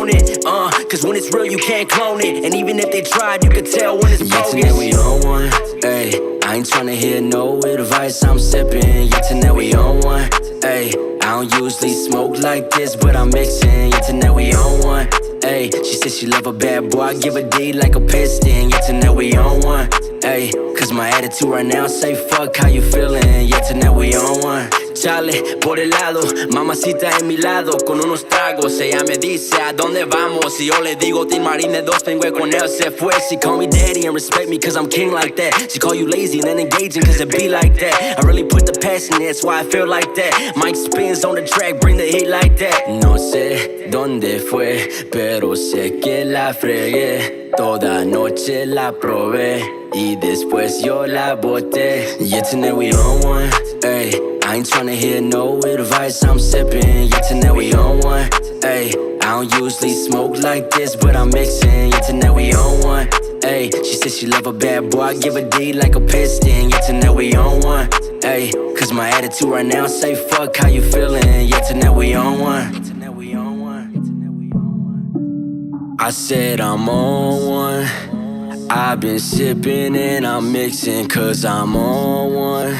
own it. Cause when it's real, you can't clone it. And even if they tried, you can tell when it's bogus. Yeah, tonight we on one, ayy. I ain't tryna hear no advice, I'm sipping. Yeah, tonight we on one, ayy. I don't usually smoke like this, but I'm mixing. Yeah, tonight we on one, ayy. She said she love a bad boy, I give a D like a piston. Yeah, tonight we on one, ayy. Cause my attitude right now say fuck how you feeling. Yeah, tonight we on one. Chale, por el lado, mamacita en mi lado, con unos tragos, ella me dice a dónde vamos, y yo le digo Tin Marine 2, vengo con él, se fue. She call me daddy and respect me cause I'm king like that. She call you lazy and then engaging cause it be like that. I really put the passion in, that's why I feel like that. Mike spins on the track, bring the heat like that. No sé dónde fue, pero sé que la fregué. Toda noche la probé y después yo la boté. Yeah, tonight we on one, ayy. I ain't tryna hear no advice, I'm sipping. Yeah, tonight we on one, ayy. I don't usually smoke like this, but I'm mixing. Yeah, tonight we on one, ayy. She said she love a bad boy, I give a D like a piston. Yeah, tonight we on one, ayy. Cause my attitude right now say fuck how you feeling. Yeah, tonight we on one. I said I'm on one. I've been sipping and I'm mixing cause I'm on one.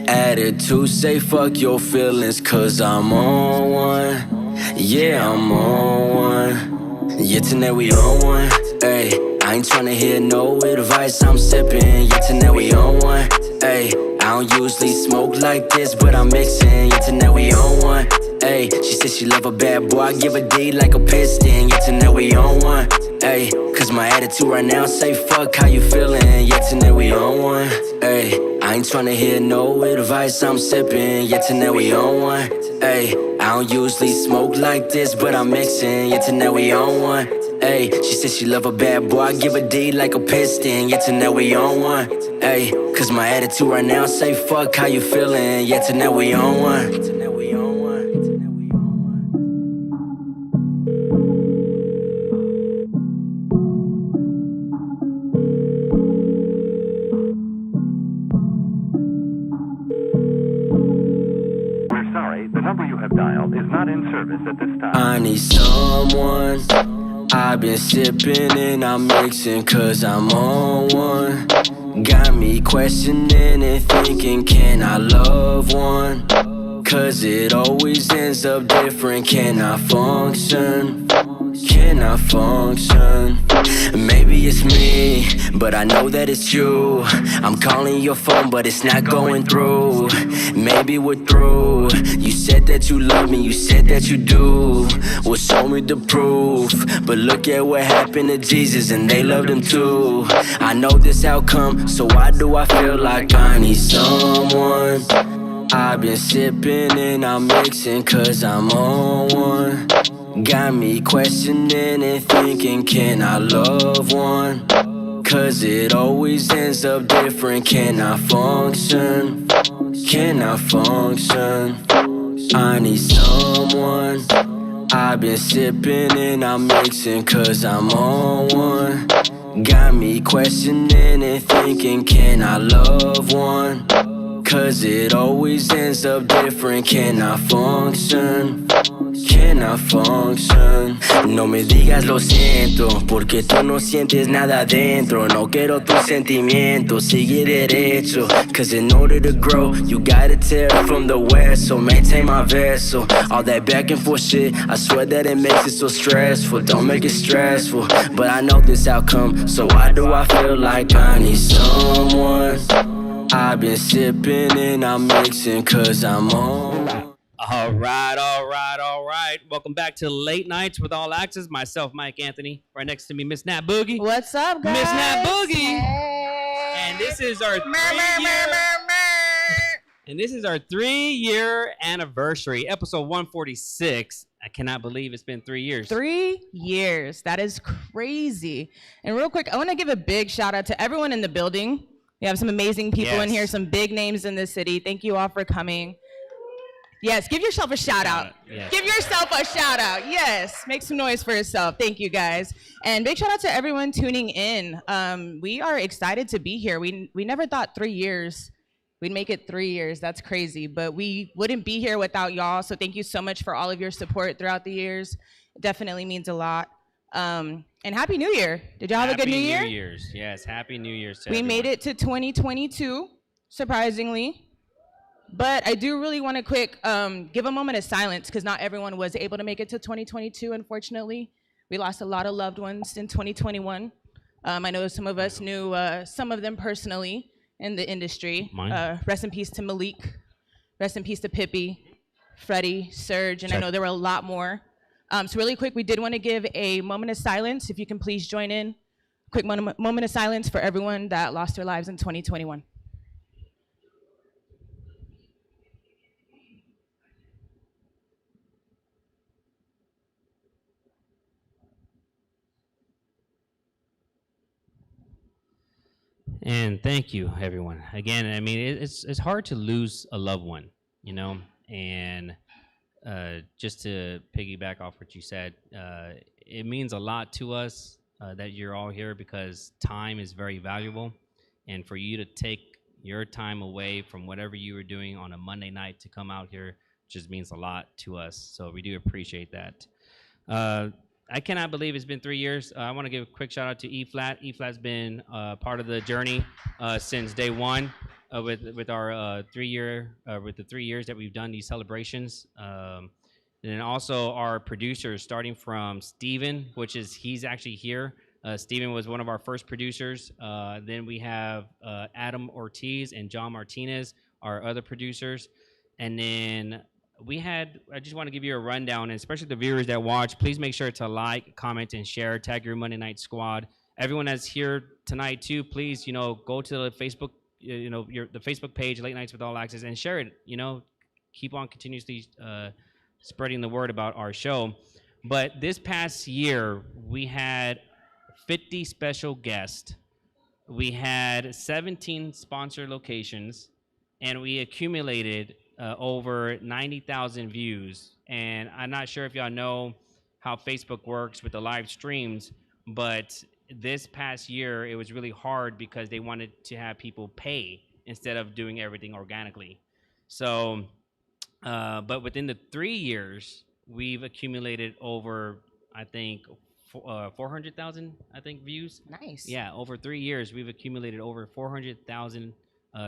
Attitude say fuck your feelings cause I'm on one. Yeah, I'm on one. Yeah, tonight we on one, ayy. I ain't tryna hear no advice, I'm sipping. Yeah, tonight we on one, ayy. I don't usually smoke like this, but I'm mixing. Yeah, tonight we on one, ayy. She said she love a bad boy, I give a D like a piston. Yeah, tonight we on one, ayy. Cause my attitude right now say fuck how you feeling. Yeah, tonight we on one, ayy. I ain't tryna hear no advice, I'm sipping. Yeah, tonight we on one, ayy. I don't usually smoke like this, but I'm mixing. Yeah, tonight we on one, ayy. She said she love a bad boy, I give a D like a piston. Yeah, tonight we on one, ayy. Cause my attitude right now say fuck how you feeling. Yeah, tonight we on one. I need someone. I've been sipping and I'm mixing cause I'm on one. Got me questioning and thinking, can I love one? Cause it always ends up different. Can I function? Can I function? Maybe it's me, but I know that it's you. I'm calling your phone, but it's not going through. Maybe we're through. You said that you love me, you said that you do. Well, show me the proof. But look at what happened to Jesus, and they loved him too. I know this outcome, so why do I feel like I need someone? I've been sipping and I'm mixing cause I'm on one. Got me questioning and thinking, can I love one? Cause it always ends up different. Can I function? Can I function? I need someone. I've been sipping and I'm mixing cause I'm on one. Got me questioning and thinking, can I love one? Cause it always ends up different. Can I function? Can I function? No me digas lo siento, porque tú no sientes nada dentro. No quiero tus sentimientos, sigue derecho. Cause in order to grow, you gotta tear from the west. So maintain my vessel. All that back and forth shit, I swear that it makes it so stressful. Don't make it stressful, but I know this outcome. So why do I feel like I need someone? I've been sipping and I'm mixing cause I'm on. All right. Welcome back to Late Nights with All Access. Myself, MikeAnthony. Right next to me, Miss Nat Boogie. What's up, guys? Miss Nat Boogie. Hey. And this is our 3-year anniversary, episode 146. I cannot believe it's been 3 years. 3 years. That is crazy. And real quick, I want to give a big shout out to everyone in the building. We have some amazing people in here, some big names in the city. Thank you all for coming. Yes, give yourself a shout out. Yes. Give yourself a shout out. Yes, make some noise for yourself. Thank you, guys. And big shout out to everyone tuning in. We are excited to be here. We never thought 3 years we'd make it 3 years. That's crazy, but we wouldn't be here without y'all. So thank you so much for all of your support throughout the years. Definitely means a lot. And Happy New Year. Did y'all have a good New Year? Happy New Year's. Yes, Happy New Year's to We everyone. made it to 2022, surprisingly. But I do really want to give a moment of silence because not everyone was able to make it to 2022, unfortunately. We lost a lot of loved ones in 2021. I know some of us knew some of them personally in the industry. Rest in peace to Malik. Rest in peace to Pippi, Freddie, Serge, and I know there were a lot more. So really quick, we did want to give a moment of silence. If you can please join in. Quick moment of silence for everyone that lost their lives in 2021. And thank you, everyone. Again, I mean, it's hard to lose a loved one, you know, and just to piggyback off what you said, it means a lot to us that you're all here because time is very valuable, and for you to take your time away from whatever you were doing on a Monday night to come out here just means a lot to us. So we do appreciate that. I cannot believe it's been 3 years. I want to give a quick shout out to E-Flat. E-Flat's been part of the journey since day one with our 3 year with the 3 years that we've done these celebrations. And then also our producers, starting from Steven, he's actually here. Steven was one of our first producers. Then we have Adam Ortiz and John Martinez, our other producers. And then I just want to give you a rundown, and especially the viewers that watch, please make sure to like, comment, and share. Tag your Monday Night Squad. Everyone that's here tonight too, please, go to the Facebook, the Facebook page, Late Nights with All Access, and share it. Keep on continuously spreading the word about our show. But this past year, we had 50 special guests. We had 17 sponsor locations, and we accumulated over 90,000 views. And I'm not sure if y'all know how Facebook works with the live streams, but this past year it was really hard because they wanted to have people pay instead of doing everything organically. So, but within the 3 years, we've accumulated over, I think, 400,000, views. Nice. Yeah, over 3 years, we've accumulated over 400,000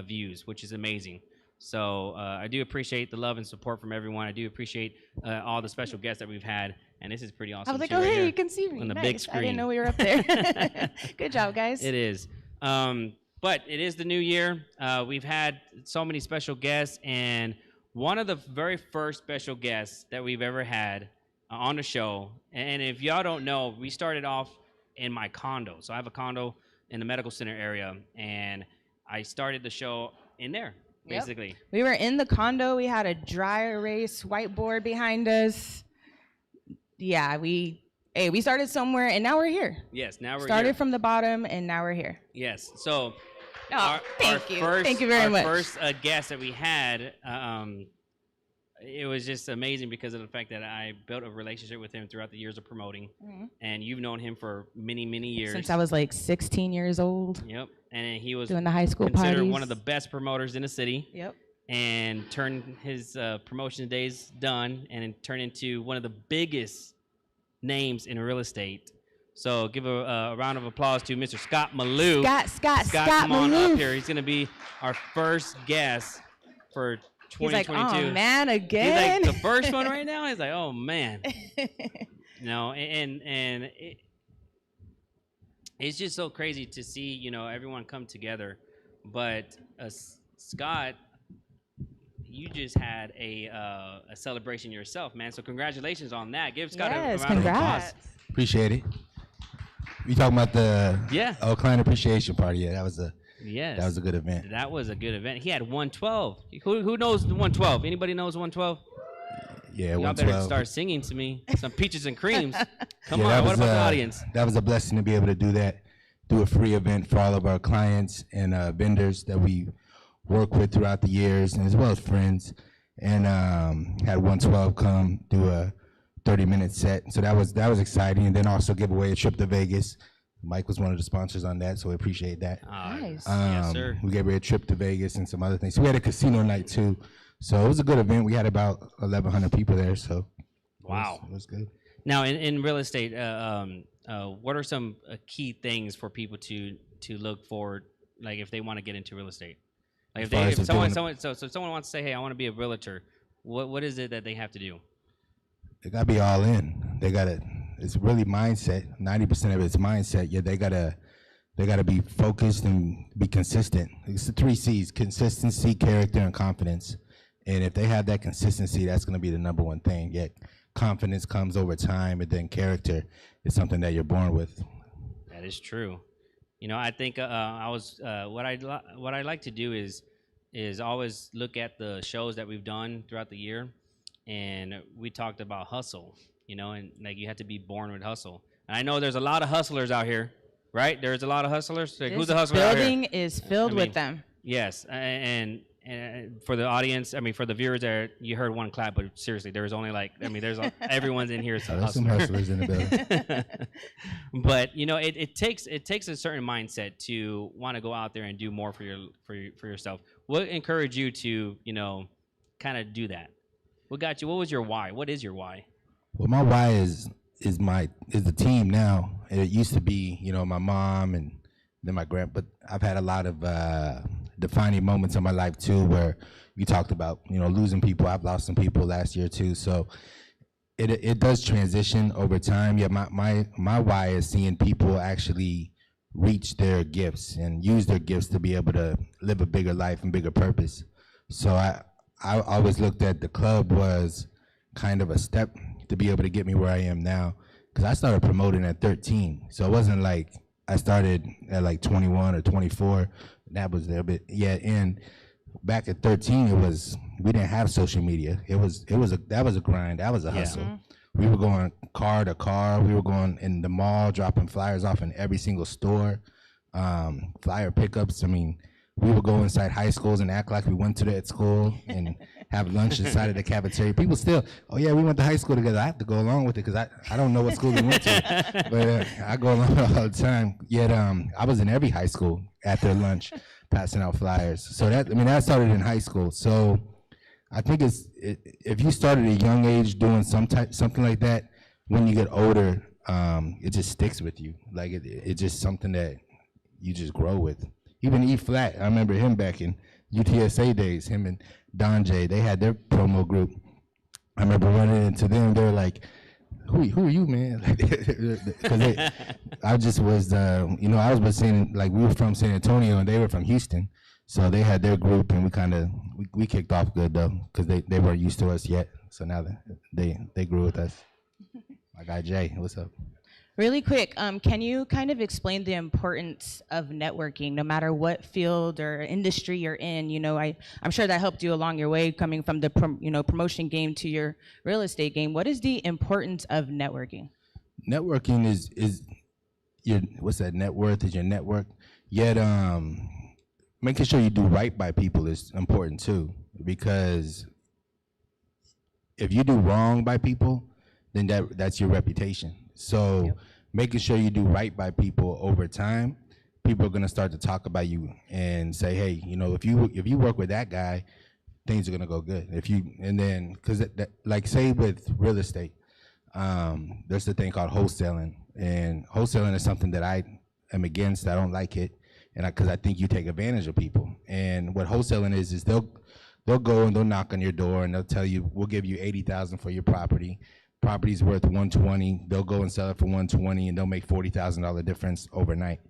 views, which is amazing. So I do appreciate the love and support from everyone. I do appreciate all the special guests that we've had, and this is pretty awesome. I was like, too, oh, right hey, here you can see me. on the Nice. big screen. I didn't know we were up there. Good job, guys. It is. But it is the new year. We've had so many special guests, and one of the very first special guests that we've ever had on the show, and if y'all don't know, we started off in my condo. So I have a condo in the medical center area, and I started the show in there. Basically. Yep. We were in the condo. We had a dry erase whiteboard behind us. Yeah, we started somewhere, and now we're here. Yes, now we're started here. From the bottom, and now we're here. Yes. So, thank you. Thank you very much. Our first guest that we had, it was just amazing because of the fact that I built a relationship with him throughout the years of promoting, and you've known him for many, many years. Since I was like 16 years old. Yep. And he was doing the high school considered parties. one of the best promoters in the city. Yep. And turned his promotion days done and turned into one of the biggest names in real estate. So give a round of applause to Mr. Scott Malou. Scott, come on Malou. up here. He's going to be our first guest for 2022. He's like, oh man, again. He's like, the first one right now? He's like, oh man. And it's just so crazy to see, everyone come together. But Scott, you just had a celebration yourself, man. So congratulations on that. Give Scott a round of applause. Appreciate it. You talking about the client appreciation party? Yeah, that was a good event. That was a good event. He had 112. Who knows the 112? Anybody knows 112? Yeah, y'all 112. better start singing to me some peaches and creams. Come on, what about the audience? That was a blessing to be able to do that, do a free event for all of our clients and vendors that we work with throughout the years, and as well as friends. And had 112 come do a 30-minute set, so that was exciting. And then also give away a trip to Vegas. Mike was one of the sponsors on that, so we appreciate that. Nice. Yes, sir. We gave away a trip to Vegas and some other things. So we had a casino night too. So it was a good event. We had about 1,100 people there. So wow, it was good. Now, in real estate, what are some key things for people to look for, like if they want to get into real estate? Like As far as if someone, doing- so someone wants to say, hey, I want to be a realtor. What is it that they have to do? They gotta be all in. They gotta. It's really mindset. 90% of it's mindset. Yeah, they gotta be focused and be consistent. It's the 3 C's: consistency, character, and confidence. And if they have that consistency, that's gonna be the number one thing. Yet confidence comes over time, and then character is something that you're born with. That is true. You know, I think what I like to do is always look at the shows that we've done throughout the year, and we talked about hustle. You know, and like you have to be born with hustle. And I know there's a lot of hustlers out here, right? There's a lot of hustlers. Like, who's a hustler out here? Building is filled with them. Yes, and for the audience, I mean, for the viewers there, you heard one clap, but seriously, there's only like, I mean, everyone's in here is a There's some hustler. hustlers in the building. But you know, it takes a certain mindset to want to go out there and do more for yourself. What encouraged you to, you know, kind of do that? What got you? What was your why? What is your why? Well, my why is the team now. It used to be, you know, my mom and then my but I've had a lot of defining moments in my life too, where you talked about, you know, losing people. I've lost some people last year too, so it does transition over time. Yeah, my why is seeing people actually reach their gifts and use their gifts to be able to live a bigger life and bigger purpose. So I always looked at the club was kind of a step to be able to get me where I am now, because I started promoting at 13. So it wasn't like I started at like 21 or 24. That was there, but yeah. And back at 13, we didn't have social media. That was a grind. That was a hustle. Mm-hmm. We were going car to car. We were going in the mall, dropping flyers off in every single store. Flyer pickups. I mean, we would go inside high schools and act like we went to that school and have lunch inside of the cafeteria. People still, oh yeah, we went to high school together. I have to go along with it because I don't know what school we went to, but I go along all the time. Yet I was in every high school after lunch, passing out flyers. So that started in high school. So I think if you start at a young age doing something like that, when you get older, it just sticks with you. Like it's just something that you just grow with. Even E Flat, I remember him back in UTSA days, him and Don J, they had their promo group. I remember running into them, they were like, who are you, man? Because I just was, you know, I was with we were from San Antonio and they were from Houston. So they had their group and we kicked off good though, because they weren't used to us yet. So now they grew with us. My guy Jay, what's up? Really quick, can you kind of explain the importance of networking, no matter what field or industry you're in? You know, I'm sure that helped you along your way, coming from the promotion game to your real estate game. What is the importance of networking? Networking is your, what's that? Net worth is your network. Yet making sure you do right by people is important too, because if you do wrong by people, then that's your reputation. So making sure you do right by people over time, people are gonna start to talk about you and say, hey, you know, if you work with that guy, things are gonna go good. Because like say with real estate, there's the thing called wholesaling, and wholesaling is something that I am against. I don't like it, and because I think you take advantage of people. And what wholesaling is they'll go and they'll knock on your door and they'll tell you, we'll give you $80,000 for your property. Property's worth $120. They'll go and sell it for $120, and they'll make $40,000 difference overnight.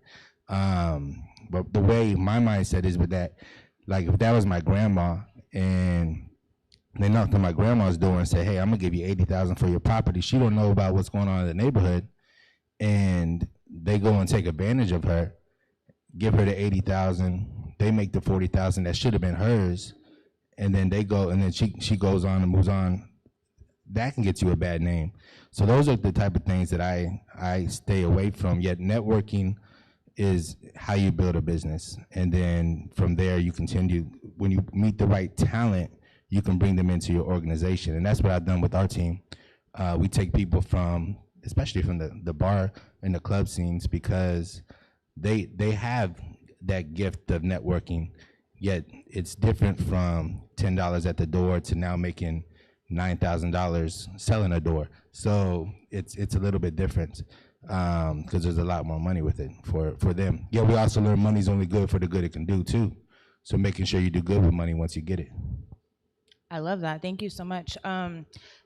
But the way my mindset is with that, like if that was my grandma and they knocked on my grandma's door and said, hey, I'm gonna give you $80,000 for your property. She don't know about what's going on in the neighborhood, and they go and take advantage of her, give her the $80,000. They make the $40,000 that should have been hers, and then they go and then she goes on and moves on. That can get you a bad name. So those are the type of things that I stay away from. Yet networking is how you build a business. And then from there you continue, when you meet the right talent, you can bring them into your organization. And that's what I've done with our team. We take people especially from the bar and the club scenes, because they have that gift of networking, yet it's different from $10 at the door to now making $9,000 selling a door. So it's a little bit different because there's a lot more money with it for them. Yeah, we also learn money's only good for the good it can do too. So making sure you do good with money once you get it. I love that. Thank you so much.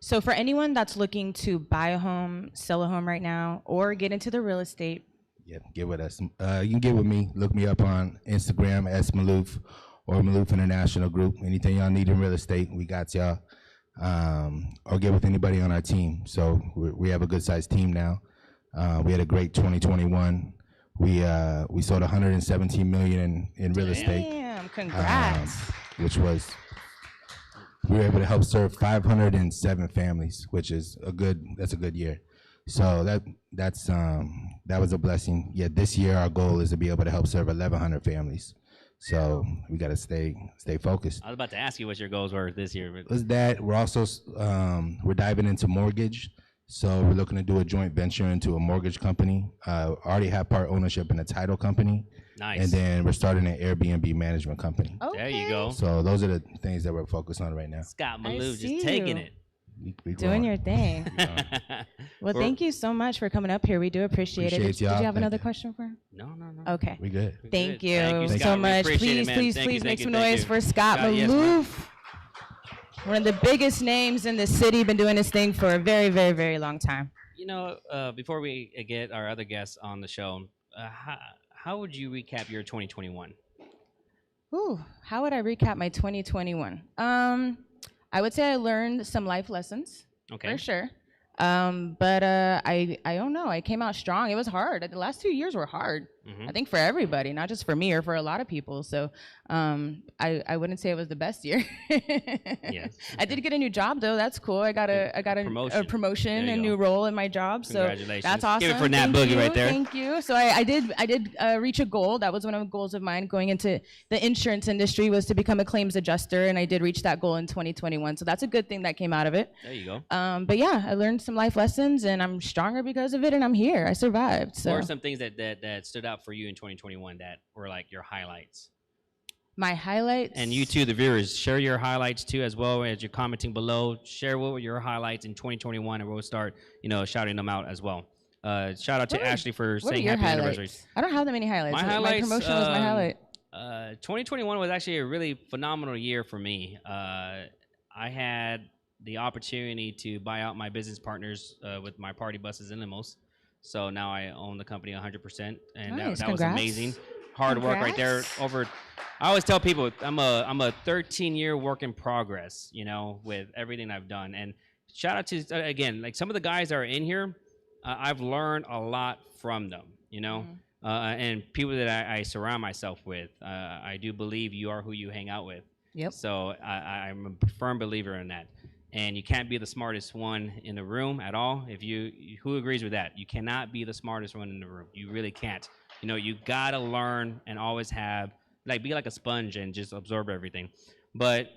So for anyone that's looking to buy a home, sell a home right now, or get into the real estate, Yeah, get with us. You can get with me. Look me up on Instagram, @Maloof or Maloof International Group. Anything y'all need in real estate, we got y'all. Or get with anybody on our team. So we have a good sized team now. We had a great 2021. We sold 117 million in real estate. Damn, congrats. Which was, we were able to help serve 507 families, which is that's a good year. So that was a blessing. Yeah, this year our goal is to be able to help serve 1,100 families. So we got to stay focused. I was about to ask you what your goals were this year. But Was that we're also we're diving into mortgage. So we're looking to do a joint venture into a mortgage company. Already have part ownership in a title company. Nice. And then we're starting an Airbnb management company. Okay. There you go. So those are the things that we're focused on right now. Scott I Maloof see just taking you. it. We Doing growing. your thing. Well, thank you so much for coming up here. We do appreciate it. Appreciate Did y'all. you have Thank another you. question for him? No, no, no. Okay. We good. We're Thank good. you, Thank you, so Scott. We much. appreciate it, Please, man. please, Thank you, please thank make you, some thank noise you. for Scott Yes, man. Maloof. One of the biggest names in the city, been doing this thing for a very, very, very long time. You know, before we get our other guests on the show, how would you recap your 2021? Ooh, how would I recap my 2021? I would say I learned some life lessons, Okay. for sure. But I don't know. I came out strong. It was hard. The last 2 years were hard. Mhm. I think for everybody, not just for me or for a lot of people. So I wouldn't say it was the best year. Yes. I did get a new job though. That's cool. I got a promotion, There a you new go. role in my job. So Congratulations. that's awesome. Give it for Nat Thank Boogie you, right there. Thank you. So I did reach a goal. That was one of the goals of mine going into the insurance industry, was to become a claims adjuster, and I did reach that goal in 2021. So that's a good thing that came out of it. There you go. But yeah, I learned some life lessons, and I'm stronger because of it, and I'm here. I survived. So What are some things that stood out for you in 2021 that were like your highlights? my highlights. And you too, the viewers, share your highlights too, as well as you're commenting below. Share what were your highlights in 2021, and we'll start, shouting them out as well. Shout out to What are- Ashley for What are saying your happy highlights? anniversaries. I don't have that many highlights. My highlights, promotion was my highlight. 2021 was actually a really phenomenal year for me. I had the opportunity to buy out my business partners with my party buses and limos. So now I own the company 100%, and Nice, that was congrats. amazing. Hard work right there. Congrats. I always tell people I'm a 13-year work in progress, with everything I've done. And shout out to again, like some of the guys that are in here, I've learned a lot from them, and people that I surround myself with. I do believe you are who you hang out with. Yep. So I'm a firm believer in that. And you can't be the smartest one in the room at all. Who agrees with that? You cannot be the smartest one in the room. You really can't. You gotta learn and always be like a sponge and just absorb everything. But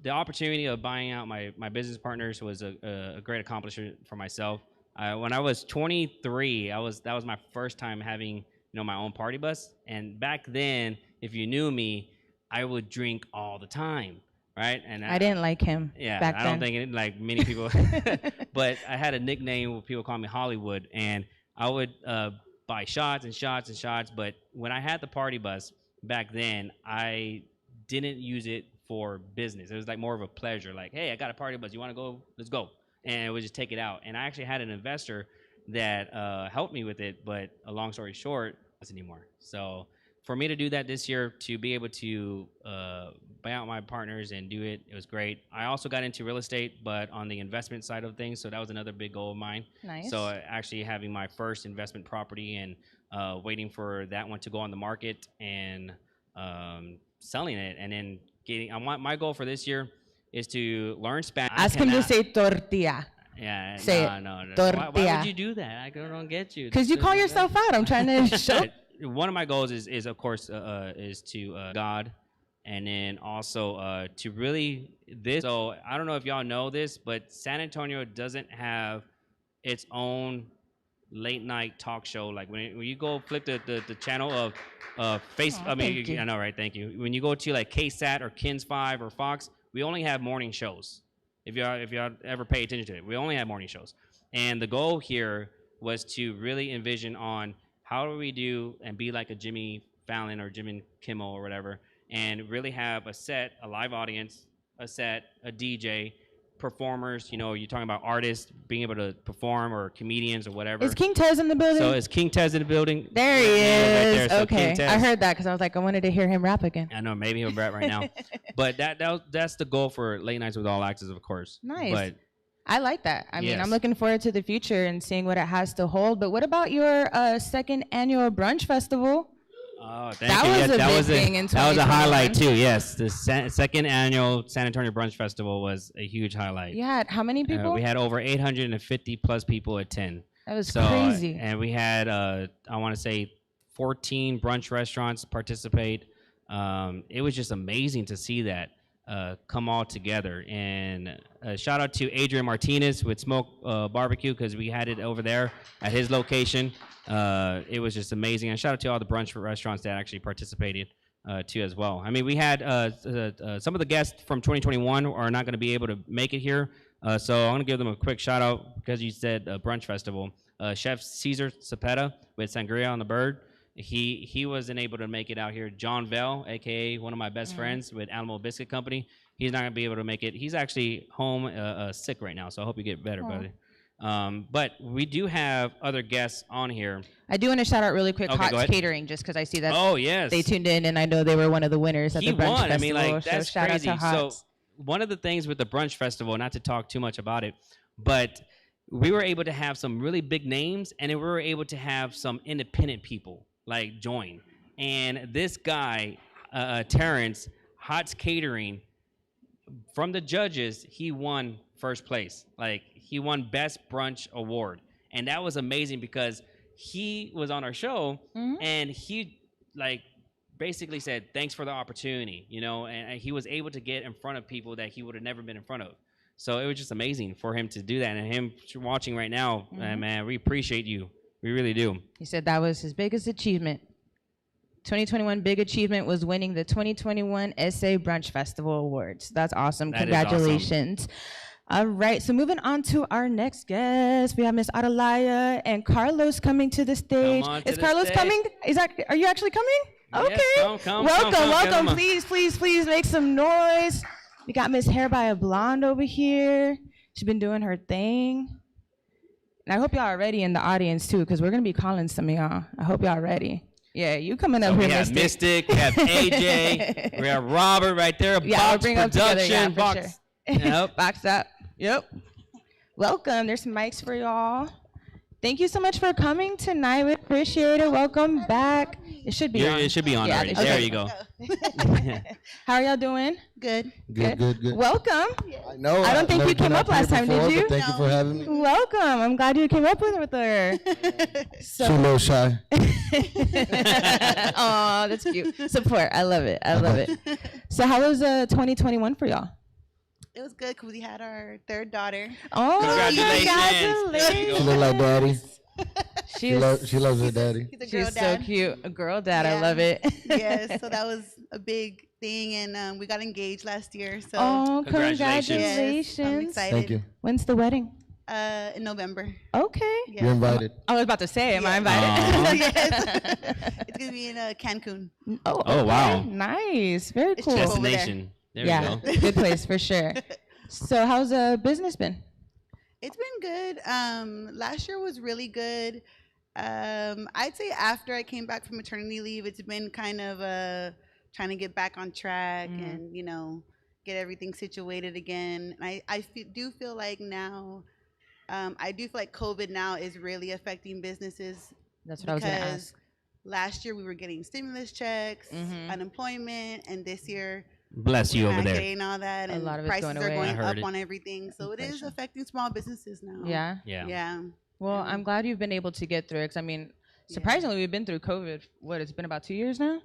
the opportunity of buying out my business partners was a great accomplishment for myself. When I was 23, that was my first time having my own party bus. And back then, if you knew me, I would drink all the time. Right, and I didn't like him. Yeah, back I then. don't think it, like many people, but I had a nickname where people call me Hollywood, and I would buy shots and shots and shots. But when I had the party bus back then, I didn't use it for business. It was like more of a pleasure. Like, hey, I got a party bus. You want to go? Let's go. And I would just take it out. And I actually had an investor that helped me with it. But a long story short, anymore. So for me to do that this year, to be able to buy out my partners and do it, it was great. I also got into real estate, but on the investment side of things, so that was another big goal of mine. Nice. So actually having my first investment property and waiting for that one to go on the market and selling it, and then my goal for this year is to learn Spanish. Ask him to say tortilla. Yeah, Say no. it. Why Tortilla. would you do that? I don't get you. Because you call yourself out. I'm trying to show. One of my goals is of course is to God, and then also to really this. So I don't know if y'all know this, but San Antonio doesn't have its own late night talk show. Like when you go flip the channel of Facebook. I mean, thank you. I know, right? Thank you. When you go to like KSAT or KINS 5 or Fox, we only have morning shows. If y'all ever pay attention to it, we only had morning shows, and the goal here was to really envision on how do we do and be like a Jimmy Fallon or Jimmy Kimmel or whatever, and really have a set, a live audience, a set, a DJ, performers. You know, you're talking about artists being able to perform or comedians or whatever. Is King Tez in the building? So is King Tez in the building? There he Right is. there. So Okay, King Tez. I heard that because I was like, I wanted to hear him rap again. I know, maybe he'll rap right now, but that's the goal for Late Nights with All Access, of course. Nice. But I like that. I mean, Yes. I'm looking forward to the future and seeing what it has to hold. But what about your second annual brunch festival? oh, thank That you. was Yes, a that big was thing in that was a highlight 2021. too. Yes, the second annual San Antonio Brunch Festival was a huge highlight. You had how many people? We had over 850 plus people attend. That was So, crazy. and we had, I want to say, 14 brunch restaurants participate. It was just amazing to see that come all together. And shout out to Adrian Martinez with Smoke Barbecue, because we had it over there at his location. It was just amazing. And shout out to all the brunch restaurants that actually participated too as well. I mean, we had some of the guests from 2021 are not going to be able to make it here. So I'm going to give them a quick shout out because you said brunch festival. Chef Cesar Cepeda with Sangria on the Bird. He wasn't able to make it out here. John Bell, aka one of my best friends with Animal Biscuit Company, he's not gonna be able to make it. He's actually home sick right now, so I hope you get better, buddy. But we do have other guests on here. I do want to shout out really quick Okay, go Hot's ahead. Catering, just because I see that Oh yes, they tuned in, and I know they were one of the winners at he the brunch won. festival. I mean, like that's so shout crazy. out to Hot's. So one of the things with the brunch festival, not to talk too much about it, but we were able to have some really big names, and then we were able to have some independent people like join. And this guy, Terrence, Hot's Catering, from the judges, he won first place. Like he won Best Brunch Award, and that was amazing because he was on our show, and he like basically said thanks for the opportunity, you know, and he was able to get in front of people that he would have never been in front of. So it was just amazing for him to do that, and him watching right now, man, we appreciate you. We really do. He said that was his biggest achievement. 2021 big achievement was winning the 2021 SA Brunch Festival Awards. That's awesome. That is awesome. Congratulations. All right, so moving on to our next guest, we have Miss Adelaya and Carlos coming to the stage. on to Is the Carlos stage. coming? Are you actually coming? Yes, Okay. come, welcome, get welcome. 'em. Please make some noise. We got Miss Hair by a Blonde over here. She's been doing her thing. And I hope y'all are ready in the audience too, because we're gonna be calling some of y'all. I hope y'all ready. Yeah, you coming up So here, we have Mystic, we have AJ, we have Robert right there. Yeah, I'll Box bring them together, Production, yeah, for Box. sure. Yep. Box up. Yep. Welcome. There's some mics for y'all. Thank you so much for coming tonight. We appreciate it. Welcome back. It should be on. It should be on Yeah, already. okay. There you go. How are y'all doing? Good. Good. Welcome. I know. I don't think I've you never came been up out here last time, did before, you? but Thank you for having me. Welcome. I'm glad you came up with her. She's a little shy. Oh, that's cute. Support. I love it. I love it. So how was 2021 for y'all? It was good because we had our third daughter. Oh, Congratulations. There you She go. look like daddy. She's She loves her daddy. He's a girl she's so dad. cute. A girl dad. I Yeah. love it. Yes, so that was a big thing, and we got engaged last year. So Oh, Congratulations. yes, I'm congratulations. excited. Thank you. When's the wedding? In November. Okay. Yeah. You're invited. I was about to say, am I Yeah. invited? Yes. It's gonna be in Cancun. Oh, Oh, wow. okay. Nice. Very It's cool. just- over there. Destination. There Yeah, you go. good place for sure. So how's business been? It's been good. Last year was really good. I'd say after I came back from maternity leave, it's been kind of trying to get back on track and get everything situated again. I do feel like now, I do feel like COVID now is really affecting businesses. That's what I was gonna because ask. last year we were getting stimulus checks, Mhm. unemployment, and this year Bless you we're over not there. getting all that, A and lot of it's prices going are away. going I heard up it. on everything. So it is Inflation. affecting small businesses now. Yeah. Yeah. Yeah. Well, I'm glad you've been able to get through it. 'Cause I mean, surprisingly, we've been through COVID. What? It's been about 2 years now.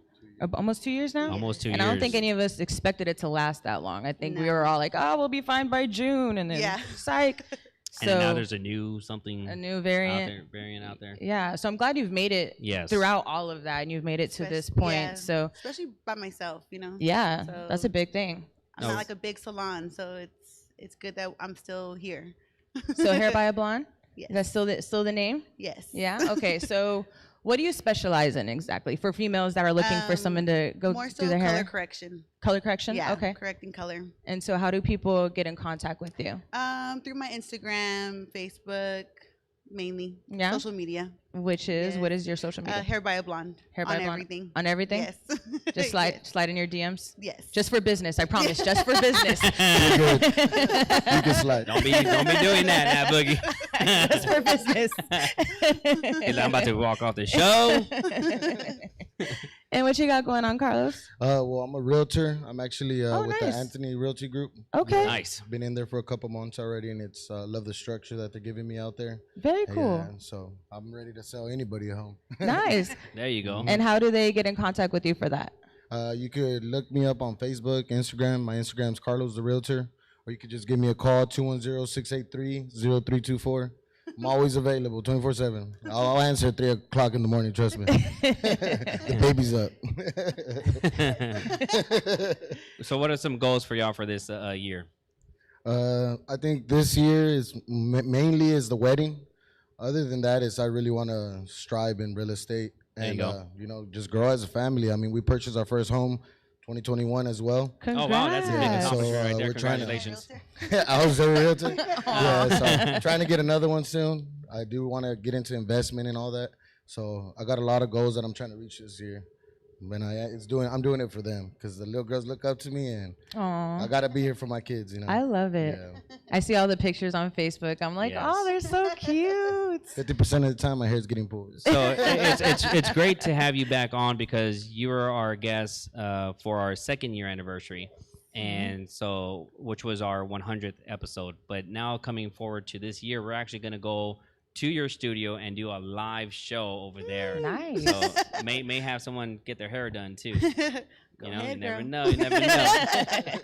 Almost 2 years now. Almost 2 years. And I don't think any of us expected it to last that long. I think we No. were all like, "Oh, we'll be fine by June," and then Yeah. psych. And now So there's a new something a new out variant. out there. Yeah. So I'm glad you've made it Yes. throughout all of that, and you've made it to this Especially- point. yeah. So Especially by myself, yeah, So that's a big thing. I'm No. not like a big salon, so it's good that I'm still here. So Hair by a Blonde? Yes. Is that still the name? Yes. Yeah. Okay. So what do you specialize in exactly for females that are looking for someone to go More so do their color hair? correction. Color correction. Yeah. Okay. Correcting color. And so how do people get in contact with you? Through my Instagram, Facebook, mainly. Yeah. Social media. Which is Yes. what is your social media? Hair by a Blonde. Hair by on a Blonde? everything. On everything? Yes. Just slide in your DMs. Yes. Just for business, I promise. Just for business. You're good. You can slide. Don't be doing that, Boogie. Just for business. He's like, I'm about to walk off the show. And what you got going on, Carlos? Well, I'm a realtor. I'm actually with nice. the Anthony Realty Group. Okay. Nice. Been in there for a couple months already, and it's love the structure that they're giving me out there. Very cool. Yeah, so I'm ready to sell anybody a home. Nice. There you go. And how do they get in contact with you for that? You could look me up on Facebook, Instagram. My Instagram's Carlos the Realtor, or you could just give me a call 210-683-0324. I'm always available 24/7. I'll answer at 3 o'clock in the morning. Trust me. The baby's up. So what are some goals for y'all for this year? I think this year is mainly is the wedding. Other than that, I really want to strive in real estate There you and go. just grow as a family. I mean, we purchased our first home 2021 as well. Congrats. Oh wow, that's a big accomplishment So, right there. we're trying to- Congratulations. I was a realtor. Yeah, so I'm trying to get another one soon. I do want to get into investment and all that. So I got a lot of goals that I'm trying to reach this year. But I'm doing it for them because the little girls look up to me, and Aw. I gotta be here for my kids. I love it. Yeah. I see all the pictures on Facebook. I'm like, Yes. oh, they're so cute. 50% of the time, my hair's getting pulled. So it's great to have you back on because you were our guest for our 2nd year anniversary, and so which was our 100th episode. But now coming forward to this year, we're actually going to go to your studio and do a live show over there. Nice. So may have someone get their hair done too. Go You know, ahead, you never girl. know. You never know.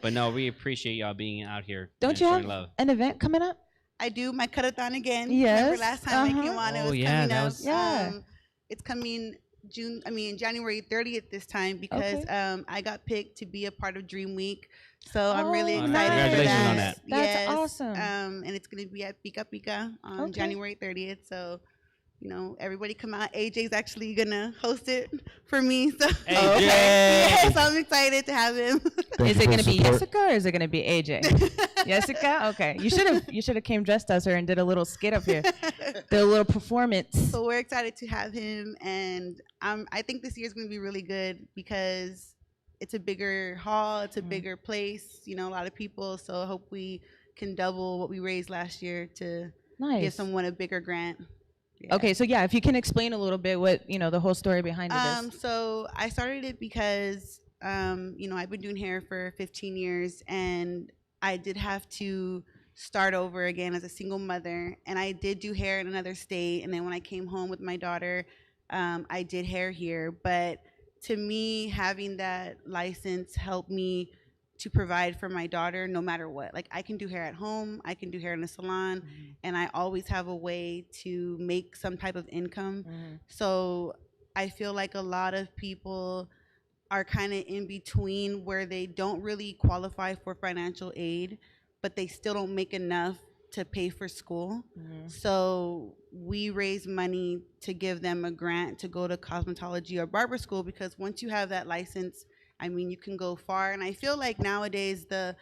But no, we appreciate y'all being out here. Don't and you showing have love. an event coming up? I do my cut-a-thon again. Yes. Remember last time I came on, it Oh, was yeah, coming that up. was- Yeah. It's coming January 30th this time because I got picked to be a part of Dream Week. So I'm really Oh, excited for Congratulations that. on that. That's Yes. awesome. And it's going to be at Pika Pika on Okay. January 30th. So, everybody come out. AJ's actually going to host it for me. So, AJ! Yeah, so I'm excited to have him. Is it going to be support. Jessica or is it going to be AJ? Jessica? Okay. You should have came dressed as her and did a little skit up here. Did a little performance. So we're excited to have him, and I think this year is going to be really good because it's a bigger hall, it's a bigger place, a lot of people. So I hope we can double what we raised last year to Nice. give someone a bigger grant. Yeah. Okay, so yeah, if you can explain a little bit what the whole story behind it is. So I started it because I've been doing hair for 15 years, and I did have to start over again as a single mother, and I did do hair in another state, and then when I came home with my daughter, I did hair here. But to me, having that license helped me to provide for my daughter no matter what. Like, I can do hair at home, I can do hair in a salon, and I always have a way to make some type of income. So I feel like a lot of people are kind of in between where they don't really qualify for financial aid, but they still don't make enough to pay for school. So we raise money to give them a grant to go to cosmetology or barber school, because once you have that license, you can go far. And I feel like nowadays the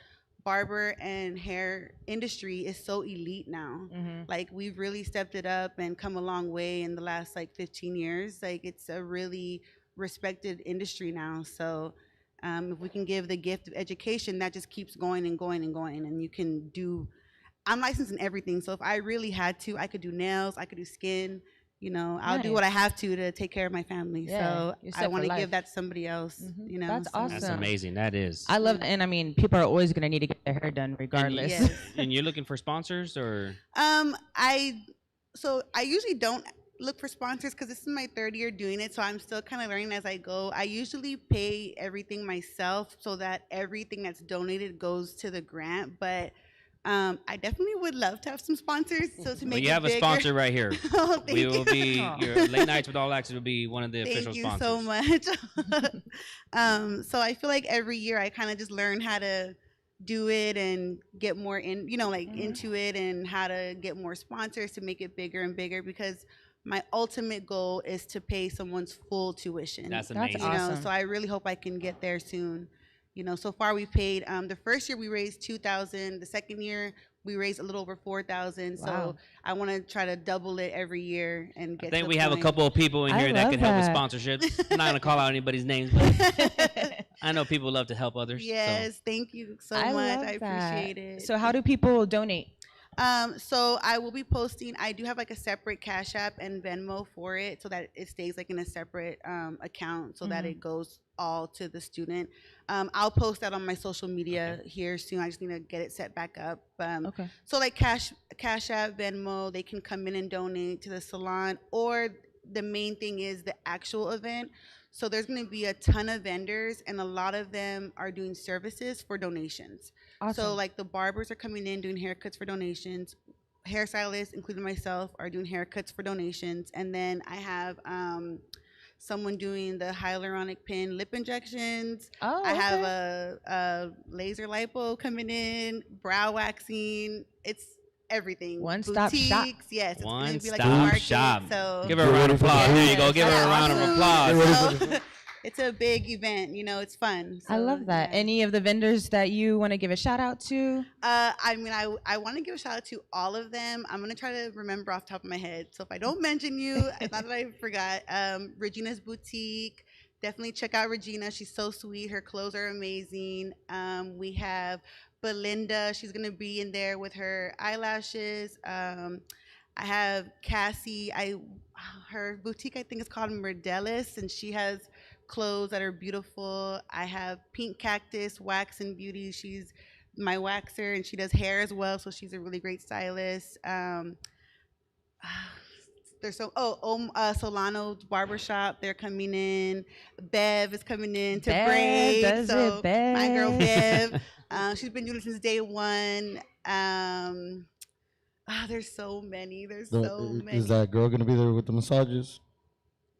barber and hair industry is so elite now. Like, we've really stepped it up and come a long way in the last 15 years. Like, it's a really respected industry now. So if we can give the gift of education, that just keeps going and going and going. And you can do, I'm licensed in everything. So if I really had to, I could do nails, I could do skin, I'll do what I have to take care of my family. Yeah, So you're set I want for to life. give that to somebody else, That's so- awesome. That's amazing. That is. I love it, and people are always going to need to get their hair done regardless. Yes. And you're looking for sponsors or? I usually don't look for sponsors because this is my 3rd year doing it, so I'm still kind of learning as I go. I usually pay everything myself so that everything that's donated goes to the grant, but I definitely would love to have some sponsors. So to make Well, you it have bigger. a sponsor right here. Oh, thank We will you. be your late nights with all access will be one of the official Thank you sponsors. so much. So I feel like every year I kind of just learn how to do it and get more in, into it, and how to get more sponsors to make it bigger and bigger, because my ultimate goal is to pay someone's full tuition. That's amazing. awesome. So I really hope I can get there soon. So far we paid, the first year we raised 2,000, the second year we raised a little over 4,000. Wow. So I want to try to double it every year and get I think to we the have a point. couple of people in I here that love could help with that. sponsorships. I'm not gonna call out anybody's names, but I know people love to help others. Yes, thank you so I much. love I that. appreciate it. So how do people donate? So I will be posting. I do have like a separate Cash App and Venmo for it, so that it stays like in a separate account, so that it goes all to the student. I'll post that on my social media here soon. I just need to get it set back up. Okay. So like Cash App, Venmo, they can come in and donate to the salon, or the main thing is the actual event. So there's going to be a ton of vendors, and a lot of them are doing services for donations. Awesome. So like the barbers are coming in doing haircuts for donations. Hairstylists, including myself, are doing haircuts for donations. And then I have someone doing the hyaluronic pin lip injections. Oh, I have okay. a laser lipo coming in, brow waxing. It's everything. One-stop shop. Boutiques, yes. It's gonna be like a One-stop market, shop. So Give her a round of applause. There you go. Give her a That's round of awesome. applause. So, it's a big event, it's fun. I So, love that. yeah. Any of the vendors that you want to give a shout out to? I want to give a shout out to all of them. I'm gonna try to remember off the top of my head. So if I don't mention you, it's not that I forgot. Regina's Boutique. Definitely check out Regina. She's so sweet. Her clothes are amazing. We have Belinda. She's gonna be in there with her eyelashes. I have Cassie. Her boutique, I think, is called Merdelis, and she has clothes that are beautiful. I have Pink Cactus Wax and Beauty. She's my waxer, and she does hair as well, so she's a really great stylist. There's Solano's Barbershop. They're coming in. Bev is coming in to Bev braid. does So it, Bev. my girl Bev. She's been doing it since day one. There's so many. There's so many. Is that girl gonna be there with the massages?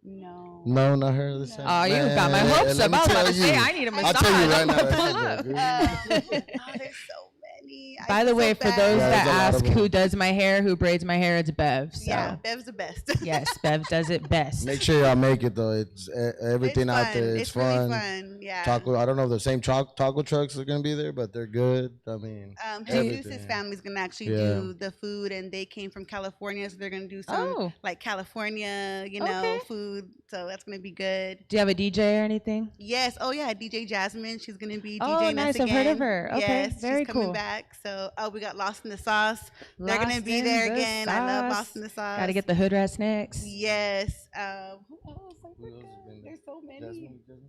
No. No, not her. This time. Oh, you got my Man, hopes let up. me I was about tell to say, you. I need a I'll massage. tell you right I'm now. gonna that's pull it, up. girl. There's so many. I By feel the so way, for bad. those Yeah, that there's a lot of ask them. who does my hair, who braids my hair, it's Bev. So. Yeah, Bev's the best. Yes, Bev does it best. Make sure y'all make it though. It's everything It's out there. fun. It's It's fun. really fun. Yeah. Taco. I don't know if the same taco trucks are gonna be there, but they're good. I mean, Jesus' everything. family's gonna actually Yeah. do the food, and they came from California, so they're gonna do some Oh. like California, Okay. food. So that's gonna be good. Do you have a DJ or anything? Yes. Oh yeah, DJ Jasmine. She's gonna be Oh, DJing nice. us I've again. heard of her. Okay, Yes, very she's coming cool. back. So we got Lost in the Sauce. They're gonna Lost be in there the again. I love Sauce. Lost in the Sauce. Got to get the hood rat snacks. Yes. Who else? I Who else forgot. has been there? There's so many. Jasmine?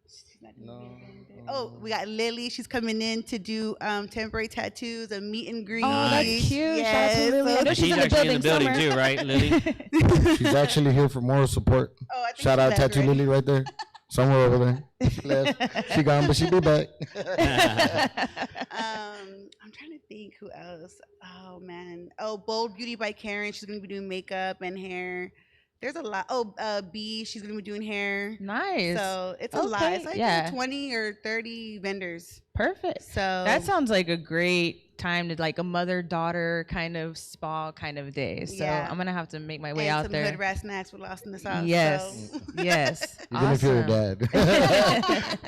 She's not gonna No. be there. Oh, we got Lily. She's coming in to do temporary tattoos, a meet and greet. Oh, that's Nice. cute. Shout out Yes. to Lily. I know she's She's in the actually building in the building somewhere. too, right, Lily? She's actually here for moral support. Oh, I think Shout she out left Tattoo already. Lily right there, somewhere over there. She left. She gone, but she be back. I'm trying to think who else. Oh man. Oh, Bold Beauty by Karen. She's gonna be doing makeup and hair. There's a lot. Oh, B. She's gonna be doing hair. Nice. So it's a lot. Okay, It's like yeah. 20 or 30 vendors. Perfect. So That sounds like a great time to like a mother-daughter kind of spa kind of day. So Yeah. I'm gonna have to make my way and out some there. hood rat snacks with Lost in the Sauce. Yes. So. Yes. Even if you're a Awesome. dad.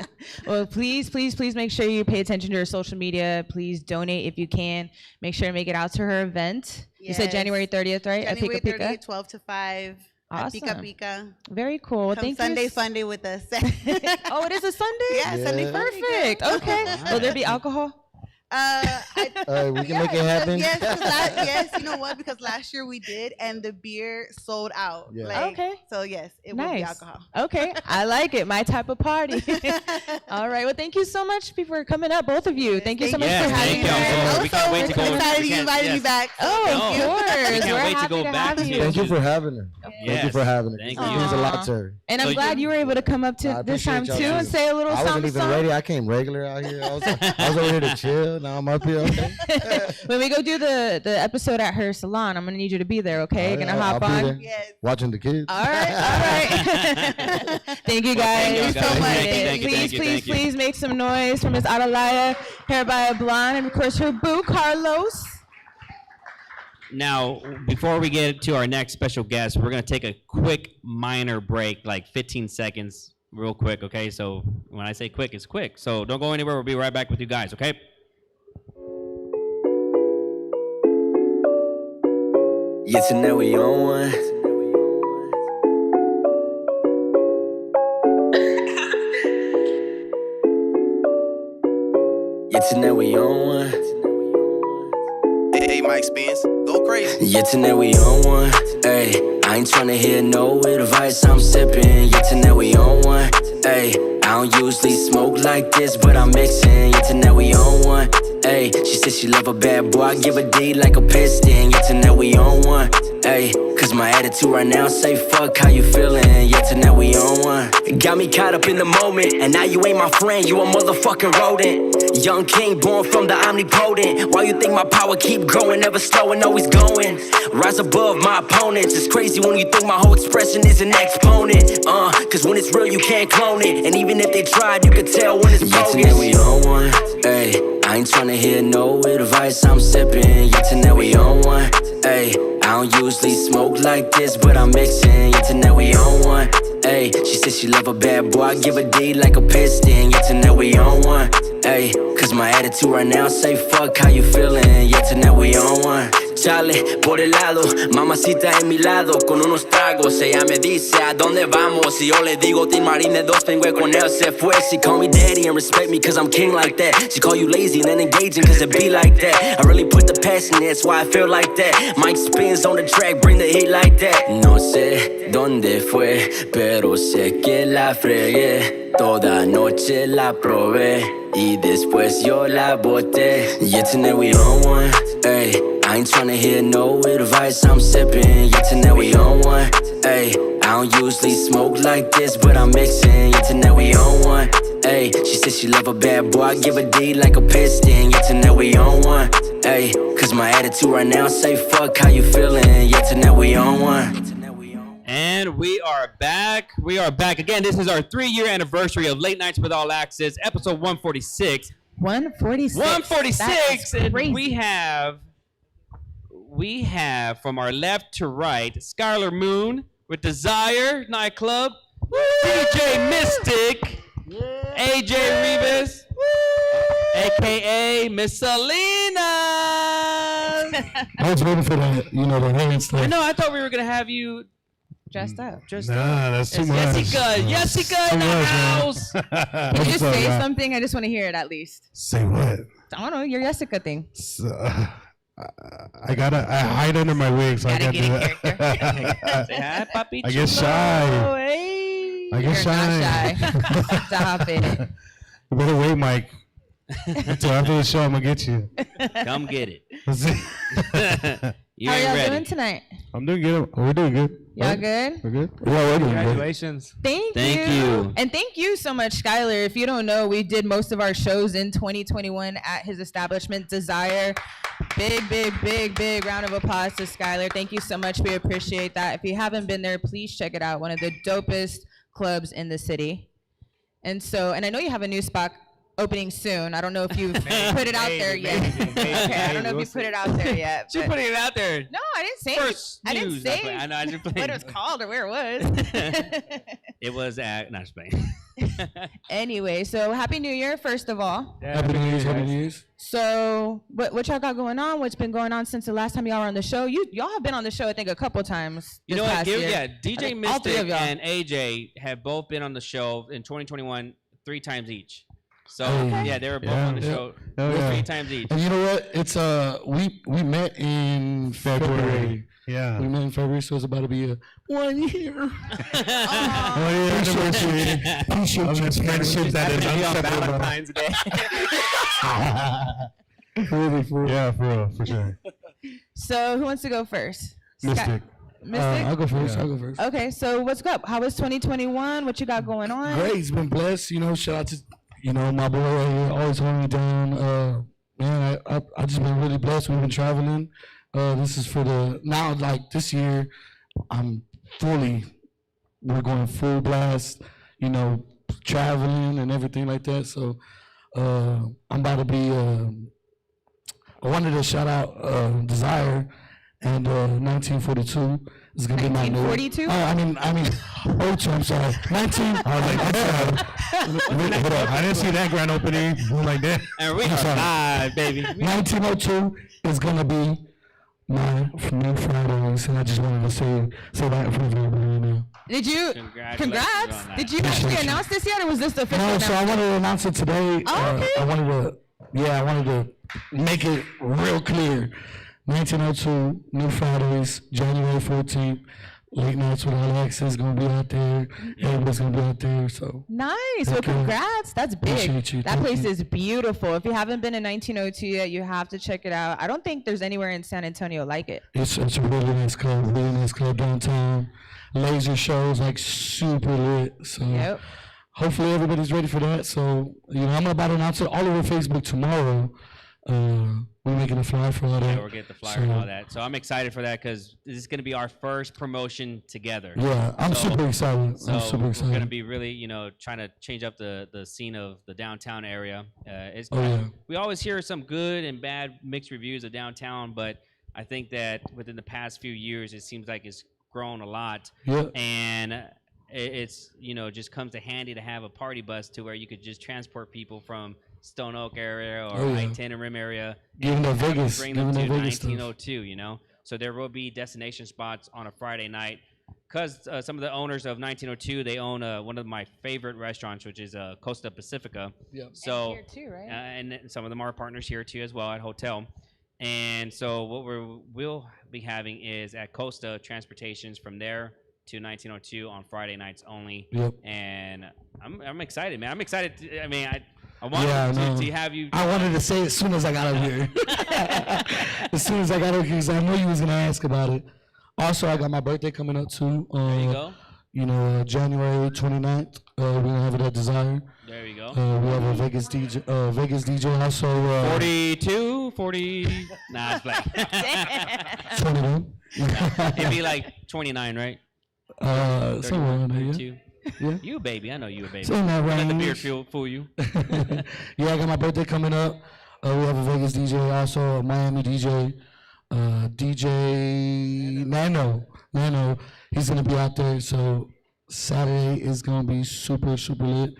Well, please make sure you pay attention to her social media. Please donate if you can. Make sure to make it out to her event. You said Yes. January 30th, right? At January Pika 30th, Pika. 12 to 5. At Pika Awesome. Pika. Very cool. Well, Come thank Sunday you. fun day with us. Oh, it is a Sunday? Yeah, Sunday Yeah. fun day, Perfect. girl. Okay. Will there be alcohol? We can make it happen. Yes, yes. You know what? Because last year we did, and the beer sold out. Yeah. Like, Okay. So yes, it will be Nice. alcohol. Okay. I like it. My type of party. All right. Well, thank you so much for coming up, both of you. Thank you so much Yes, for having thank me. y'all. We can't wait to go. I'm excited We you can't- invited me yes. back. So Oh, thank of you. course. We can't We're wait to happy go to back have to you. Thank you for having her. Of Thank you for having it. Thank It you. means a lot to her. And I'm So glad you were able to come up I to this time too appreciate y'all and say a little I wasn't something. even ready. I came regular out here. I was over here to chill. Now I'm up here. Okay. When we go do the episode at her salon, I'm gonna need you to be there. Okay, Oh, gonna yeah, hop I'll be on. there. Yes. Watching the kids. All right. Thank you guys. Thank you, guys. Thank you, Please, thank you, please, thank you. please make some noise for Miss Adalaya, hair by a blonde, and of course her boo, Carlos. Now, before we get to our next special guest, we're going to take a quick minor break, like 15 seconds, real quick, okay? So when I say quick, it's quick. So don't go anywhere. We'll be right back with you guys, okay? Yeah, tonight we on one. Yeah, tonight we on one. Hey, Mike Spence, go crazy. Yeah, tonight we on one. Ay, I ain't tryna hear no advice, I'm sipping. Yeah, tonight we on one. Ay, I don't usually smoke like this, but I'm mixing. Yeah, tonight we on one. Ay, she said she love a bad boy, I give a D like a piston. Yeah, tonight we on one. Ay, cause my attitude right now say fuck how you feeling. Yeah, tonight we on one. Got me caught up in the moment, and now you ain't my friend, you a motherfucking rodent. Young king born from the omnipotent. Why you think my power keep growing, never slowing, always going? Rise above my opponents. It's crazy when you think my whole expression is an exponent. Cause when it's real you can't clone it, and even if they tried you could tell when it's bogus. Yeah, tonight we on one. Ay, I ain't tryna hear no advice, I'm sipping. Yeah, tonight we on one. Ay, I don't usually smoke like this, but I'm mixing. Yeah, tonight we on one. Ay, she said she love a bad boy, I give a D like a piston. Yeah, tonight we on one. Ay, cause my attitude right now say fuck how you feeling. Yeah, tonight we on one. Chale, por el lado, mamacita en mi lado, con unos tragos, ella me dice a dónde vamos, y yo le digo Tin Marine 2, vengo con él, se fue. She call me daddy and respect me cause I'm king like that. She call you lazy and then engaging cause it be like that. I really put the passion in, that's why I feel like that. Mike spins on the track, bring the heat like that. No sé dónde fue, pero sé que la fregué. Toda noche la probé y después yo la boté. Yeah, tonight we on one. Ay, I ain't tryna hear no advice, I'm sipping. Yeah, tonight we on one. Ay, I don't usually smoke like this, but I'm mixing. Yeah, tonight we on one. Ay, she said she love a bad boy, I give a D like a piston. Yeah, tonight we on one. Ay, cause my attitude right now say fuck how you feeling. Yeah, tonight we on one. And we are back. We are back again. This is our 3-year anniversary of Late Nights with All Access, episode 146. 146. 146. And crazy. we have from our left to right, Skylar Moon with Desire Nightclub, DJ Mystic, AJ Rivas, aka Miss Selena. I was waiting for that, the hair and stuff. I know. I thought we were gonna have you Dressed up. Nah, that's too It's much. Jessica in the house. Can you just say something? I just want to hear it at least. Say what? I don't know, your Jessica thing. I hide under my wig, so I Gotta can't do get in that. Say hi, papi I get chulo. shy. Hey. I get You're shy. not shy. Stop it. You better wait, Mike. Until after the show, I'm gonna get you. Come get it. You How ain't y'all ready. doing tonight? I'm doing good. We're doing good. Y'all good? We're good. Yeah, we're doing good. Congratulations. Thank you. And thank you so much, Skylar. If you don't know, we did most of our shows in 2021 at his establishment, Desire. Big round of applause to Skylar. Thank you so much. We appreciate that. If you haven't been there, please check it out. One of the dopest clubs in the city. And I know you have a new spot opening soon. I don't know if you've put it out there yet. Okay, I don't know if you put it out there yet. You're putting it out there. No, I didn't say First I didn't news. say I know. I just what it was called or where it was. It was at. Not Spain. Anyway, so Happy New Year, first of all. Yeah, Happy New Year's. Happy New Year's. So what y'all got going on? What's been going on since the last time y'all were on the show? Y'all have been on the show, I think, a couple times. You this know what? past year. Yeah, DJ All three of Mystic y'all. and AJ have both been on the show in 2021 3 times each. So yeah, they were both on the show 3 times each. And you know what? It's we met in February. Yeah. We met in February, so it's about to be a 1 year. 1 year anniversary. Appreciate your friendship that is on Valentine's Day. Yeah, for real, for sure. So who wants to go first? Mystic. Mystic? I'll go first. Yeah. I'll go first. Okay, so what's up? How was 2021? What you got going on? Great. It's been blessed. Shout out to my boy right here, always holding me down. Man, I just been really blessed. We've been traveling. This is for this year. We're going full blast. Traveling and everything like that. So I'm about to be. I wanted to shout out Desire and 1942 is gonna be my new. 1942? I mean, 02. I'm sorry. 19. I was like, hold up. I didn't see that grand opening like that. And we are live, baby. 1902 is gonna be my new Fridays, and I just wanted to say that for everybody now. Did you? Congratulations Congrats. on that. Did you actually announce this yet, or was this the official No, so I announcement? wanted to announce it today. Oh, okay. I wanted to make it real clear. 1902, New Fridays, January 14th, Late Nights with Alex is going to be out there. Everybody's going to be out there, so. Nice. Well, Okay. congrats. That's big. Appreciate you. That Thank place you. is beautiful. If you haven't been in 1902 yet, you have to check it out. I don't think there's anywhere in San Antonio like it. It's a really nice club downtown. Laser shows, like super lit, so. Yep. Hopefully everybody's ready for that, so, I'm about to announce it all over Facebook tomorrow. We're making a flyer for all that. Yeah, we'll get the flyer and all that. So I'm excited for that because this is going to be our first promotion together. Yeah, I'm super excited. So I'm super excited. we're going to be really, trying to change up the scene of the downtown area. Oh, yeah. We always hear some good and bad mixed reviews of downtown, but I think that within the past few years, it seems like it's grown a lot. Yeah. And it's, just comes to handy to have a party bus to where you could just transport people from Stone Oak area or I-10 and Rim area. Giving them Vegas. Bring them to Giving them Vegas stuff. 1902, So there will be destination spots on a Friday night. Because some of the owners of 1902, they own one of my favorite restaurants, which is Costa Pacifica. Yep. So, And here too, right? and some of them are partners here too as well at Hotel. And so what we'll be having is at Costa transportations from there to 1902 on Friday nights only. Yep. And I'm excited, man. I'm excited. I wanted to have you. I wanted to say it as soon as I got over here. As soon as I got over here, because I knew you was going to ask about it. Also, I got my birthday coming up too. There you go. January 29th. We're going to have it at Desire. There you go. We have a Vegas DJ also. 42, 40. Nah, it's like 21. it'd be like 29, right? Somewhere around there, yeah. 32. Yeah. You a baby. I know you a baby. So in that Don't let the range. beard fool you. Yeah, I got my birthday coming up. We have a Vegas DJ, also a Miami DJ, DJ Nano. He's gonna be out there. So Saturday is gonna be super, super lit.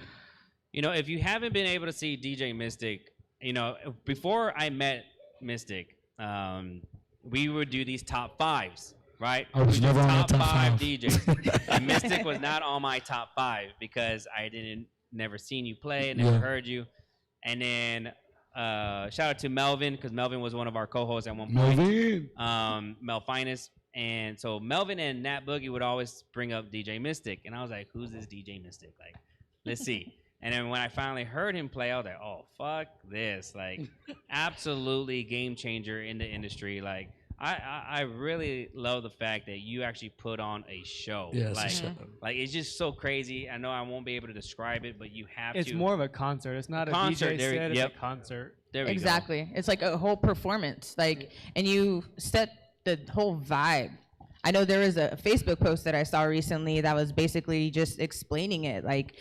If you haven't been able to see DJ Mystic, before I met Mystic, we would do these top fives, right? I was never on that top five. DJs. And Mystic was not on my top five because I never seen you play and never heard you. And then shout out to Melvin because Melvin was one of our co-hosts at one point. Mel Finest. And so Melvin and Nat Boogie would always bring up DJ Mystic. And I was like, who's this DJ Mystic? Like, let's see. And then when I finally heard him play, I was like, oh, fuck this. Like, absolutely game changer in the industry. Like, I really love the fact that you actually put on a show. Yeah, like it's just so crazy. I know I won't be able to describe it, but you have to. It's more of a concert. It's not a concert. DJ set. It's a concert. There we go. Exactly. It's like a whole performance. Like, and you set the whole vibe. I know there was a Facebook post that I saw recently that was basically just explaining it. Like,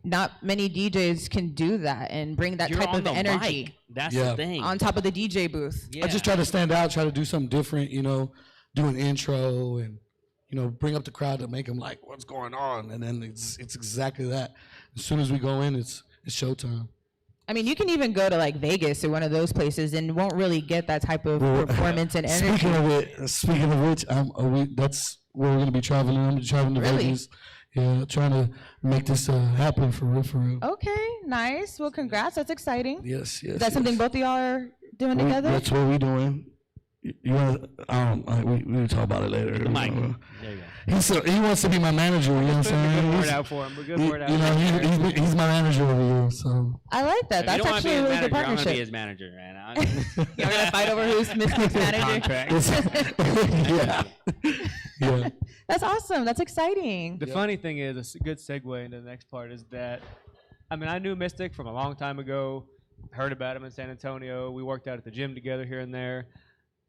not many DJs can do that and bring that type of energy. Mic. That's the thing. On top of the DJ booth. I just try to stand out, try to do something different, do an intro and, bring up the crowd to make them like, what's going on? And then it's exactly that. As soon as we go in, it's showtime. I mean, you can even go to like Vegas or one of those places and won't really get that type of performance and energy. Speaking of which, that's where we're going to be traveling. I'm traveling to Vegas. Yeah, trying to make this happen for real. Okay, nice. Well, congrats. That's exciting. Yes. Is that something both of y'all are doing together? That's what we're doing. You want? We will talk about it later. The mic. There you go. He wants to be my manager. You know what I'm saying? Good word out for him. We're good word out. He's my manager over here. So I like that. That's actually a really good partnership. I'm gonna be his manager, man. You're gonna fight over who's Mystic's manager. yeah. Yeah. That's awesome. That's exciting. The funny thing is, a good segue into the next part is that, I mean, I knew Mystic from a long time ago, heard about him in San Antonio. We worked out at the gym together here and there.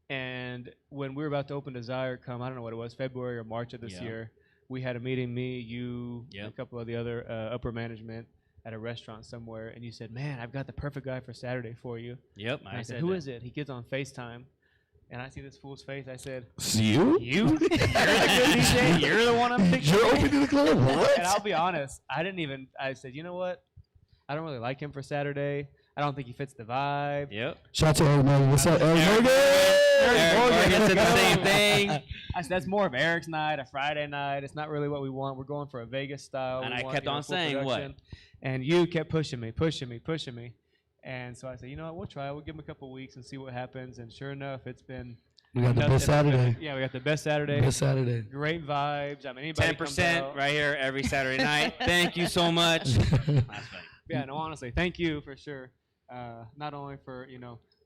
And when we were about to open Desire come, I don't know what it was, February or March of this year, we had a meeting, me, you, and a couple of the other upper management at a restaurant somewhere. And you said, man, I've got the perfect guy for Saturday for you. Yep. And I said, who is it? He gets on FaceTime. And I see this fool's face. I said, You? You're the good DJ. You're the one I'm picking. You're opening the club? What? And I'll be honest, I said, you know what? I don't really like him for Saturday. I don't think he fits the vibe. Yep. Shout out to Eric Morgan. What's up, Eric Morgan? Eric Morgan said the same thing. I said, that's more of Eric's night, a Friday night. It's not really what we want. We're going for a Vegas style. And We I want, kept on full saying production. And you kept pushing me. And so I said, you know what? We'll try it. We'll give him a couple weeks and see what happens. And sure enough, it's been We got the nothing best but Saturday. Yeah, we got the best Saturday. Best Saturday. Great vibes. I mean, anybody comes 10% out. right here every Saturday night. Thank you so much. That's funny. Yeah, no, honestly, thank you for sure. Not only for,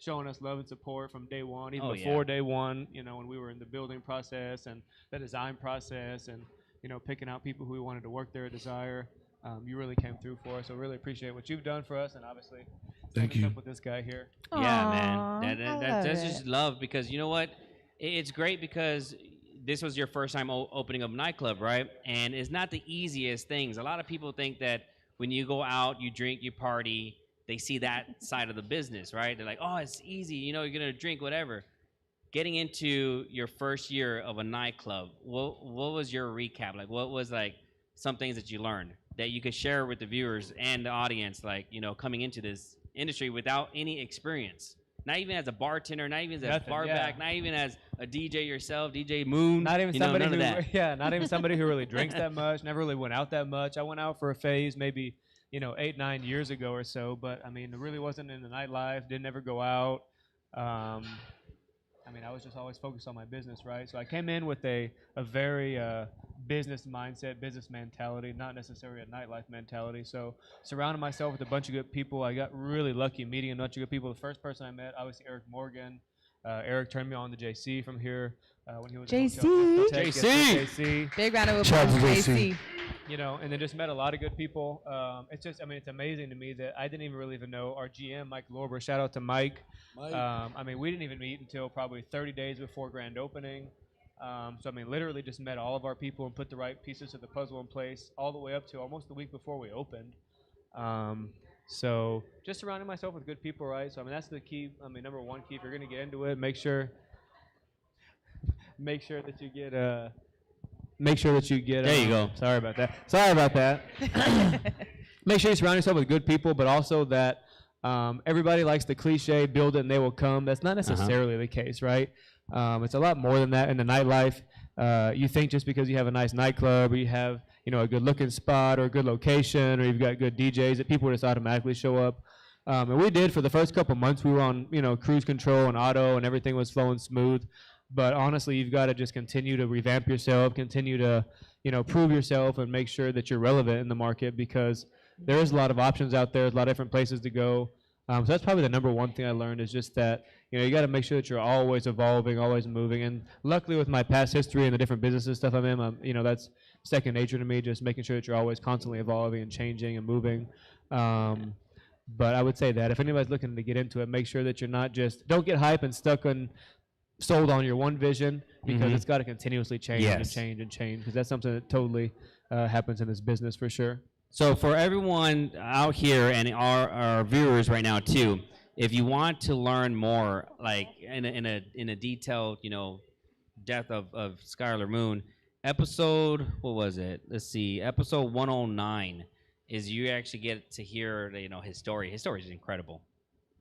showing us love and support from day one, even before day one, when we were in the building process and the design process and, picking out people who we wanted to work there at Desire. You really came through for us, so really appreciate what you've done for us, and obviously Thank you. up with this guy here. Yeah, man. I That's love just it. love because you know what? It's great because this was your first time opening up a nightclub, right? And it's not the easiest things. A lot of people think that when you go out, you drink, you party, they see that side of the business, right? They're like, oh, it's easy. You're going to drink whatever. Getting into your first year of a nightclub, what was your recap? Like, what was like some things that you learned that you could share with the viewers and the audience, like, coming into this industry without any experience? Not even as a bartender, not even as a Nothing, barback, not even as a DJ yourself, DJ Moon. Not even somebody none of that. not even somebody who really drinks that much, never really went out that much. I went out for a phase maybe, 8-9 years ago or so, but I mean, it really wasn't in the nightlife, didn't ever go out. I was just always focused on my business, right? So I came in with a very business mindset, business mentality, not necessarily a nightlife mentality. So surrounding myself with a bunch of good people. I got really lucky meeting a bunch of good people. The first person I met, obviously Eric Morgan. Eric turned me on to JC from here when he was JC. at Hotel JC. Discotheque. JC. Big round of Shout out applause, to JC. JC. And then just met a lot of good people. It's amazing to me that I didn't even know our GM, Mike Lorber. Shout out to Mike. We didn't even meet until probably 30 days before grand opening. Literally just met all of our people and put the right pieces of the puzzle in place all the way up to almost the week before we opened. So just surrounding myself with good people, right? So, that's the key. Number one key, if you're going to get into it, make sure that you get There you go. Sorry about that. Make sure you surround yourself with good people, but also that everybody likes the cliche, build it and they will come. That's not necessarily the case, right? It's a lot more than that in the nightlife. You think just because you have a nice nightclub or you have, a good looking spot or a good location or you've got good DJs that people just automatically show up. And we did for the first couple months. We were on, cruise control and auto and everything was flowing smooth. But honestly, you've got to just continue to revamp yourself, continue to, prove yourself and make sure that you're relevant in the market because there is a lot of options out there. There's a lot of different places to go. So that's probably the number one thing I learned is just that, you got to make sure that you're always evolving, always moving. And luckily with my past history and the different businesses stuff I'm in, that's second nature to me, just making sure that you're always constantly evolving and changing and moving. But I would say that if anybody's looking to get into it, make sure that you're not don't get hype and sold on your one vision because it's got to continuously change and change and change because that's something that totally happens in this business for sure. So for everyone out here and our viewers right now too, if you want to learn more, like in a detailed, depth of Skylar Moon, episode, what was it? Let's see, episode 109 is you actually get to hear, his story. His story is incredible.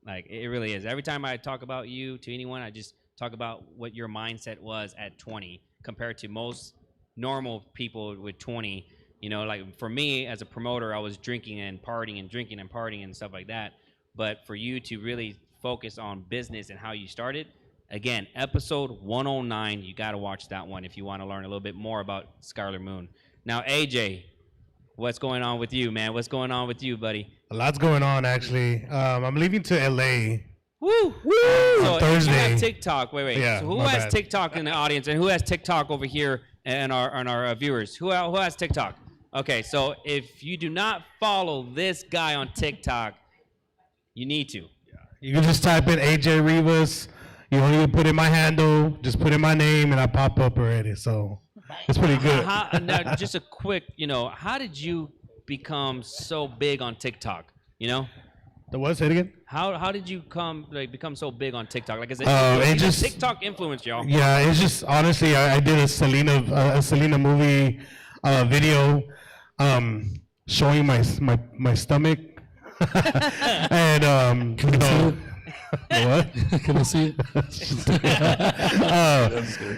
Like it really is. Every time I talk about you to anyone, I just talk about what your mindset was at 20 compared to most normal people with 20. Like for me as a promoter, I was drinking and partying and stuff like that. But for you to really focus on business and how you started, again, episode 109, you got to watch that one if you want to learn a little bit more about Skylar Moon. Now, AJ, what's going on with you, man? What's going on with you, buddy? A lot's going on, actually. I'm leaving to LA. Woo! So Thursday. if you have TikTok. Wait. Yeah, so who my has bad. TikTok in the audience and who has TikTok over here and our viewers, who has TikTok? Okay, so if you do not follow this guy on TikTok, you need to. You can just type in AJ Rivas. You don't even put in my handle. Just put in my name, and I pop up already. So it's pretty good. Now, just a quick, how did you become so big on TikTok? The what? Say it again. How did you become so big on TikTok? Like, is it just TikTok influence, y'all? Yeah, it's just honestly, I did a Selena movie video, showing my stomach, and what? Can I see it?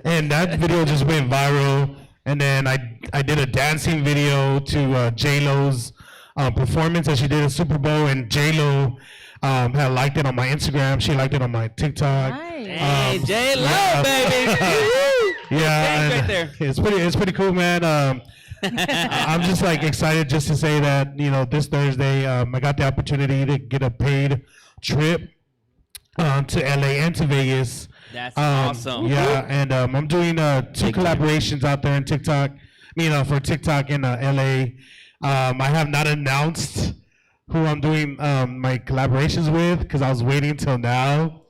And that video just went viral. And then I did a dancing video to J-Lo's performance that she did at Super Bowl, and J-Lo had liked it on my Instagram. She liked it on my TikTok. Nice. Hey, J-Lo, baby. Yeah, right there. It's pretty cool, man. I'm just excited just to say that this Thursday I got the opportunity to get a paid trip to LA and to Vegas. That's awesome. Yeah, and I'm doing 2 collaborations out there in TikTok. For TikTok in LA. I have not announced who I'm doing my collaborations with because I was waiting till now.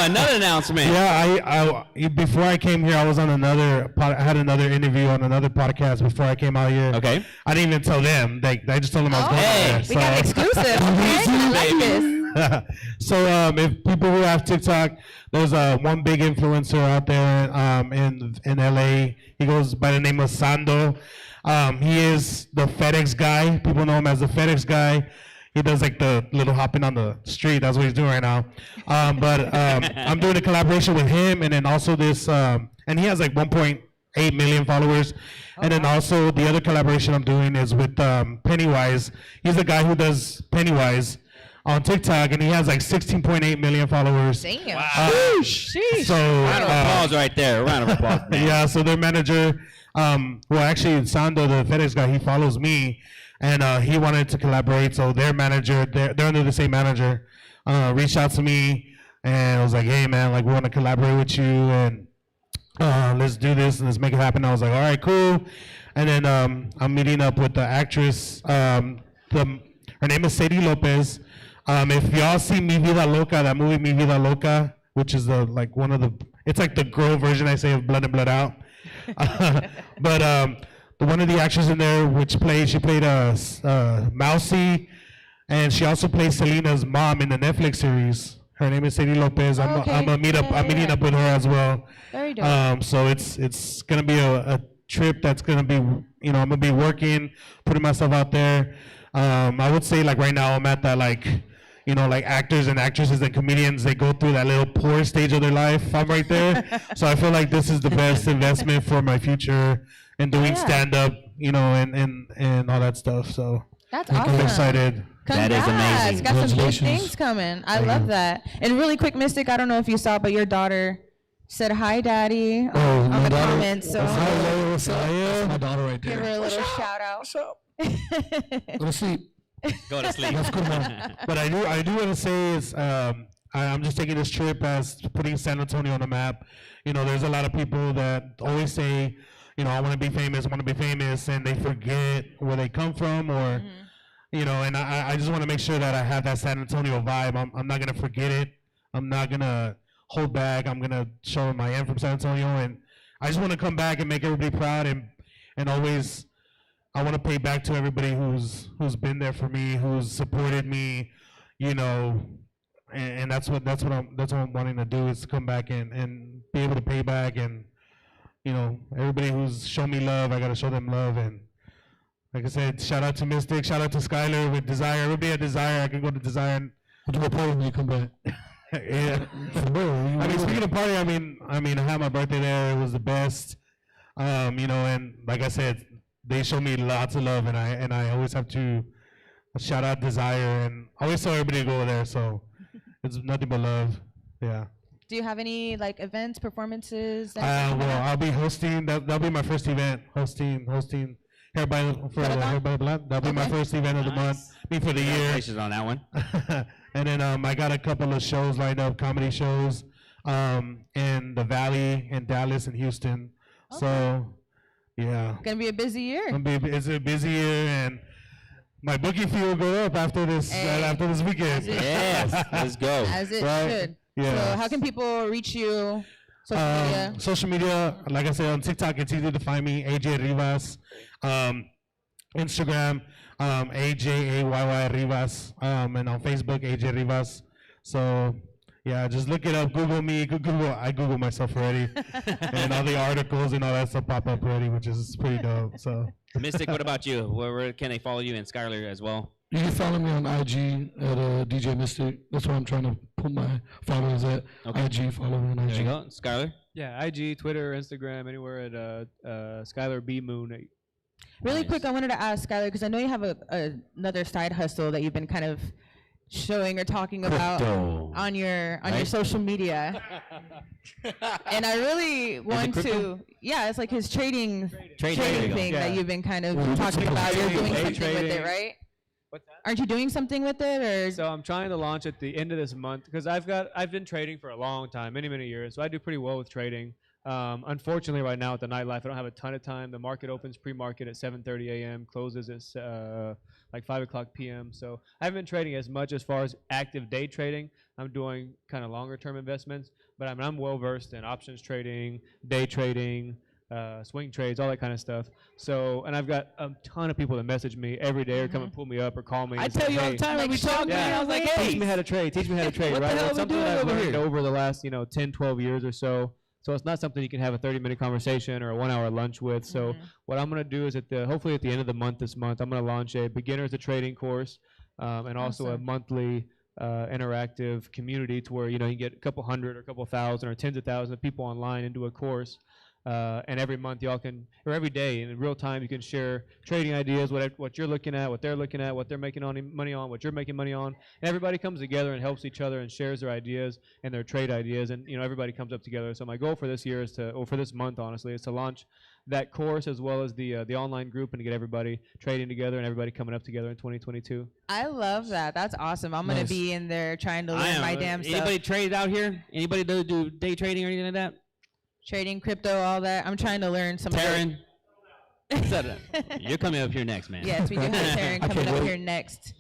Another announcement. Yeah, I before I came here, I was on I had another interview on another podcast before I came out here. Okay. I didn't even tell them. I just told them I was going there. We got exclusive. Okay, I like this. So if people who have TikTok, there's one big influencer out there in LA. He goes by the name of Sando. He is the FedEx guy. People know him as the FedEx guy. He does the little hopping on the street. That's what he's doing right now. But I'm doing a collaboration with him, and then also this, and he has 1.8 million followers. And then also the other collaboration I'm doing is with Pennywise. He's the guy who does Pennywise on TikTok, and he has 16.8 million followers. Damn. Wow. So round of applause right there. Round of applause. Man. Yeah. So their manager, actually Sando, the FedEx guy, he follows me. And he wanted to collaborate, so their manager, they're under the same manager, reached out to me, and I was like, hey man, we want to collaborate with you, and let's do this, and let's make it happen. I was like, all right, cool. And then I'm meeting up with the actress, her name is Sadie Lopez. If y'all see Mi Vida Loca, that movie Mi Vida Loca, which is one of the, it's the girl version, I say, of Blood and Blood Out. But one of the actors in there, she played Mousy, and she also plays Selena's mom in the Netflix series. Her name is Sadie Lopez. I'm meeting up with her as well. Very dope. So it's gonna be a trip that's gonna be, I'm gonna be working, putting myself out there. I would say right now I'm at that actors and actresses and comedians, they go through that little poor stage of their life. I'm right there. So I feel like this is the best investment for my future in doing stand-up, and all that stuff. So that's awesome. I'm excited. That is amazing. Got some big things coming. I love that. And really quick, Mystic, I don't know if you saw, but your daughter said hi, Daddy, on the comments. So hello, what's up? That's my daughter right there. give her a little shout out. What's up? Go to sleep. Go to sleep. That's cool, man. But I do want to say is I'm just taking this trip as putting San Antonio on the map. There's a lot of people that always say, I want to be famous, and they forget where they come from, or, and I just want to make sure that I have that San Antonio vibe. I'm not going to forget it. I'm not going to hold back. I'm going to show them I am from San Antonio, and I just want to come back and make everybody proud, and always, I want to pay back to everybody who's been there for me, who's supported me, and that's what I'm wanting to do, is to come back and be able to pay back, and everybody who's shown me love, I gotta show them love. And like I said, shout out to Mystic, shout out to Skylar with Desire. Everybody at Desire, I can go to Desire and I'll do a party when you come back. Yeah. Speaking of party, I had my birthday there. It was the best. And like I said, they show me lots of love, and I always have to shout out Desire, and I always tell everybody to go there. So it's nothing but love. Yeah. Do you have any events, performances? I'll be hosting. That'll be my first event. Hosting Hair by the Blood. That'll be my first event of the month. For the year. Congratulations on that one. And then I got a couple of shows lined up, comedy shows. in the Valley, in Dallas, and Houston. Okay. So, yeah. Gonna be a busy year. It's a busy year, and my booking fee will go up after this weekend. Yes, let's go. As it Right? should. Yeah. So how can people reach you? Social media? Social media, like I said, on TikTok, it's easy to find me, AJ Rivas. Instagram, AJAYY Rivas. And on Facebook, AJ Rivas. So, yeah, just look it up. Google me. I Google myself already. And all the articles and all that stuff pop up already, which is pretty dope. So. Mystic, what about you? Where can they follow you, and Skylar as well? You can follow me on IG at DJ Mystic. That's where I'm trying to put my followers at. Okay. IG, follow me on IG. There you go. Skylar? Yeah, IG, Twitter, Instagram, anywhere at Skylar B Moon. Really Nice. quick, I wanted to ask Skylar, because I know you have another side hustle that you've been kind of showing or talking about Crypto. on your Right? social media. And I really want crypto? to, yeah, it's like his trading There you go. thing that Yeah. you've been kind of Well, talking about. You're doing Day something with it, trading. right? What's that? Aren't you doing something with it, or? So I'm trying to launch at the end of this month because I've been trading for a long time, many years. So I do pretty well with trading. Unfortunately, right now with the nightlife, I don't have a ton of time. The market opens pre-market at 7:30 a.m., closes at like 5 o'clock p.m. So I haven't been trading as much as far as active day trading. I'm doing kind of longer term investments, but I'm well versed in options trading, day trading, swing trades, all that kind of stuff. So, and I've got a ton of people that message me every day or come and pull me up or call me. I and tell say, you all the "Hey, time when we Like, talk, man. I was like, hey, teach me how to trade. Teach me how to trade, What the right? hell It's we something doing that I've over learned here? over the last, 10, 12 years or so. So it's not something you can have a 30-minute conversation or a 1-hour lunch with. So what I'm going to do is hopefully at the end of the month this month, I'm going to launch a beginners to trading course and also a Awesome. monthly interactive community to where, you can get a couple hundred or a couple thousand or tens of thousands of people online into a course. And every month y'all can, or every day in real time, you can share trading ideas, what you're looking at, what they're looking at, what they're making money on, what you're making money on. And everybody comes together and helps each other and shares their ideas and their trade ideas. And, everybody comes up together. So my goal for this year is for this month, honestly, is to launch that course as well as the online group and to get everybody trading together and everybody coming up together in 2022. I love that. That's awesome. I'm gonna Nice. be in there trying to I learn am. my damn Anybody stuff. trade out here? Anybody do day trading or anything like that? Trading, crypto, all that. I'm trying to learn some. of it. Taryn? Shut up. You're coming up here next, man. Yes, we do have Taryn coming can't up wait. here next.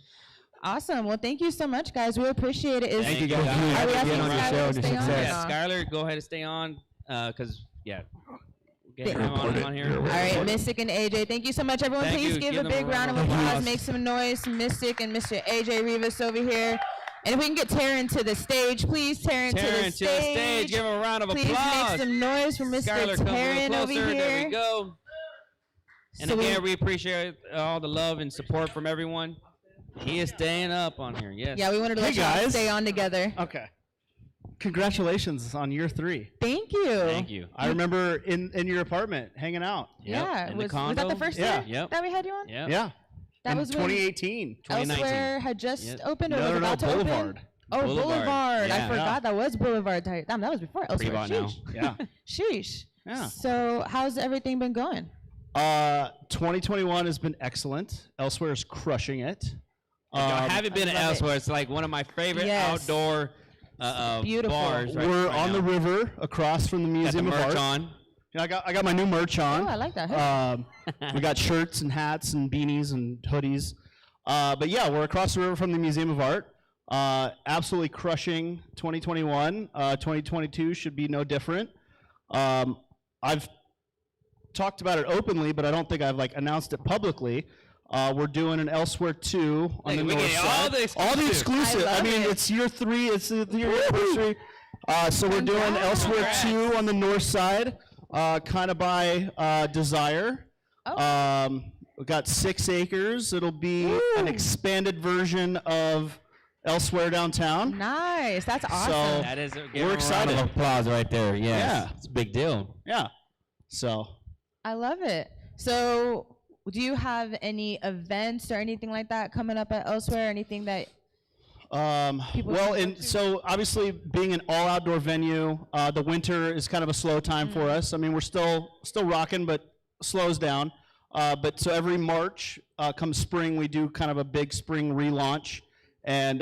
Awesome. Well, thank you so much, guys. We appreciate it. Thank you, guys. Are we Being asking on your Skylar show to and your stay on? success. Yeah, or not? Skylar, go ahead and stay on, because, get Thank- him on here. All right, Mystic and AJ, thank you so much, everyone. Thank Please you. give Give a them a big round of round of applause. applause. Make some noise, Mystic and Mr. AJ Rivas over here. And if we can get Taryn to the stage, please, Taryn, to the Taryn to the stage. stage. Give him a round of Please applause. make some noise for Mr. Skylar, come a Taryn little over closer. There we here. go. And So again, we appreciate all the love and support from everyone. He is staying up on here. Yes. Yeah, we wanted to Hey, let y'all guys. stay on together. Okay. Congratulations on year 3. Thank you. Thank you. I remember in your apartment hanging out. Yeah, In the was that condo? the first Yeah. year Yep. that we had you on? Yep. Yeah. That in was when 2018. 2019. Elsewhere had just Yep. opened or No, was no, no, about to Boulevard. open? Oh, Boulevard. Boulevard. Yeah. I forgot that was Boulevard. Damn, that was before Elsewhere. Pre-bought now. Sheesh. Yeah. Sheesh. Yeah. So how's everything been going? 2021 has been excellent. Elsewhere is crushing it. If y'all haven't been I to love it. Elsewhere, it's like one of my favorite Yes. outdoor Beautiful. bars. Right, We're right on now. the river across from the Got the Museum of merch Art. on. Yeah, I got my new merch on. Oh, I like that. Hey. We got shirts and hats and beanies and hoodies. But yeah, we're across the river from the Museum of Art. Absolutely crushing 2021. 2022 should be no different. I've talked about it openly, but I don't think I've announced it publicly. We're doing an Elsewhere 2 on Hey, the we north get side. all the exclusives. exclusive. I I mean, love it. it's year 3. It's the year anniversary. So we're doing Congrats. Elsewhere 2 on the north side, kind of by desire. Oh. We've got 6 acres. It'll be an expanded version of Elsewhere downtown. Nice. That's awesome. So That is. we're excited. Applause right there. Yes. Yeah. It's a big deal. Yeah. So I love it. So do you have any events or anything like that coming up at Elsewhere? Anything that People well, can go and to? so obviously being an all outdoor venue, the winter is kind of a slow time for us. I mean, we're still rocking, but slows down. But so every March, come spring, we do kind of a big spring relaunch. And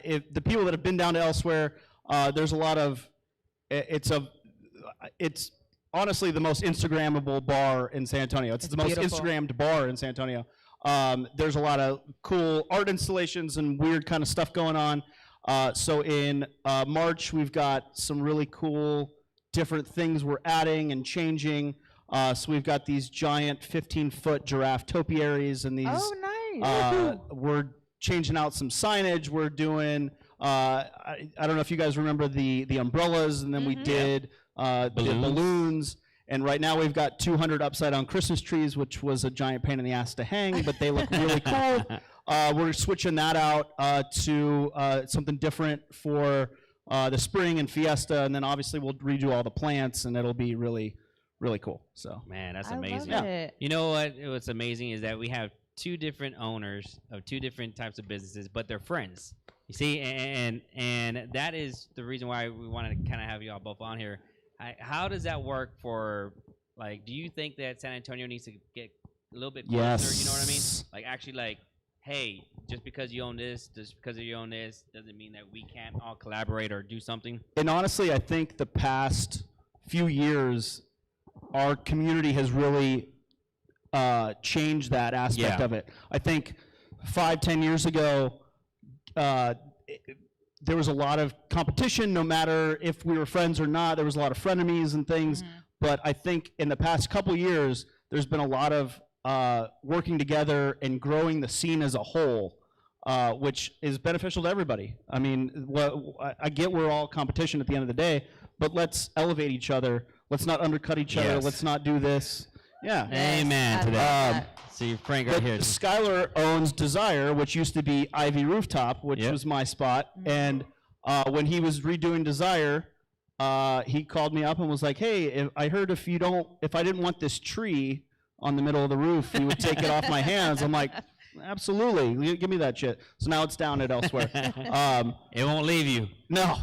if the people that have been down to Elsewhere, there's a lot of it's honestly the most Instagrammable bar in San Antonio. It's the most beautiful. Instagrammed bar in San Antonio. There's a lot of cool art installations and weird kind of stuff going on. So in March, we've got some really cool different things we're adding and changing. So we've got these giant 15-foot giraffe topiaries and these. Oh, nice. We're changing out some signage. We're doing. I don't know if you guys remember the umbrellas, and then we did the balloons. And right now we've got 200 upside-down Christmas trees, which was a giant pain in the ass to hang, but they look really cool. We're switching that out to something different for the spring and Fiesta, and then obviously we'll redo all the plants, and it'll be really, really cool. So Man, that's I amazing. love it. You know what's amazing is that we have two different owners of two different types of businesses, but they're friends. You see, and that is the reason why we wanted to kind of have you all both on here. How does that work for, like, do you think that San Antonio needs to get a little bit closer? Yes. You know what I mean? Like, actually, like, hey, just because you own this, just because you own this, doesn't mean that we can't all collaborate or do something. And honestly, I think the past few years, our community has really changed that aspect of it. I think 5-10 years ago, there was a lot of competition, no matter if we were friends or not. There was a lot of frenemies and things. But I think in the past couple years, there's been a lot of working together and growing the scene as a whole, which is beneficial to everybody. I mean, I get we're all competition at the end of the day, but let's elevate each other. Let's not undercut each other. Let's not do this. Yeah. Amen to that. See Frank right here. Skylar owns Desire, which used to be Ivy Rooftop, which was my spot. And when he was redoing Desire, he called me up and was like, "Hey, I heard if I didn't want this tree on the middle of the roof, you would take it off my hands." I'm like, "Absolutely, give me that shit." So now it's down at elsewhere. It won't leave you. No.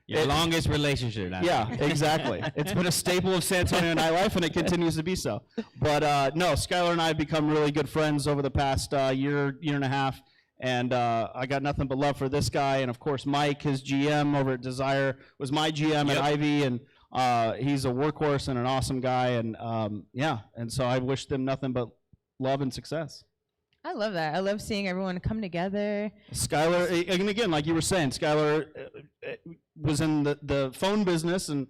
Your longest relationship. Yeah, exactly. It's been a staple of San Antonio nightlife, and it continues to be so. But no, Skylar and I have become really good friends over the past year and a half, and I got nothing but love for this guy. And of course, Mike, his GM over at Desire, was my GM at Ivy, and he's a workhorse and an awesome guy. And yeah, and so I wish them nothing but love and success. I love that. I love seeing everyone come together. Skylar, and again, like you were saying, Skylar was in the phone business and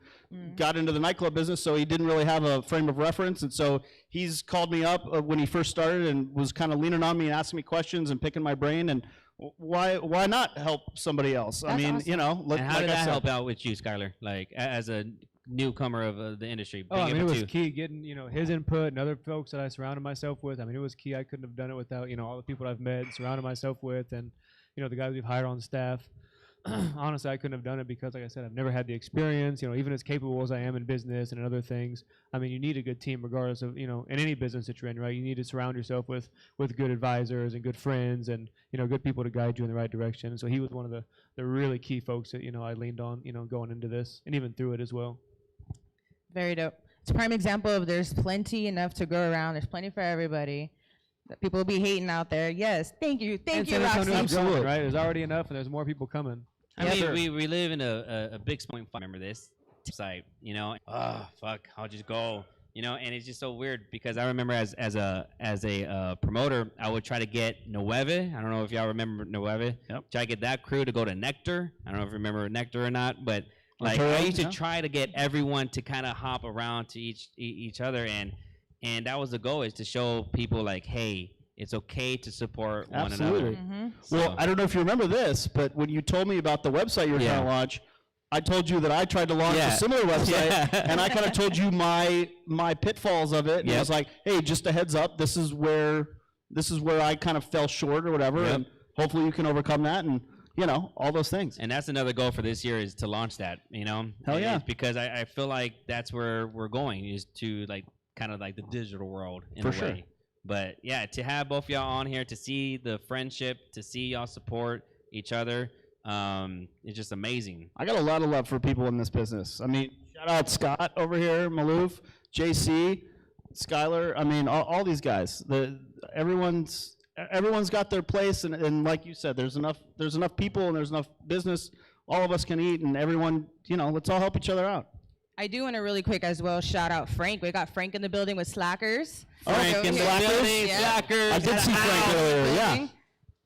got into the nightclub business, so he didn't really have a frame of reference. And so he's called me up when he first started and was kind of leaning on me and asking me questions and picking my brain. And why not help somebody else? That's I mean, awesome. you know. And how did that help out with you, Skylar? Like, as a newcomer of the industry. Oh, I mean, it was key getting, his input and other folks that I surrounded myself with. I mean, it was key. I couldn't have done it without, all the people I've met and surrounded myself with, and, the guys we've hired on staff. Honestly, I couldn't have done it because, like I said, I've never had the experience, even as capable as I am in business and in other things. I mean, you need a good team regardless of, in any business that you're in, right? You need to surround yourself with good advisors and good friends and, good people to guide you in the right direction. And so he was one of the really key folks that, I leaned on, going into this and even through it as well. Very dope. It's a prime example of there's plenty enough to go around. There's plenty for everybody. That people will be hating out there. Yes, thank you, Roxy. Absolutely, right? There's already enough, and there's more people coming. I mean, we live in a big point. Remember this site, oh fuck, I'll just go, and it's just so weird because I remember as a promoter, I would try to get Nueve. I don't know if y'all remember Nueve. Try to get that crew to go to Nectar. I don't know if you remember Nectar or not, but like I used to try to get everyone to kind of hop around to each other, and that was the goal, is to show people like, hey, it's okay to support one another. Well, I don't know if you remember this, but when you told me about the website you were trying to launch, I told you that I tried to launch a similar website, and I kind of told you my pitfalls of it. And I was like, hey, just a heads up, this is where I kind of fell short or whatever, and hopefully you can overcome that. And all those things. And that's another goal for this year, is to launch that, Hell yeah. Because I feel like that's where we're going, is to like kind of like the digital world in a way. But yeah, to have both y'all on here, to see the friendship, to see y'all support each other, it's just amazing. I got a lot of love for people in this business. I mean, shout out Scott over here, Maloof, JC, Skylar. I mean, all these guys. Everyone's got their place, and like you said, there's enough people and there's enough business all of us can eat, and everyone, let's all help each other out. I do want to really quick as well shout out Frank. We got Frank in the building with Slackers. Frank in the building, Yeah. Slackers. I did see Frank earlier, yeah.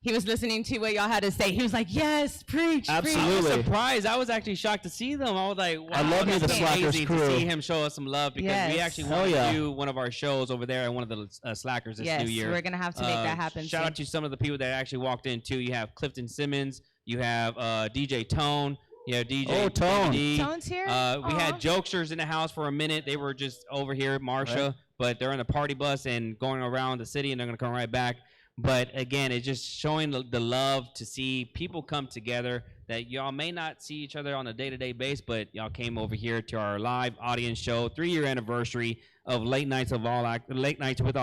He was listening to what y'all had to say. He was like, yes, preach, Absolutely. I was surprised. I was actually shocked to see them. I was like, wow, I love me the that's Slackers amazing crew. to see him show us some love because we actually want to do one of our shows over there at one of the Slackers this new year. We're going to have to make that happen Shout out to some of the people that actually walked in too. You have Clifton Simmons. You have DJ Tone. You have DJ Tone. Tone's here? We had Jokesters in the house for a minute. They were just over here, Marsha, Right. but they're in the party bus and going around the city, and they're going to come right back. But again, it's just showing the love to see people come together that y'all may not see each other on a day-to-day basis, but y'all came over here to our live audience show, 3-year anniversary of Late Nights with All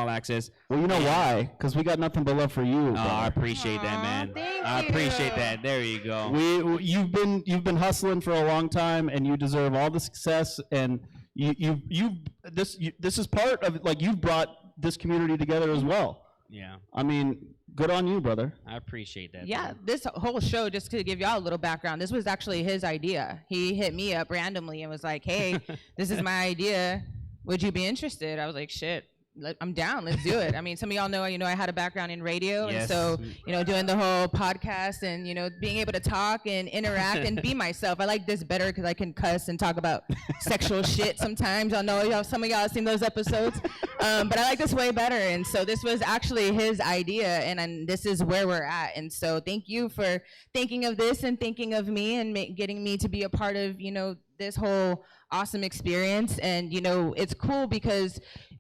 Access. Well, you know why? Because we got nothing but love for you. Oh, I appreciate that, man. I appreciate that. There you go. You've been hustling for a long time, and you deserve all the success. And this is part of like you've brought this community together as well. Yeah. I mean, good on you, brother. I appreciate that. Yeah, this whole show, just to give y'all a little background, this was actually his idea. He hit me up randomly and was like, hey, this is my idea. Would you be interested? I was like, shit, I'm down. Let's do it. I mean, some of y'all know, I had a background in radio. Yes. And so, doing the whole podcast and, being able to talk and interact and be myself. I like this better because I can cuss and talk about sexual shit sometimes. I know some of y'all have seen those episodes. But I like this way better. And so this was actually his idea, and this is where we're at. And so thank you for thinking of this and thinking of me and getting me to be a part of, this whole awesome experience. And, it's cool because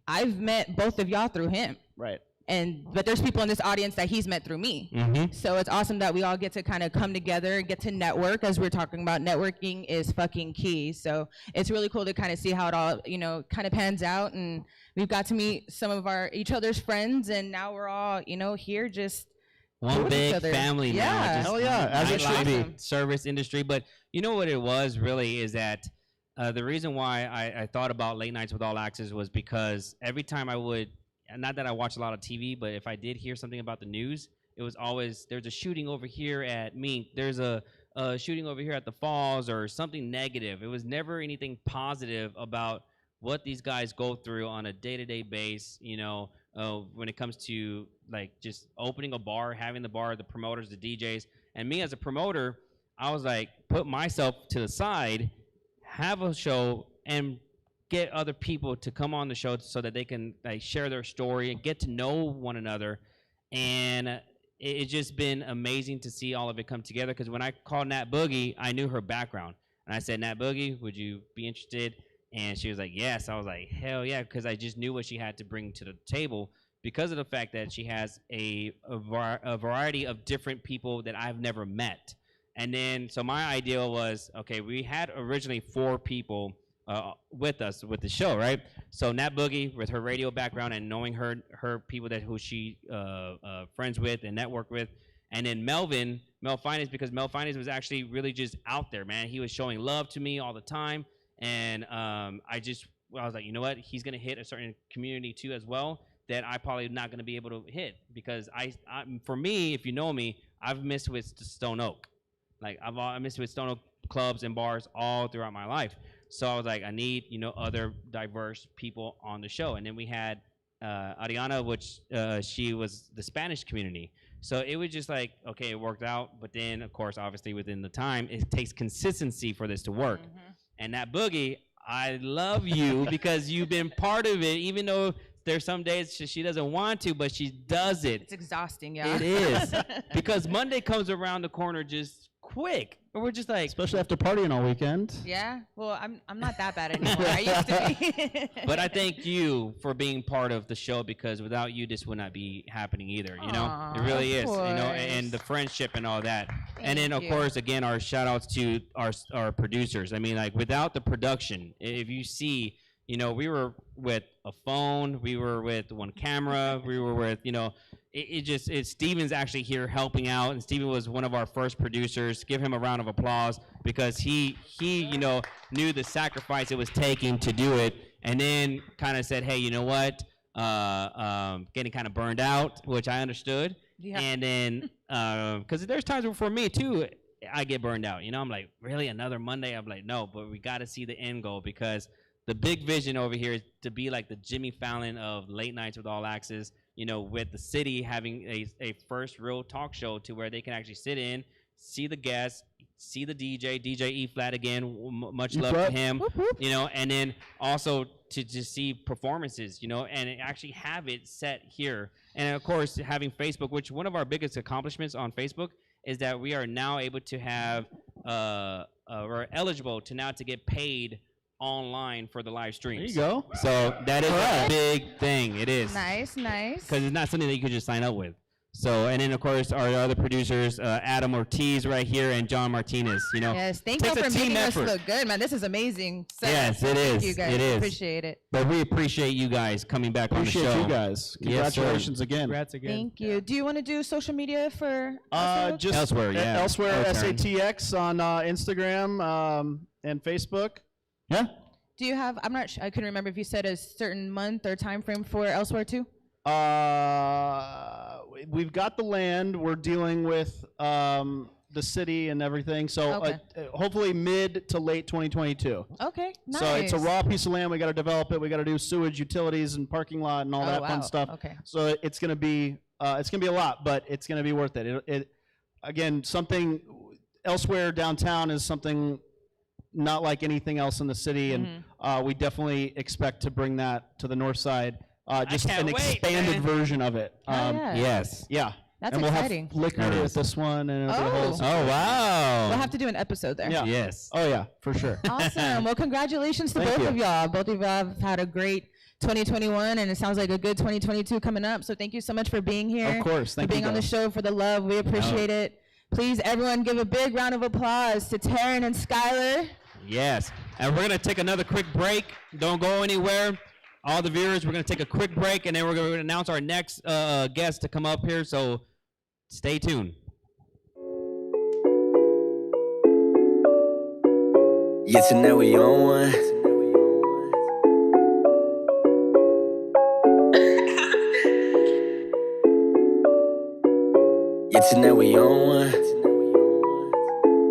I've met both of y'all through him. Right. But there's people in this audience that he's met through me. Mm-hmm. So it's awesome that we all get to kind of come together and get to network, as we're talking about. Networking is fucking key. So it's really cool to kind of see how it all, kind of pans out. And we've got to meet some of each other's friends, and now we're all, here just one big other. family now. Yeah. Just Hell yeah, as it should be. Service industry. But you know what it was really is that the reason why I thought about Late Nights with All Access was because every time I would, not that I watch a lot of TV, but if I did hear something about the news, it was always, there's a shooting over here at Mink, there's a shooting over here at the Falls, or something negative. It was never anything positive about what these guys go through on a day-to-day base, when it comes to like just opening a bar, having the bar, the promoters, the DJs. And me as a promoter, I was like, put myself to the side, have a show, and get other people to come on the show so that they can like share their story and get to know one another. And it's just been amazing to see all of it come together, because when I called Nat Boogie, I knew her background. And I said, Nat Boogie, would you be interested? And she was like, yes. I was like, hell yeah, because I just knew what she had to bring to the table because of the fact that she has a variety of different people that I've never met. And then, so my idea was, okay, we had originally 4 people with us with the show, right? So Nat Boogie, with her radio background and knowing her people who she friends with and network with, and then Mel Finance, because Mel Finance was actually really just out there, man. He was showing love to me all the time, and I was like, you know what? He's gonna hit a certain community too as well that I probably not gonna be able to hit, because for me, if you know me, I've missed with Stone Oak, like I missed with Stone Oak clubs and bars all throughout my life. So I was like, I need, other diverse people on the show. And then we had Ariana, which she was the Spanish community. So it was just like, okay, it worked out. But then, of course, obviously within the time, it takes consistency for this to work. Mm-hmm. And that Boogie, I love you because you've been part of it, even though there's some days she doesn't want to, but she does it. It's exhausting, yeah. It is. Because Monday comes around the corner just quick. But we're just like, especially after partying all weekend. Yeah, well, I'm not that bad anymore. I used to be. But I thank you for being part of the show, because without you, this would not be happening either. Aww, it really is. course. And the friendship and all that. And then, of course, again, our shout outs to our producers. I mean, like, without the production, if you see, we were with a phone, we were with one camera, we were with, Steven's actually here helping out, and Steven was one of our first producers. Give him a round of applause, because he knew the sacrifice it was taking to do it, and then kind of said, hey, you know what, getting kind of burned out, which I understood. Yeah. And then, because there's times for me too, I get burned out. You know, I'm like, really, another Monday? I'm like, no, but we got to see the end goal, because the big vision over here is to be like the Jimmy Fallon of late nights with All Access, you know, with the city having a first real talk show to where they can actually sit in, see the guests, see the DJ E Flat again, much love to him, you know, and then also to see performances, you know, and actually have it set here. And of course, having Facebook, which one of our biggest accomplishments on Facebook is that we are now able to have, we're eligible to now to get paid online for the live streams. There you go. So that is a big thing. It is. Nice. Because it's not something that you can just sign up with. So, and then of course our other producers, Adam Ortiz right here and John Martinez, you know. Yes, thank you for making us look good, man. This is amazing. Yes, it is. Thank you guys. It is. Appreciate it. But we appreciate you guys coming back on the show. Appreciate you guys. Congratulations again. Congrats again. Thank you. Do you want to do social media for Just Elsewhere, yeah. Elsewhere, Oh, turn. SATX on Instagram and Facebook. Yeah. Do you have, I'm not sure, I couldn't remember if you said a certain month or time frame for Elsewhere too? We've got the land. We're dealing with the city and everything. So hopefully mid to late 2022. Okay, nice. So it's a raw piece of land. We got to develop it. We got to do sewage, utilities, and parking lot and all that fun stuff. Okay. So it's gonna be a lot, but it's gonna be worth it. It again, something Elsewhere downtown is something not like anything else in the city, and we definitely expect to bring that to the north side. Just an expanded version of it. Yes. Yeah. That's and exciting. We'll have liquor with this one, and it'll be a whole. Oh, wow. We'll have to do an episode there. Yeah. Yes. Oh yeah, for sure. Awesome. Well, congratulations to Thank both you. of y'all. Both of y'all have had a great 2021, and it sounds like a good 2022 coming up. So thank you so much for being here. Of course. Thank for being you on the guys. show, for the love. We appreciate it. Please, everyone, give a big round of applause to Taryn and Skylar. Yes. And we're going to take another quick break. Don't go anywhere. All the viewers, we're going to take a quick break, and then we're going to announce our next guest to come up here. So stay tuned. Yeah, tonight we on one. Yeah, tonight we on one.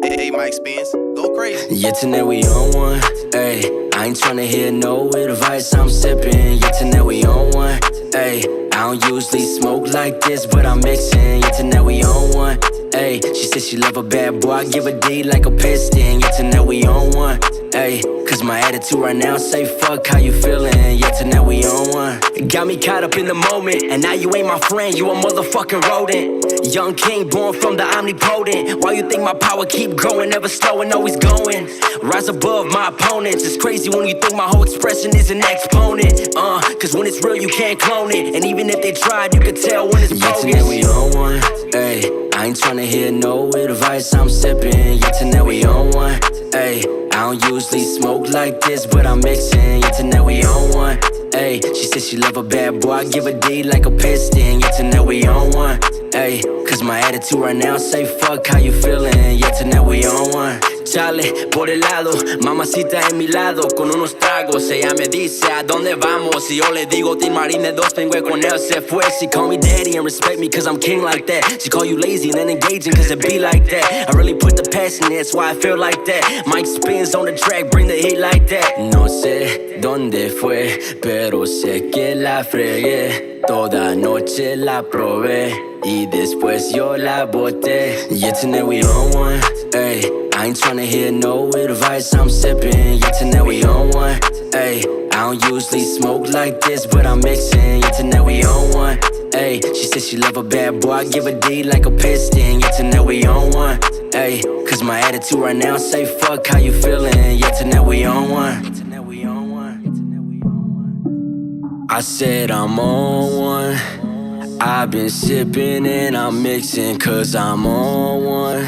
Hey, Mike Spence, go crazy. Yeah, tonight we on one. Ay, I ain't tryna hear no advice, I'm sipping. Yeah, tonight we on one. Ay, I don't usually smoke like this, but I'm mixing. Yeah, tonight we on one. Ay, she said she love a bad boy, I give a D like a piston. Yeah, tonight we on one. Ay, cause my attitude right now say fuck, how you feeling? Yeah, tonight we on one. Got me caught up in the moment, and now you ain't my friend, you a motherfucking rodent. Young king born from the omnipotent. Why you think my power keep growing, never slowing, always going? Rise above my opponents. It's crazy when you think my whole expression is an exponent. Cause when it's real you can't clone it, and even if they tried you could tell when it's bogus. Yeah, tonight we on one. Ay, I ain't tryna hear no advice, I'm sipping. Yeah, tonight we on one. Ay, I don't usually smoke like this, but I'm mixing. Yeah, tonight we on one. Ay, she said she love a bad boy, I give a D like a piston. Yeah, tonight we on one. Ay, cause my attitude right now say fuck, how you feeling? Yeah, tonight we on one. Chale, por el lado, mamacita en mi lado, con unos tragos, ella me dice a dónde vamos, y yo le digo, Tin Marine 2, vengo con él, se fue. She call me daddy and respect me cause I'm king like that. She call you lazy and then engaging cause it be like that. I really put the passion in, that's why I feel like that. Mike spins on the track, bring the heat like that. No sé dónde fue, pero sé que la fregué. Toda noche la probé y después yo la boté. Yeah, tonight we on one. Ay, I ain't tryna hear no advice, I'm sipping. Yeah, tonight we on one. Ay, I don't usually smoke like this, but I'm mixing. Yeah, tonight we on one. Ay, she said she love a bad boy, I give a D like a piston. Yeah, tonight we on one. Ay, cause my attitude right now say fuck, how you feeling? Yeah, tonight we on one. I said I'm on one. I've been sipping and I'm mixing cause I'm on one.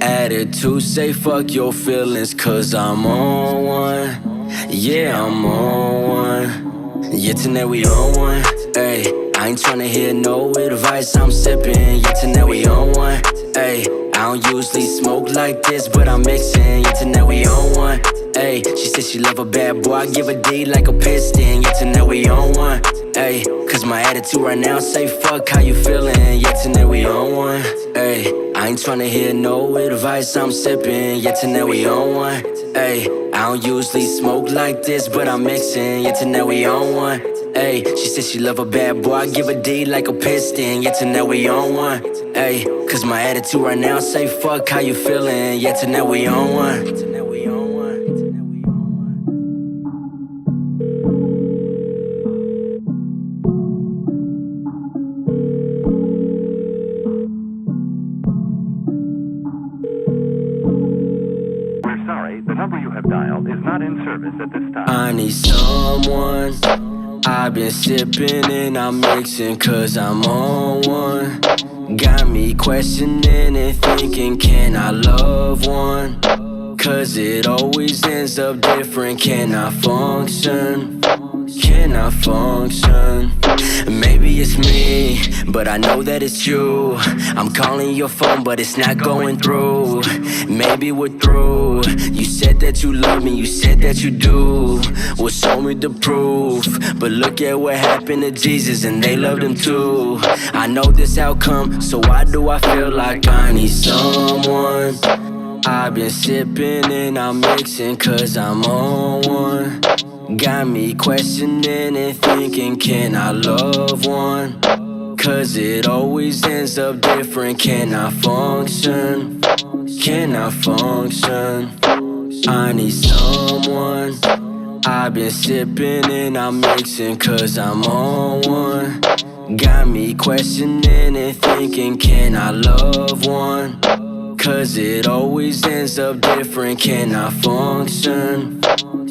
Attitude say fuck your feelings cause I'm on one. Yeah, I'm on one. Yeah, tonight we on one. Ay, I ain't tryna hear no advice, I'm sipping. Yeah, tonight we on one. Ay, I don't usually smoke like this, but I'm mixing. Yeah, tonight we on one. Ay, she said she love a bad boy, I give a D like a piston. Yeah, tonight we on one. Ay, Ayy, cause my attitude right now say fuck how you feeling. Yeah, tonight we on one. Ayy, I ain't tryna hear no advice, I'm sipping. Yeah, tonight we on one. Ayy, I don't usually smoke like this, but I'm mixing. Yeah, tonight we on one. Ayy, she said she love a bad boy, I give a D like a piston. Yeah, tonight we on one. Ayy, cause my attitude right now say fuck how you feeling. Yeah, tonight we on one. I need someone. I've been sipping and I'm mixing cause I'm on one. Got me questioning and thinking, can I love one? Cause it always ends up different. Can I function? Can I function? Maybe it's me, but I know that it's you. I'm calling your phone, but it's not going through. Maybe we're through. You said that you love me, you said that you do. Well, show me the proof. But look at what happened to Jesus, and they loved him too. I know this outcome, so why do I feel like I need someone? I've been sipping and I'm mixing cause I'm on one. Got me questioning and thinking, can I love one? Cause it always ends up different. Can I function? Can I function? I need someone. I've been sipping and I'm mixing cause I'm on one. Got me questioning and thinking, can I love one? Cause it always ends up different. Can I function?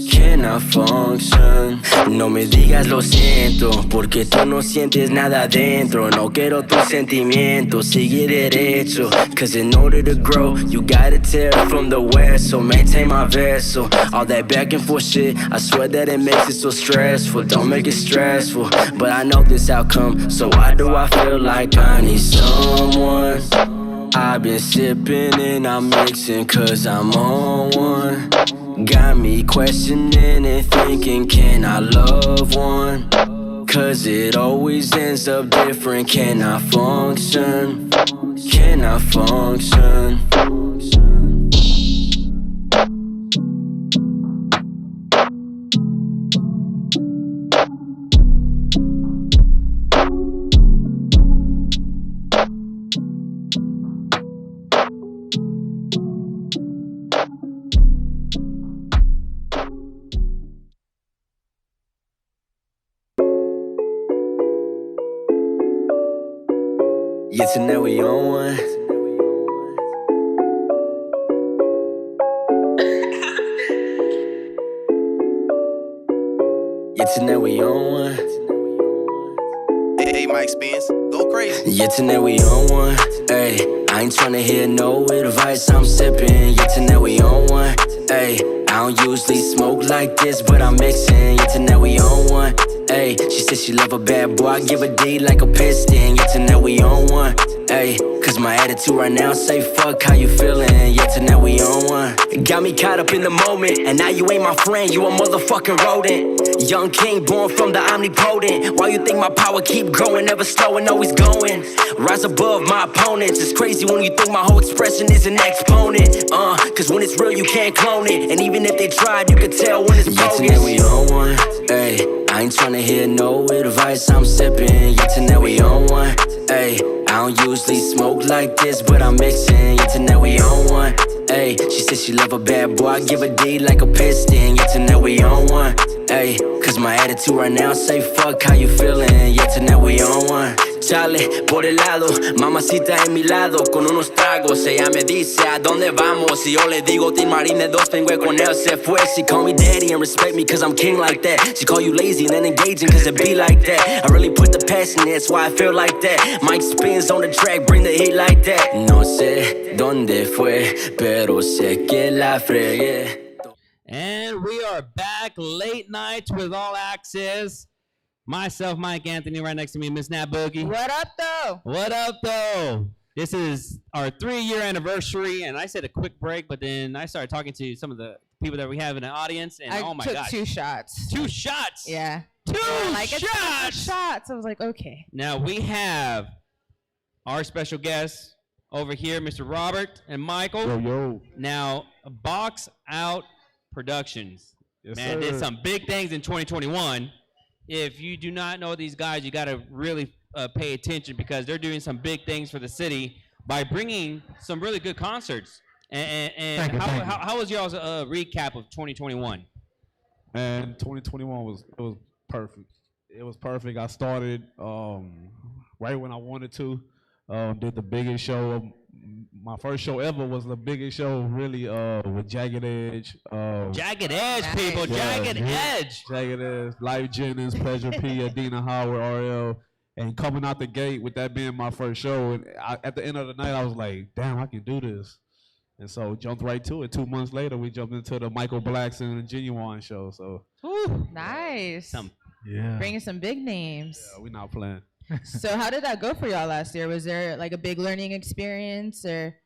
Can I function? No me digas lo siento, porque tú no sientes nada dentro. No quiero tus sentimientos, sigue derecho. Cause in order to grow, you gotta tear from the west. So maintain my vessel. All that back and forth shit, I swear that it makes it so stressful. Don't make it stressful, but I know this outcome. So why do I feel like I need someone? I've been sipping and I'm mixing cause I'm on one. Got me questioning and thinking, can I love one? Cause it always ends up different. Can I function? Can I function? Yeah, tonight we on one. Yeah, tonight we on one. Hey, Mike Spence, go crazy. Yeah, tonight we on one. Ayy, I ain't tryna hear no advice, I'm sipping. Yeah, tonight we on one. Ayy, I don't usually smoke like this, but I'm mixing. Yeah, tonight we on one. Ayy, she said she love a bad boy, I give a D like a piston. Yeah, tonight we on one. Ayy, cause my attitude right now say fuck how you feeling. Yeah, tonight we on one. Got me caught up in the moment, and now you ain't my friend, you a motherfucking rodent. Young king born from the omnipotent. Why you think my power keep growing, never slowing, always going? Rise above my opponents. It's crazy when you think my whole expression is an exponent. Cause when it's real you can't clone it. And even if they tried, you could tell when it's bogus. Yeah, tonight we on one. Ayy, I ain't tryna hear no advice, I'm sipping. Yeah, tonight we on one. Ayy, I don't usually smoke like this, but I'm mixing. Yeah, tonight we on one. Ayy, she said she love a bad boy, I give a D like a piston. Yeah, tonight we on one. Ayy, cause my attitude right now say fuck how you feeling. Yeah, tonight we on one. Chale, por el lado, mamacita en mi lado, con unos tragos, ella me dice a dónde vamos, y yo le digo Tin Marine 2, vengo con él, se fue. She call me daddy and respect me cause I'm king like that. She call you lazy and then engaging cause it be like that. I really put the passion in, that's why I feel like that. Mike spins on the track, bring the heat like that. No sé dónde fue, pero sé que la fregué. And we are back, late nights with All Access. Myself, MikeAnthony, right next to me, Miss Nat Boogie. What up, though? What up, though? This is our 3-year anniversary, and I said a quick break, but then I started talking to some of the people that we have in the audience, and oh my took gosh. 2 shots. 2 shots? Yeah. Like, it's not shots. I was like, okay. Now we have our special guests over here, Mr. Robert and Michael. Yo, yo. Now, Box Out Productions. Yes, Man, sir. did some big things in 2021. If you do not know these guys, you got to really pay attention because they're doing some big things for the city by bringing some really good concerts. And how was y'all's recap of 2021? Man, 2021 was perfect. It was perfect. I started right when I wanted to. Did the biggest show. My first show ever was the biggest show, really, with Jagged Edge. Jagged Edge, people. Jagged Edge. Jagged Edge, Life Jennings, Pleasure P, Adina Howard, RL. And coming out the gate with that being my first show, and at the end of the night, I was like, damn, I can do this. And so jumped right to it. 2 months later, we jumped into the Michael Blackson and Genuine show. So Nice. yeah, Bringing some big names. yeah, we not playing. So how did that go for y'all last year? Was there like a big learning experience or?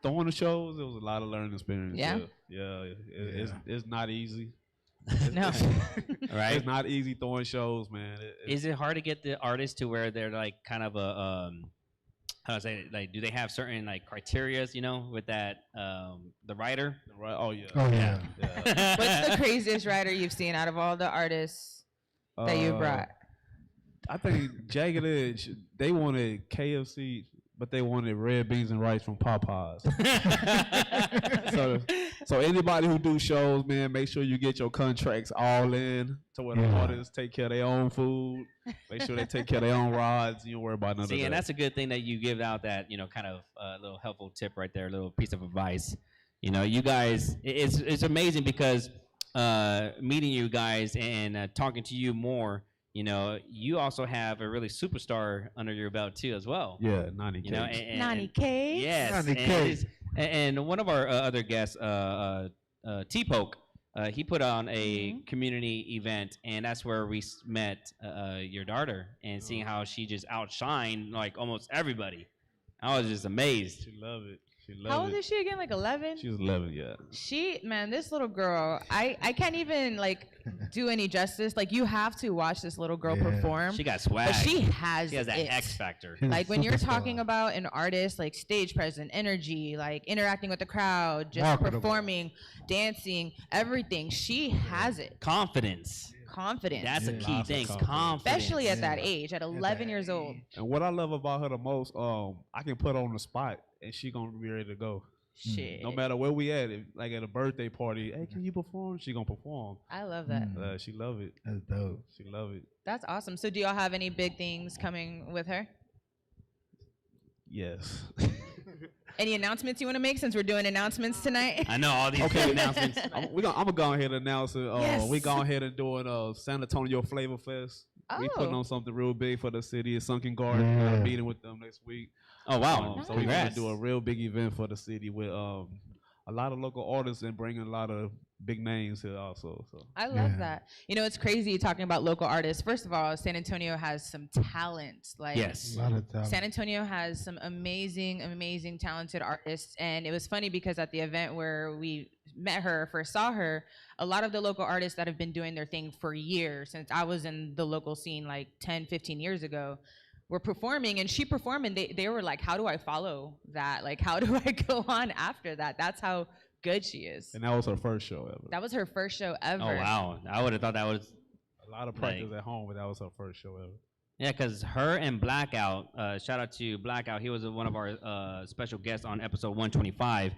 Throwing the shows, it was a lot of learning experience. Yeah? It's not easy. No. Right? It's not easy throwing shows, man. Is it hard to get the artists to where they're like kind of a how do I say it? Like, do they have certain like criterias, you know, with that the writer? Right? Oh yeah. Oh yeah. What's the craziest writer you've seen out of all the artists that you brought? I think Jagged Edge, they wanted KFC, but they wanted red beans and rice from Popeyes. so anybody who do shows, man, make sure you get your contracts all in to where the artists take care of their own food. Make sure they take care of their own rods. You don't worry about none of that. See, and that's a good thing that you give out that, you know, kind of little helpful tip right there, a little piece of advice. You know, you guys, it's amazing because meeting you guys and talking to you more, you know, you also have a really superstar under your belt too as well. Yeah, 90K. You know, Nani K. Yes. 90K. And one of our other guests, T-Poke, he put on a community event, and that's where we met your daughter and seeing how she just outshined like almost everybody. I was just amazed. She loved it. How old is she again? Like 11? She was 11, yeah. Man, this little girl, I can't even like do any justice. Like you have to watch this little girl perform. She got swag. But she has that it. X factor. Like when you're talking about an artist, like stage presence, energy, like interacting with the crowd, just performing, dancing, everything. She has it. Confidence. That's a key thing. Confidence. Especially at that age, at 11 years old. And what I love about her the most, I can put her on the spot and she gonna be ready to go. Shit. No matter where we at, like at a birthday party, hey, can you perform? She gonna perform. I love that. She love it. That's dope. She love it. That's awesome. So do y'all have any big things coming with her? Yes. Any announcements you want to make since we're doing announcements tonight? I know all these announcements. I'm gonna go ahead and announce it. Yes. We go ahead and doing San Antonio Flavor Fest. We putting on something real big for the city. It's Sunken Garden. We got a meeting with them next week. Oh wow! So we're gonna do a real big event for the city with a lot of local artists and bringing a lot of big names here also. So I love that. You know, it's crazy talking about local artists. First of all, San Antonio has some talent. Like, yes, A lot of talent. San Antonio has some amazing, amazing, talented artists. And it was funny because at the event where we met her, first saw her, a lot of the local artists that have been doing their thing for years, since I was in the local scene like 10, 15 years ago, were performing, and she performed, and they were like, how do I follow that? Like, how do I go on after that? That's how good she is. And that was her first show ever. That was her first show ever. Oh wow! I would have thought that was a lot of practice at home, but that was her first show ever. Yeah, because her and Blackout, shout out to Blackout. He was one of our special guests on episode 125.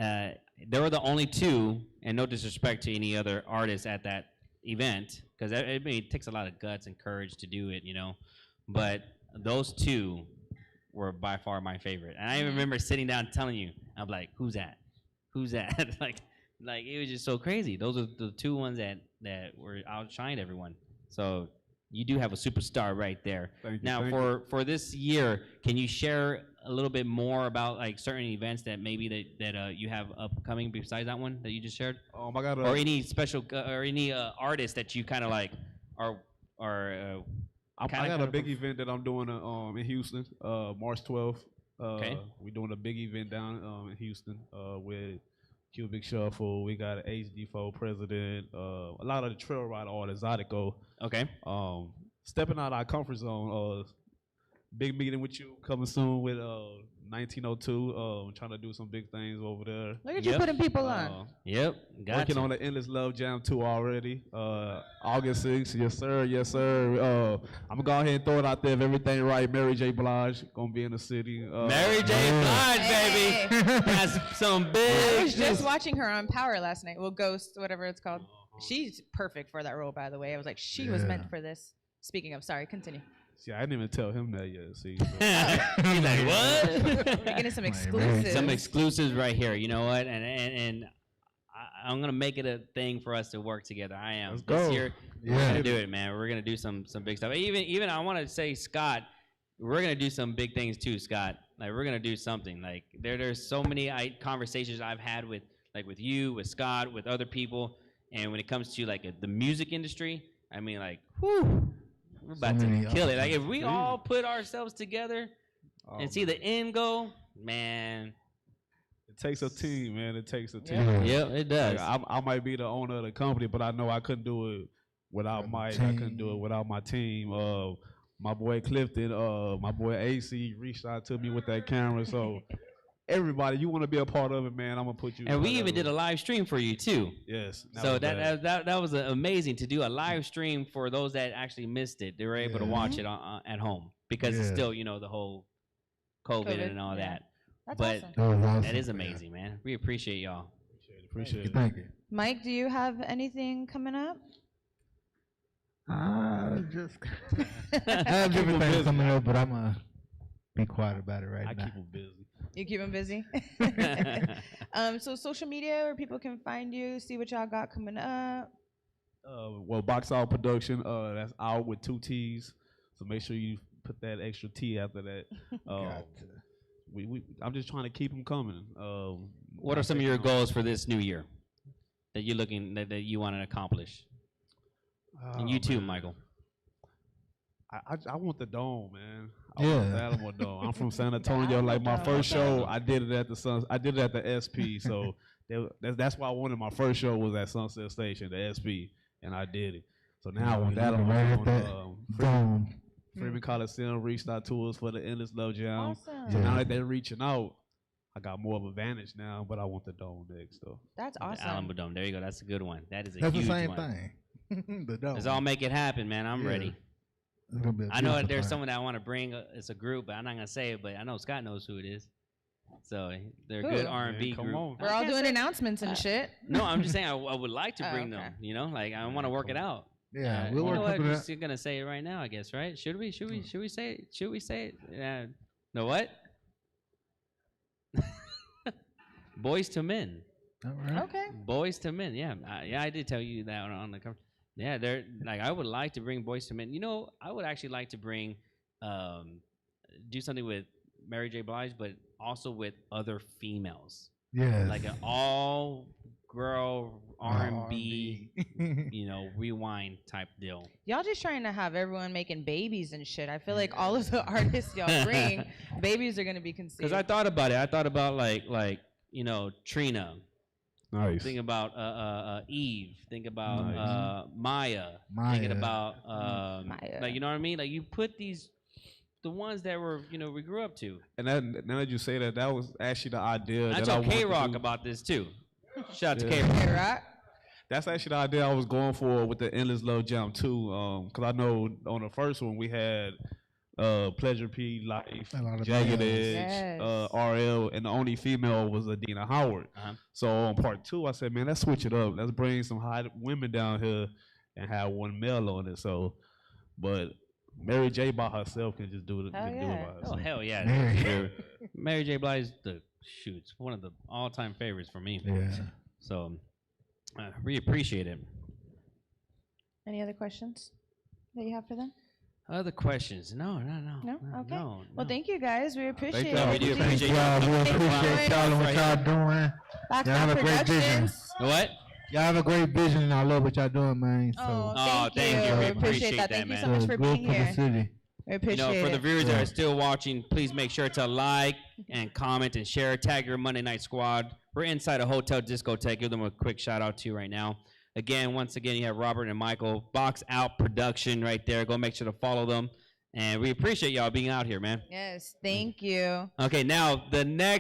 They were the only two, and no disrespect to any other artists at that event, because it takes a lot of guts and courage to do it, you know. But those two were by far my favorite. And I remember sitting down telling you, I'm like, who's that? Who's that? like it was just so crazy. Those are the two ones that were outshined everyone. So you do have a superstar right there. Thank you, now for this year, can you share a little bit more about like certain events that maybe that you have upcoming besides that one that you just shared? I got or any special or any artists that you kind of like are I got a big event that I'm doing in Houston, March 12th. Okay. We're doing a big event down in Houston with Cubic Shuffle. We got an HD4 president. A lot of the trail ride artists, Zydeco. Okay. Stepping out our comfort zone. Big meeting with you coming soon with 1902. Trying to do some big things over there. Look at you putting people on. Yep. Working on the Endless Love Jam 2 already. August 6th. Yes, sir. Yes, sir. I'm going to go ahead and throw it out there. If everything right, Mary J. Blige going to be in the city. Mary J. Blige, baby. That's some big. I was just watching her on Power last night. Well, Ghost, whatever it's called. She's perfect for that role, by the way. I was like, she was meant for this. Speaking of, sorry, continue. See, I didn't even tell him that yet. See, he's like, what? We're getting some exclusives. Some exclusives right here. You know what? And I'm gonna make it a thing for us to work together. I am. Let's This go. year, we're gonna do it, man. We're gonna do some big stuff. Even I want to say, Scott, we're gonna do some big things too, Scott. Like we're gonna do something. Like there's so many conversations I've had with you, with Scott, with other people, and when it comes to like the music industry, I mean, like, whew. We're about to kill it. Like if we all put ourselves together and see the end goal, man. It takes a team, man. It takes a team. Yeah, it does. Like, I might be the owner of the company, but I know I couldn't do it without Mike. I couldn't do it without my team. My boy Clifton, my boy AC reached out to me with that camera. So everybody, you want to be a part of it, man, I'm going to put you. And we even did a live stream for you, too. Yes. So that was amazing to do a live stream for those that actually missed it. They were able to watch it at home because it's still, the whole COVID and all that. That's but awesome. that is amazing, man. We appreciate y'all. Appreciate it. Thank you. Mike, do you have anything coming up? I have different things coming up, but I'm going to be quiet about it right now. I keep them busy. You keep them busy? So social media where people can find you, see what y'all got coming up. Well, Box Out Production, that's out with 2 T's. So make sure you put that extra T after that. I'm just trying to keep them coming. What are some of your goals for this new year that you're looking that you want to accomplish? And you too, Michael. I want the dome, man. I want the Alamo Dome. I'm from San Antonio. Like my first show, I did it at the SP. So that's why I wanted my first show was at Sunset Station, the SP, and I did it. So now I want that on Freeman Coliseum reached out to us for the Endless Love Jam. Awesome. So now that they're reaching out, I got more of an advantage now, but I want the dome next though. That's awesome. The Alamo Dome. There you go. That's a good one. That is a That's huge the same one. thing. The dome. Let's all make it happen, man. I'm ready. I know that there's someone that I want to bring. It's a group, but I'm not gonna say it. But I know Scott knows who it is. So they're a good R&B group. We're all doing announcements and shit. No, I'm just saying I would like to bring them. Like I want to work it out. Yeah, we'll work it it out. out. You're gonna say it right now, I guess, right? Should we say it? Should we say it? No, what? Boys to Men. All right. Okay. Boys to Men. Yeah, I did tell you that on the cover. Yeah, they're like I would like to bring Boys to Men. I would actually like to bring, do something with Mary J. Blige, but also with other females. Yeah. Like an all-girl R&B, rewind type deal. Y'all just trying to have everyone making babies and shit. I feel like all of the artists y'all bring, babies are gonna be conceived. Because I thought about it. I thought about like Trina. Nice. Think about Eve. Think about Maya. Maya. Thinking about Maya. like you know what I mean. Like you put the ones that were we grew up to. And now that you say that was actually the idea. I that told wanted to K-Rock do. about this too. Shout out to Yeah. K-Rock. Right? That's actually the idea I was going for with the Endless Love Jam too. Cause I know on the first one we had Pleasure P, Life, A lot of Jagged males. Edge, Yes. RL, and the only female was Adina Howard. Uh-huh. So on part 2, I said, man, let's switch it up. Let's bring some hot women down here and have one male on it. So, but Mary J by herself can just do it. Hell can do yeah. it by Oh herself. hell yeah! Mary. Mary J. Blige, it's one of the all-time favorites for me. Yeah. So, we appreciate it. Any other questions that you have for them? Other questions? No. No? Okay. No, Well, thank you guys. We appreciate y'all. it. We do Thank you. appreciate Y'all, we Thank you. appreciate y'all and what y'all doing. Back Y'all have a great vision. Productions. What? Y'all have a great vision, and I love what y'all doing, man. So Oh, thank you. We We appreciate appreciate that. that, Thank you man. so much for good being for the here. city. We appreciate For the it. viewers that are still watching, please make sure to like and comment and share. Tag your Monday Night Squad. We're inside a Hotel Discotheque. Give them a quick shout out to right now. Again, once again, you have Robert and Michael, Box Out Production right there. Go make sure to follow them. And we appreciate y'all being out here, man. Yes, thank you. Okay, now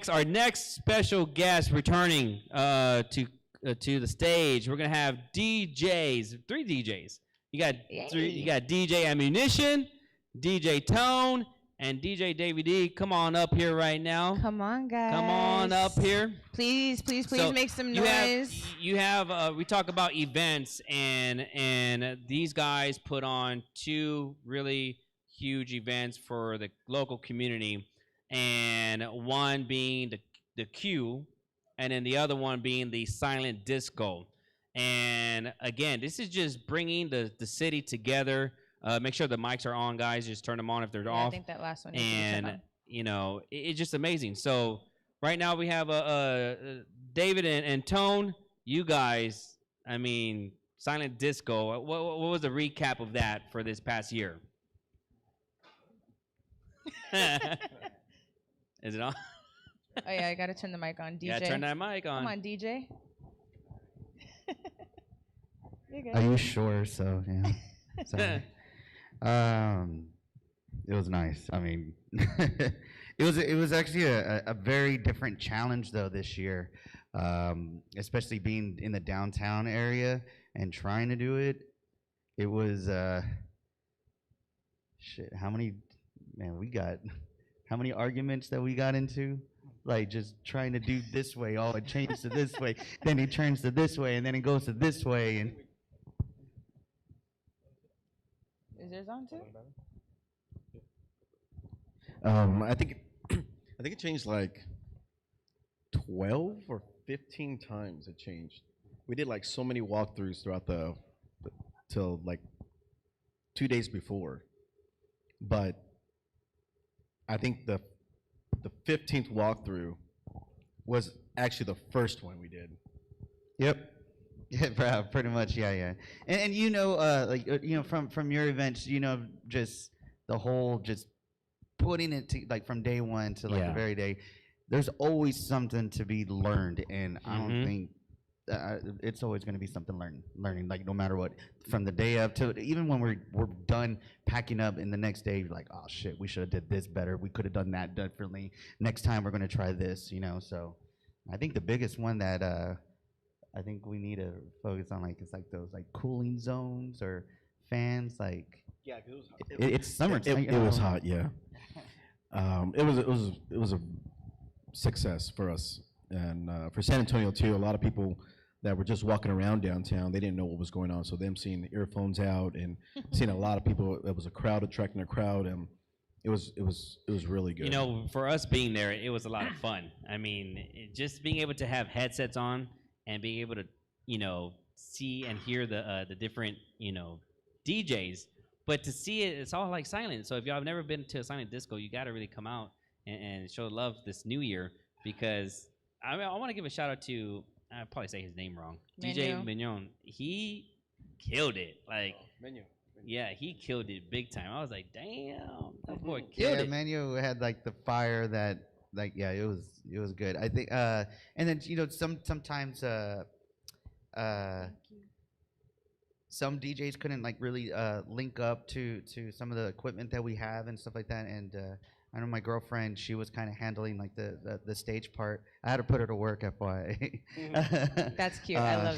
our next special guest returning to the stage. We're gonna have DJs, 3 DJs. You got DJ Ammunition, DJ Tone, and DJ Davey D. Come on up here right now. Come on, guys. Come on up here. Please So make some you noise. we talk about events, and these guys put on 2 really huge events for the local community, and one being the Q, and then the other one being the silent disco. And again, this is just bringing the city together. Make sure the mics are on, guys. Just turn them on if they're off. I think that last one. And it's just amazing. So right now we have David and Tone. You guys, I mean, silent disco. What was the recap of that for this past year? Is it on? Oh yeah, I gotta turn the mic on. DJ. Yeah, turn that mic on. Come on, DJ. You're good. Are you sure? So yeah. Sorry. It was nice. I mean, it was actually a very different challenge though this year, especially being in the downtown area and trying to do it. It was shit. How many arguments that we got into? Like just trying to do this way. Oh, it changed to this way. Then it turns to this way, and then it goes to this way. And is yours on too? I think it changed like 12 or 15 times. It changed. We did like so many walkthroughs throughout till like 2 days before, but I think the 15th walkthrough was actually the first one we did. Yep. Yeah, pretty much. Yeah. And from your events, just the whole just putting it to like from day one to like the very day. There's always something to be learned, and I don't think it's always going to be something learning, like no matter what, from the day up to even when we're done packing up, and the next day you're like, oh shit, we should have did this better, we could have done that differently, next time we're going to try this, So I think the biggest one that I think we need to focus on is like those like cooling zones or fans, like yeah, 'cause it was hot. It's summertime. It was hot, yeah. It was a success for us, and for San Antonio too. A lot of people that were just walking around downtown, they didn't know what was going on. So them seeing the earphones out and seeing a lot of people, it was a crowd attracting a crowd, and it was really good. For us being there, it was a lot of fun. I mean, just being able to have headsets on and being able to, see and hear the different, DJs, but to see it, it's all like silent. So if y'all have never been to a silent disco, you got to really come out and show love this new year, because I want to give a shout out to, I'll probably say his name wrong, DJ Mignon. He killed it. Like, yeah, he killed it big time. I was like, damn, that boy killed it. Manu had like the fire that, like, yeah, it was good. I think, and then sometimes some DJs couldn't like really link up to some of the equipment that we have and stuff like that, and I know my girlfriend, she was kind of handling like the stage part. I had to put her to work, FYI. That's cute. I love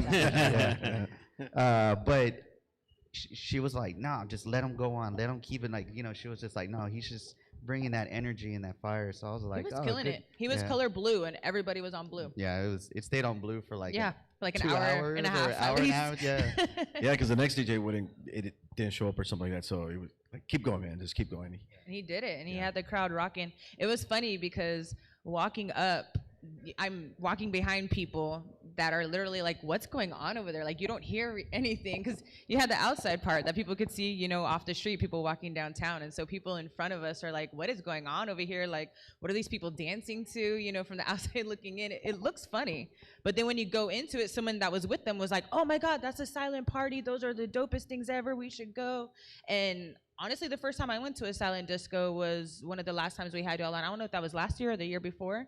that. But she was like, "No, just let him go on. Let him keep it." Like, she was just like, "No, he's just bringing that energy and that fire." So I was like, he was killing it. He was color blue, and everybody was on blue. Yeah, it stayed on blue for like an 2 hour and a half. Hour and a half, yeah. Yeah, because the next DJ it didn't show up or something like that. So it was like, keep going, man, just keep going. And he did it, and he had the crowd rocking. It was funny because walking up, I'm walking behind people that are literally like, what's going on over there? Like, you don't hear anything, because you had the outside part that people could see, off the street, people walking downtown. And so people in front of us are like, what is going on over here? Like, what are these people dancing to, from the outside looking in? It looks funny. But then when you go into it, someone that was with them was like, oh my God, that's a silent party. Those are the dopest things ever. We should go. And honestly, the first time I went to a silent disco was one of the last times we had y'all on. I don't know if that was last year or the year before.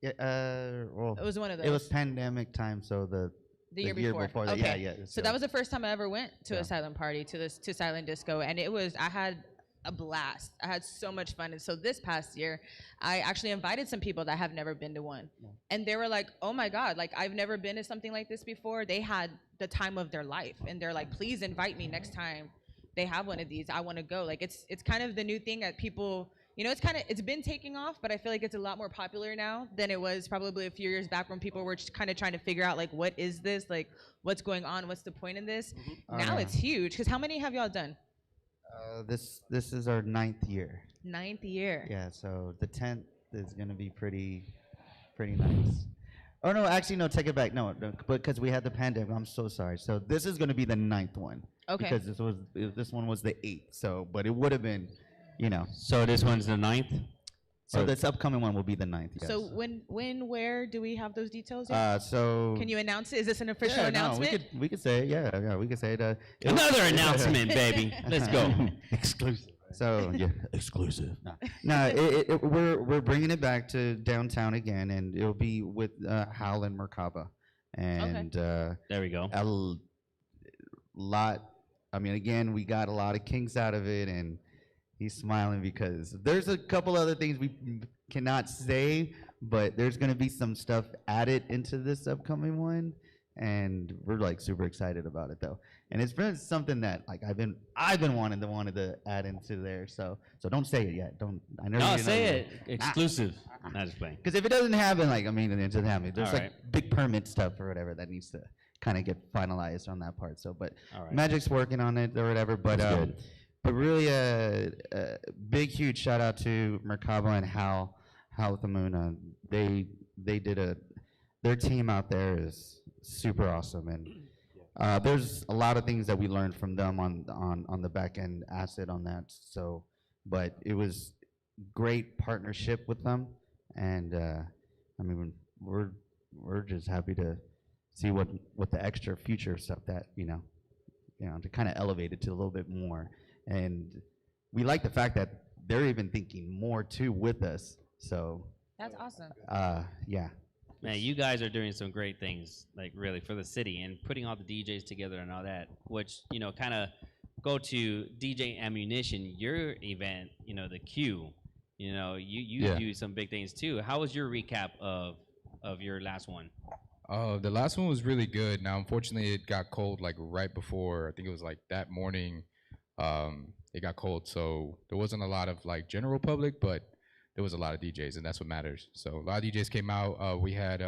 Yeah, well, It was one of It was those. pandemic time, so the year before. that. Okay. Yeah. So that was the first time I ever went to Yeah. a silent party, to silent disco, and I had a blast. I had so much fun. And so this past year, I actually invited some people that have never been to one, and they were like, "Oh my God, like I've never been to something like this before." They had the time of their life, and they're like, "Please invite me next time they have one of these. I want to go." Like it's kind of the new thing that people. It's been taking off, but I feel like it's a lot more popular now than it was probably a few years back when people were just kind of trying to figure out like, what is this? Like, what's going on? What's the point in this? Now it's huge. Because how many have y'all done? This is our 9th year. 9th year. Yeah, so the 10th is gonna be pretty nice. Oh no, actually no, take it back. No, because we had the pandemic. I'm so sorry. So this is gonna be the 9th one. Okay. Because this one was the 8th. So, but it would have been, So this one's the 9th? So this upcoming one will be the 9th. Yes. So where do we have those details yet? So Can you announce it? Is this an official No, announcement? we could say it. Yeah, we could say it. Another announcement, baby. Let's go. Exclusive. So yeah, exclusive. No, we're bringing it back to downtown again, and it'll be with Hal and Merkaba, and there we go. A lot. I mean, again, we got a lot of kinks out of it, and he's smiling because there's a couple other things we cannot say, but there's gonna be some stuff added into this upcoming one, and we're like super excited about it though. And it's been something that like I've been wanting to add into there. So don't say it yet. I know. No, you say know it. Exclusive. Not just playing. Because if it doesn't happen, like I mean, it doesn't happen. There's All like right. big permit stuff or whatever that needs to kind of get finalized on that part. So, but All right. Magic's working on it or whatever. But but really, big huge shout out to Merkaba and Hal with the Moon. They did their team out there is super awesome, and there's a lot of things that we learned from them on the back end asset on that. So, but it was great partnership with them, and I mean we're just happy to see what the extra future stuff that to kind of elevate it to a little bit more. And we like the fact that they're even thinking more too with us. So That's awesome. yeah. Man, you guys are doing some great things, like really for the city and putting all the DJs together and all that, which, kind of go to DJ Ammunition, your event, the Q, you do some big things too. How was your recap of your last one? The last one was really good. Now, unfortunately, it got cold like right before. I think it was like that morning. It got cold, so there wasn't a lot of like general public, but there was a lot of DJs, and that's what matters. So a lot of DJs came out. We had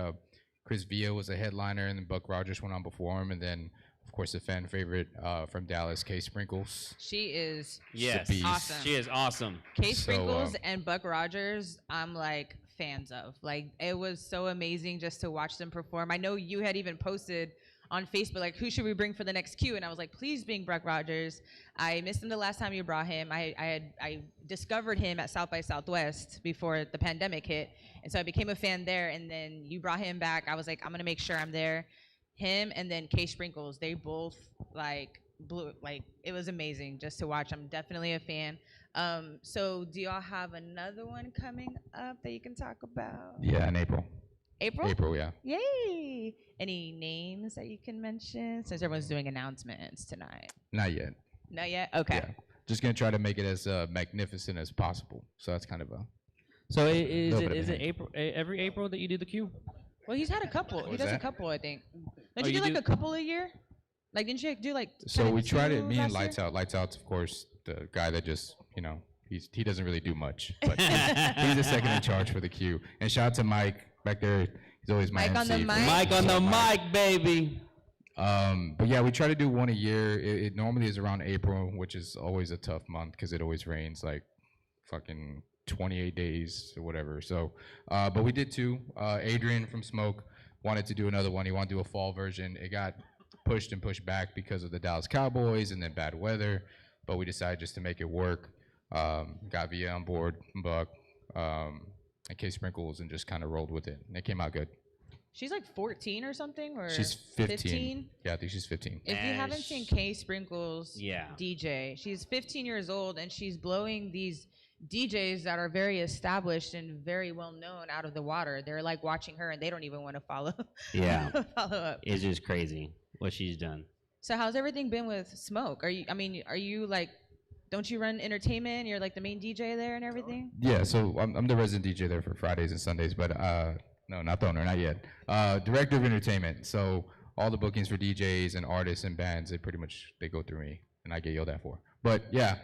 Chris Villa was a headliner, and then Buck Rogers went on before him, and then of course the fan favorite from Dallas, K Sprinkles. She is awesome. She is awesome. K Sprinkles and Buck Rogers, I'm like fans of. Like it was so amazing just to watch them perform. I know you had even posted on Facebook, like, who should we bring for the next Q? And I was like, please bring Buck Rogers. I missed him the last time you brought him. I discovered him at South by Southwest before the pandemic hit. And so I became a fan there. And then you brought him back. I was like, I'm going to make sure I'm there. Him and then K Sprinkles, they both like blew, like, it was amazing just to watch. I'm definitely a fan. So do y'all have another one coming up that you can talk about? Yeah, in April. April, yeah. Yay! Any names that you can mention since everyone's doing announcements tonight? Not yet. Not yet? Okay. Yeah. Just gonna try to make it as magnificent as possible. So that's kind of a. So is it April every April that you do the Q? Well, he's had a couple. He does a couple, I think. Don't you you do like do- a couple a year? Like, didn't you do like? So we tried it. 22 Me and last year? Lights Out. Lights Out's of course the guy that just he doesn't really do much, but he's the second in charge for the Q. And shout out to Mike back there. He's always my Mike on MC. the mic. Mike on the mic, baby. But yeah, we try to do one a year. It normally is around April, which is always a tough month because it always rains like fucking 28 days or whatever. So, but we did two. Adrian from Smoke wanted to do another one. He wanted to do a fall version. It got pushed back because of the Dallas Cowboys and then bad weather. But we decided just to make it work. Got Via on board, Buck, and K Sprinkles, and just kind of rolled with it. And it came out good. She's like 14 or something, or She's 15. Yeah, I think she's 15. If you haven't seen K Sprinkles Yeah. DJ, she's 15 years old and she's blowing these DJs that are very established and very well known out of the water. They're like watching her and they don't even want to follow. Yeah. follow up. It's just crazy what she's done. So how's everything been with Smoke? Are you like, don't you run entertainment? You're like the main DJ there and everything? Yeah, so I'm the resident DJ there for Fridays and Sundays, but no, not the owner, not yet. Director of entertainment. So all the bookings for DJs and artists and bands, they go through me, and I get yelled at for. But yeah,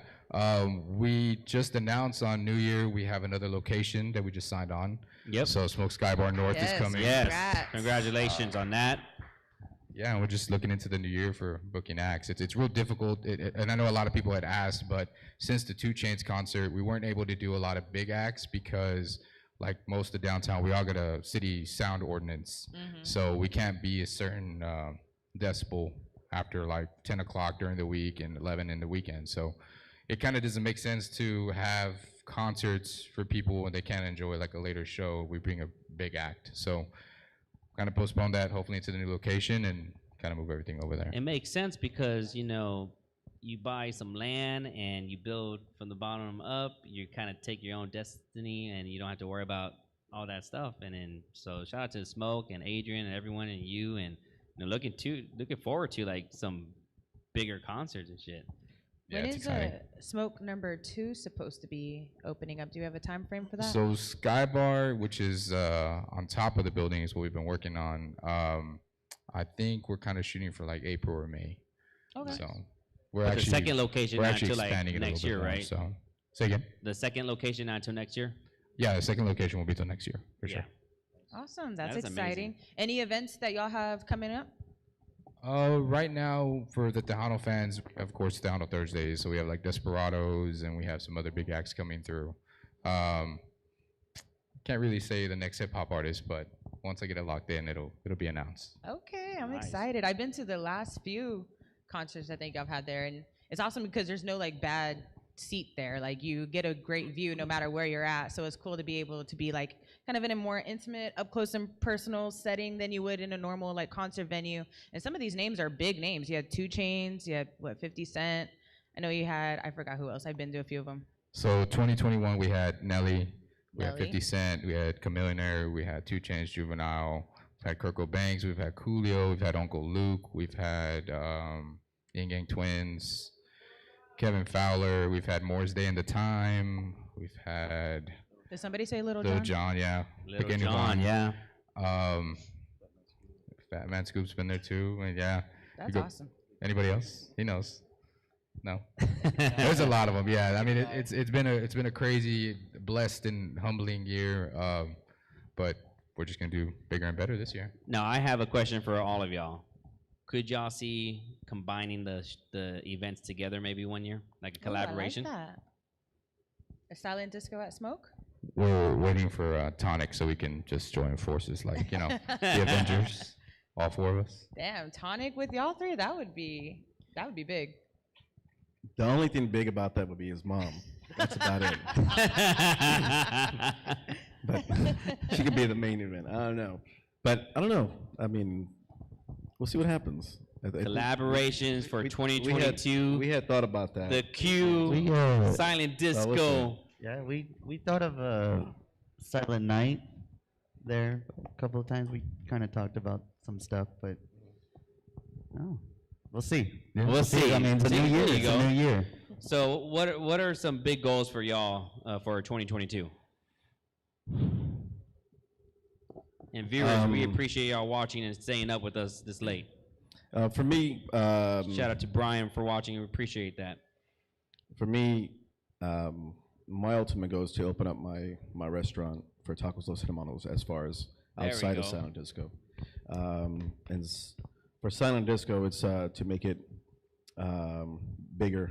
we just announced on New Year we have another location that we just signed on. Yep. So Smoke Sky Bar North is coming. Yes. Congrats. Congratulations on that. Yeah, and we're just looking into the new year for booking acts. It's real difficult, and I know a lot of people had asked, but since the 2 Chainz concert, we weren't able to do a lot of big acts because, like most of downtown, we all got a city sound ordinance, so we can't be a certain decibel after like 10 o'clock during the week and 11 in the weekend. So it kind of doesn't make sense to have concerts for people when they can't enjoy like a later show. We bring a big act, so kind of postpone that hopefully into the new location and kind of move everything over there. It makes sense because, you know, you buy some land and you build from the bottom up. You kind of take your own destiny and you don't have to worry about all that stuff. And then, so shout out to Smoke and Adrian and everyone and you, and you know, looking forward to like some bigger concerts and shit. When is Smoke number 2 supposed to be opening up? Do you have a time frame for that? So Sky Bar, which is on top of the building, is what we've been working on. I think we're kind of shooting for like April or May. Okay. So we're But actually the second location we're not actually until like expanding it a next little year, bit more, right? So say again. The second location not until next year. Yeah, the second location will be till next year for sure. Awesome. That's That is exciting. amazing. Any events that y'all have coming up? Right now, for the Tejano fans, of course, Tejano Thursdays. So we have like Desperados, and we have some other big acts coming through. Can't really say the next hip hop artist, but once I get it locked in, it'll be announced. Okay, I'm excited. I've been to the last few concerts I think I've had there, and it's awesome because there's no like bad seat there. Like you get a great view no matter where you're at. So it's cool to be able to be like kind of in a more intimate, up close and personal setting than you would in a normal like concert venue. And some of these names are big names. You had 2 Chainz, you had 50 Cent. I know you had, I forgot who else. I've been to a few of them. So 2021, we had Nelly, we had Nelly. 50 Cent, we had Chamillionaire, we had 2 Chainz, Juvenile, we've had Kirko Banks, we've had Coolio, we've had Uncle Luke, we've had Yin Yang Twins, Kevin Fowler, we've had Moore's Day and the Time, we've had Did somebody say Little Lil John? Jon, yeah. Little Pick anyone. John, yeah. Fat Man Scoop's been there too, and yeah. That's You awesome. Anybody else? He knows. No. There's a lot of them. Yeah. I mean, it's been a crazy, blessed and humbling year. But we're just gonna do bigger and better this year. Now I have a question for all of y'all. Could y'all see combining the events together maybe one year, like a collaboration? Ooh, I like that. A silent disco at Smoke? We're waiting for Tonic so we can just join forces, like the Avengers, all 4 of us. Damn, Tonic with y'all 3? That would be big. The only thing big about that would be his mom. That's about it. But she could be the main event. I don't know. But I don't know. I mean, we'll see what happens. Collaborations for 2022. We had thought about that. The Q, Silent Disco. Yeah, we thought of Silent Night there a couple of times. We kind of talked about some stuff, but we'll see. Yeah. We'll see. I mean, it's a new year. It's a new year. So what are some big goals for y'all for 2022? And viewers, we appreciate y'all watching and staying up with us this late. For me, shout out to Brian for watching. We appreciate that. For me, my ultimate goal is to open up my restaurant for Tacos Los Hermanos as far as outside of Silent Disco. For Silent Disco, it's to make it bigger,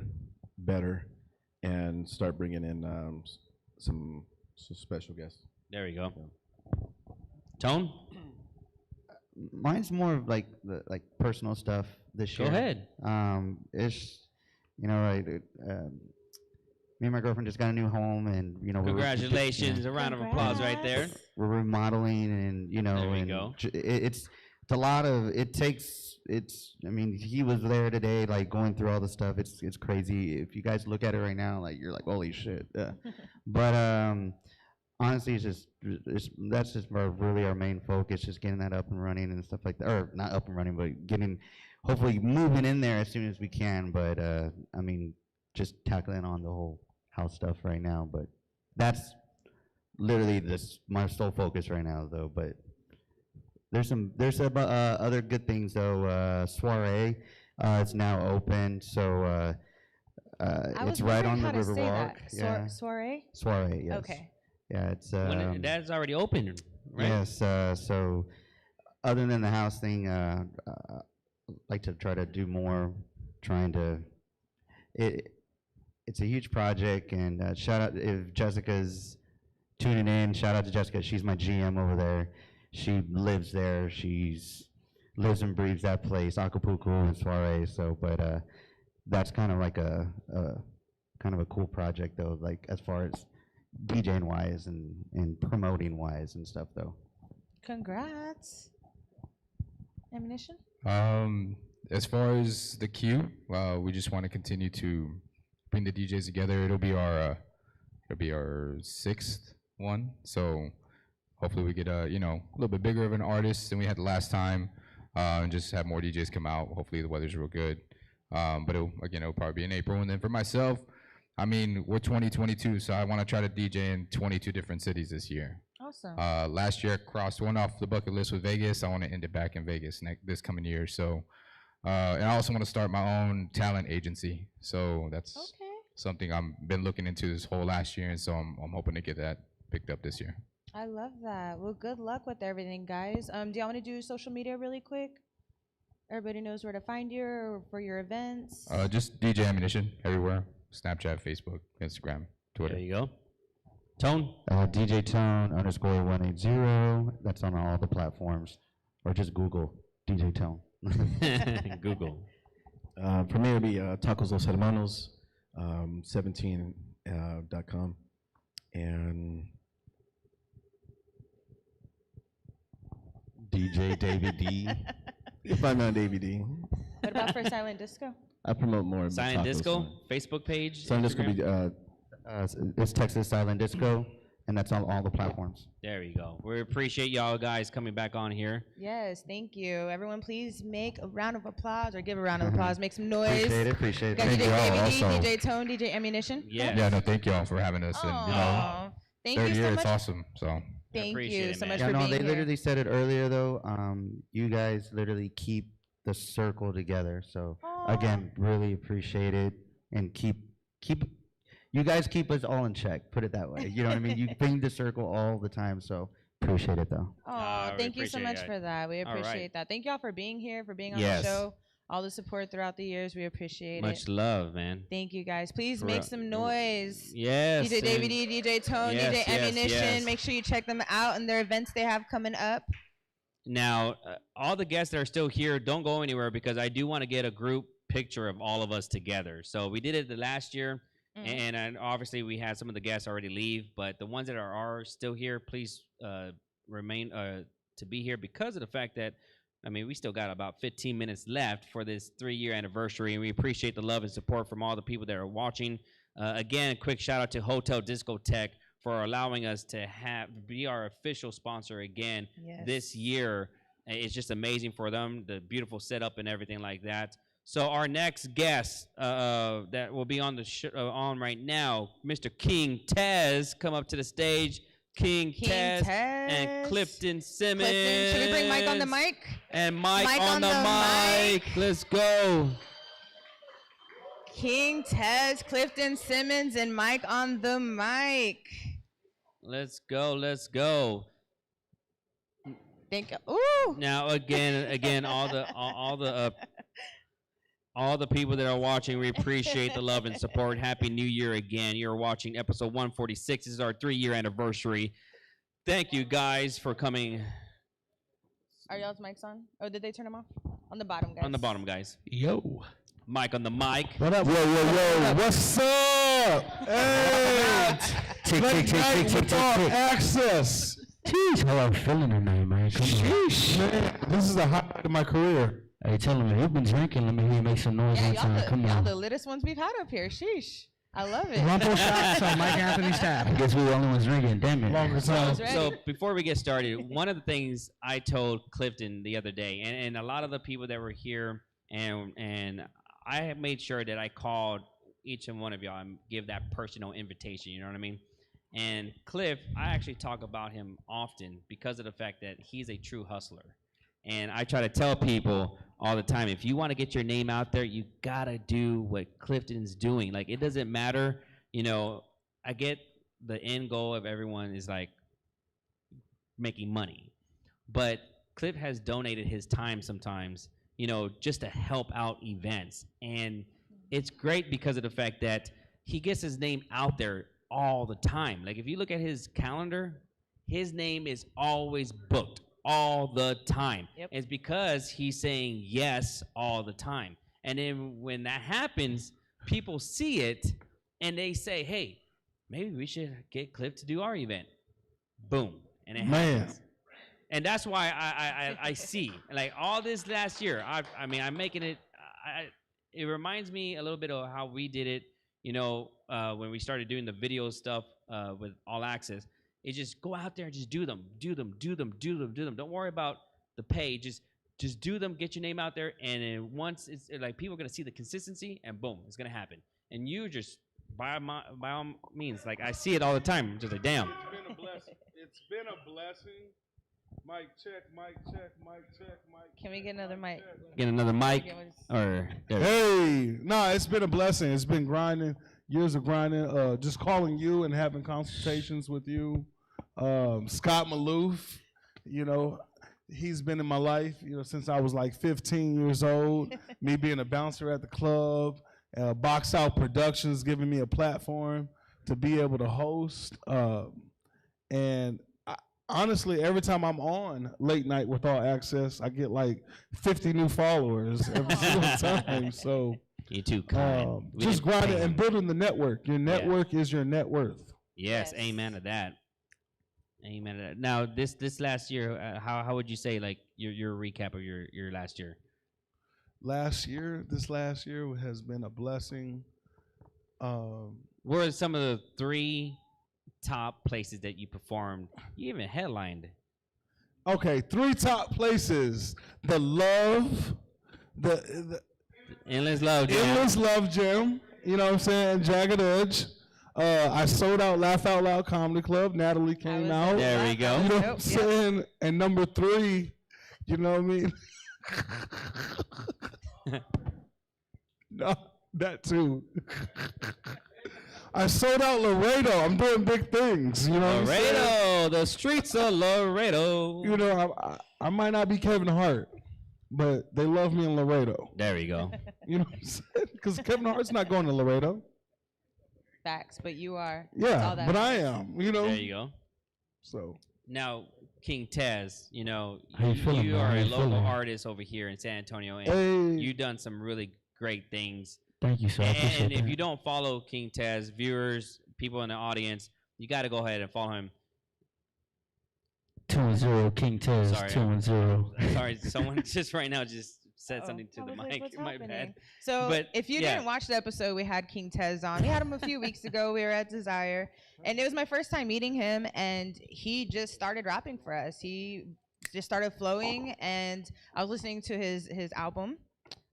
better, and start bringing in some special guests. There we go. Tone? Mine's more of like personal stuff this Go year. ahead. It's me and my girlfriend just got a new home, and Congratulations! A round of applause right there. We're remodeling, and There we go. It's a lot of it takes. I mean, he was there today, like going through all the stuff. It's crazy. If you guys look at it right now, like you're like, holy shit. But honestly, that's just really our main focus, just getting that up and running and stuff like that. Or not up and running, but getting, hopefully moving in there as soon as we can. But I mean, just tackling on the whole house stuff right now. But that's literally my sole focus right now, though. But there's some other good things though. Soiree, it's now open, so it's right on the Riverwalk. Yeah. Soiree. Soiree, yes. Okay. Yeah, it's that's already open, right? Yes. So other than the house thing, I like to try to do more. It's a huge project, and shout out if Jessica's tuning in. Shout out to Jessica. She's my GM over there. She lives there. Lives and breathes that place, Acapulco and Soiree. So, but that's kind of like a kind of a cool project though, like as far as DJing wise and promoting wise and stuff though. Congrats. Ammunition? As far as the queue, we just want to continue to bring the DJs together. It'll be our 6th one, so hopefully we get a little bit bigger of an artist than we had the last time, and just have more DJs come out. Hopefully the weather's real good. But it'll probably be in April. And then for myself, I mean, we're 2022, so I want to try to DJ in 22 different cities this year. Awesome. Last year, I crossed one off the bucket list with Vegas. I want to end it back in Vegas this coming year. So, and I also want to start my own talent agency. So that's something I've been looking into this whole last year, and so I'm hoping to get that picked up this year. I love that. Well, good luck with everything, guys. Do y'all want to do social media really quick? Everybody knows where to find you or for your events. Just DJ Ammunition everywhere. Snapchat, Facebook, Instagram, Twitter. There you go. Tone? DJ Tone _180. That's on all the platforms. Or just Google DJ Tone. Google. For me, it'll be Tacos Los Hermanos, 17.com. And DJ David D. You can find me on David D. What about for Silent Disco? I promote more. Silent Disco, Facebook page. Silent Disco be it's Texas Silent Disco, and that's on all the platforms. There you go. We appreciate y'all guys coming back on here. Yes, thank you. Everyone, please make a round of applause or give a round of applause. Make some noise. Appreciate it. Got Thank DJ y'all David D, also. DJ Tone, DJ Ammunition. Yeah, no, thank y'all for having us. And Thank third you so year, much. it's awesome. So Thank you so much Yeah, for no, being they here. literally said it earlier though. You guys literally keep the circle together. So again, really appreciate it, and keep you guys keep us all in check. Put it that way. You know what I mean? You bring the circle all the time. So appreciate it though. Oh, thank you so appreciate much it. for that. We All right. appreciate that. Thank y'all for being here, for being on Yes. the show. All the support throughout the years. We appreciate Much it. love, man. Thank you guys. Please For make real. some noise. Yes, DJ David and- D, DJ Tone, Yes, DJ yes, Ammunition. yes. Make sure you check them out and their events they have coming up. Now, all the guests that are still here, don't go anywhere because I do want to get a group picture of all of us together. So we did it the last year, and obviously we had some of the guests already leave, but the ones that are still here, please remain to be here because of the fact that, I mean, we still got about 15 minutes left for this 3-year anniversary, and we appreciate the love and support from all the people that are watching. Again, a quick shout out to Hotel Discotheque for allowing us to be our official sponsor again this year. It's just amazing for them, the beautiful setup and everything like that. So our next guest that will be on the on right now, Mr. King Tez, come up to the stage. King Tez and Clifton Simmons. Should we bring Mike on the mic? And Mike on the mic. Let's go. King Tez, Clifton Simmons, and Mike on the mic. Let's go. Let's go. Thank you. Ooh. Now again, all the people that are watching, we appreciate the love and support. Happy New Year again. You're watching episode 146. This is our 3-year anniversary. Thank you guys for coming. Are y'all's mics on? Oh, did they turn them off? On the bottom, guys. On the bottom, guys. Yo. Mike on the mic. What up? Yo. What's up? Hey. Tick. Access. Jeez, how I'm feeling tonight, man. Come on. Sheesh, man. This is the highlight of my career. Hey, tell him, you've been drinking. Let me hear you make some noise one time. Come Y'all on. the littest ones we've had up here. Sheesh. I love it. Rumple shots on Mike Anthony's tab. I guess we're the only ones drinking. Damn it. Longer time. So before we get started, one of the things I told Clifton the other day, and a lot of the people that were here, and I have made sure that I called each and one of y'all and give that personal invitation, you know what I mean? And Cliff, I actually talk about him often because of the fact that he's a true hustler. And I try to tell people all the time, if you want to get your name out there, you gotta do what Clifton's doing. Like, it doesn't matter, you know, I get the end goal of everyone is like making money. But Cliff has donated his time sometimes, you know, just to help out events. And it's great because of the fact that he gets his name out there all the time. Like, if you look at his calendar, his name is always booked all the time. Yep. It's because he's saying yes all the time. And then when that happens, people see it and they say, hey, maybe we should get Cliff to do our event. Boom. And it happens. And that's why I see, like, all this last year, I mean, I'm making it, it reminds me a little bit of how we did it, you know, when we started doing the video stuff with All Access. It's just go out there and just do them. Don't worry about the pay. Just do them, get your name out there, and then once it's like people are gonna see the consistency, and boom, it's gonna happen. And you just by all means, like, I see it all the time. I'm just like, damn. It's been a blessing. It's been a blessing. Mic check, mic check, mic check, mic. Can we get another mic? Get another mic, or hey, no, it's been a blessing. It's been grinding, years of grinding. Just calling you and having consultations with you. Scott Maloof, you know, he's been in my life, you know, since I was like 15 years old. Me being a bouncer at the club, Box Out Productions giving me a platform to be able to host. And honestly, every time I'm on Late Night with All Access, I get like 50 new followers every single time. So you too kind. Just grinding and building the network. Your network is your net worth. Yes, amen to that. Amen to that. Now, this last year, how would you say, like, your recap of your last year? This last year has been a blessing. What are some of the 3 top places that you performed? You even headlined. Okay, 3 top places. The Love, the Endless Love Jam. Endless Love Jam. You know what I'm saying? Jagged Edge. I sold out Laugh Out Loud Comedy Club. Natalie came out. There we go. You know what I'm saying? And number 3, you know what I mean? No, that too. I sold out Laredo. I'm doing big things. You know what I'm saying? Laredo, the streets of Laredo. You know, I might not be Kevin Hart, but they love me in Laredo. There we go. You know what I'm saying? Because Kevin Hart's not going to Laredo. Facts, but you are. Yeah, but I am. You know. There you go. So now, King Tez, you know, How you feeling, you man? are How a you local feeling? artist over here in San Antonio, and Hey. you've done some really great things. Thank you, sir. I appreciate And if that. you don't follow King Tez, viewers, people in the audience, you got to go ahead and follow him. 2-0, King Tez, Sorry, 2-0. Sorry, someone just right now just said something to the mic. What's My happening? bad. So But, if you yeah. didn't watch the episode, we had King Tez on. We had him a few weeks ago. We were at Desire, and it was my first time meeting him, and he just started rapping for us. He just started flowing, and I was listening to his album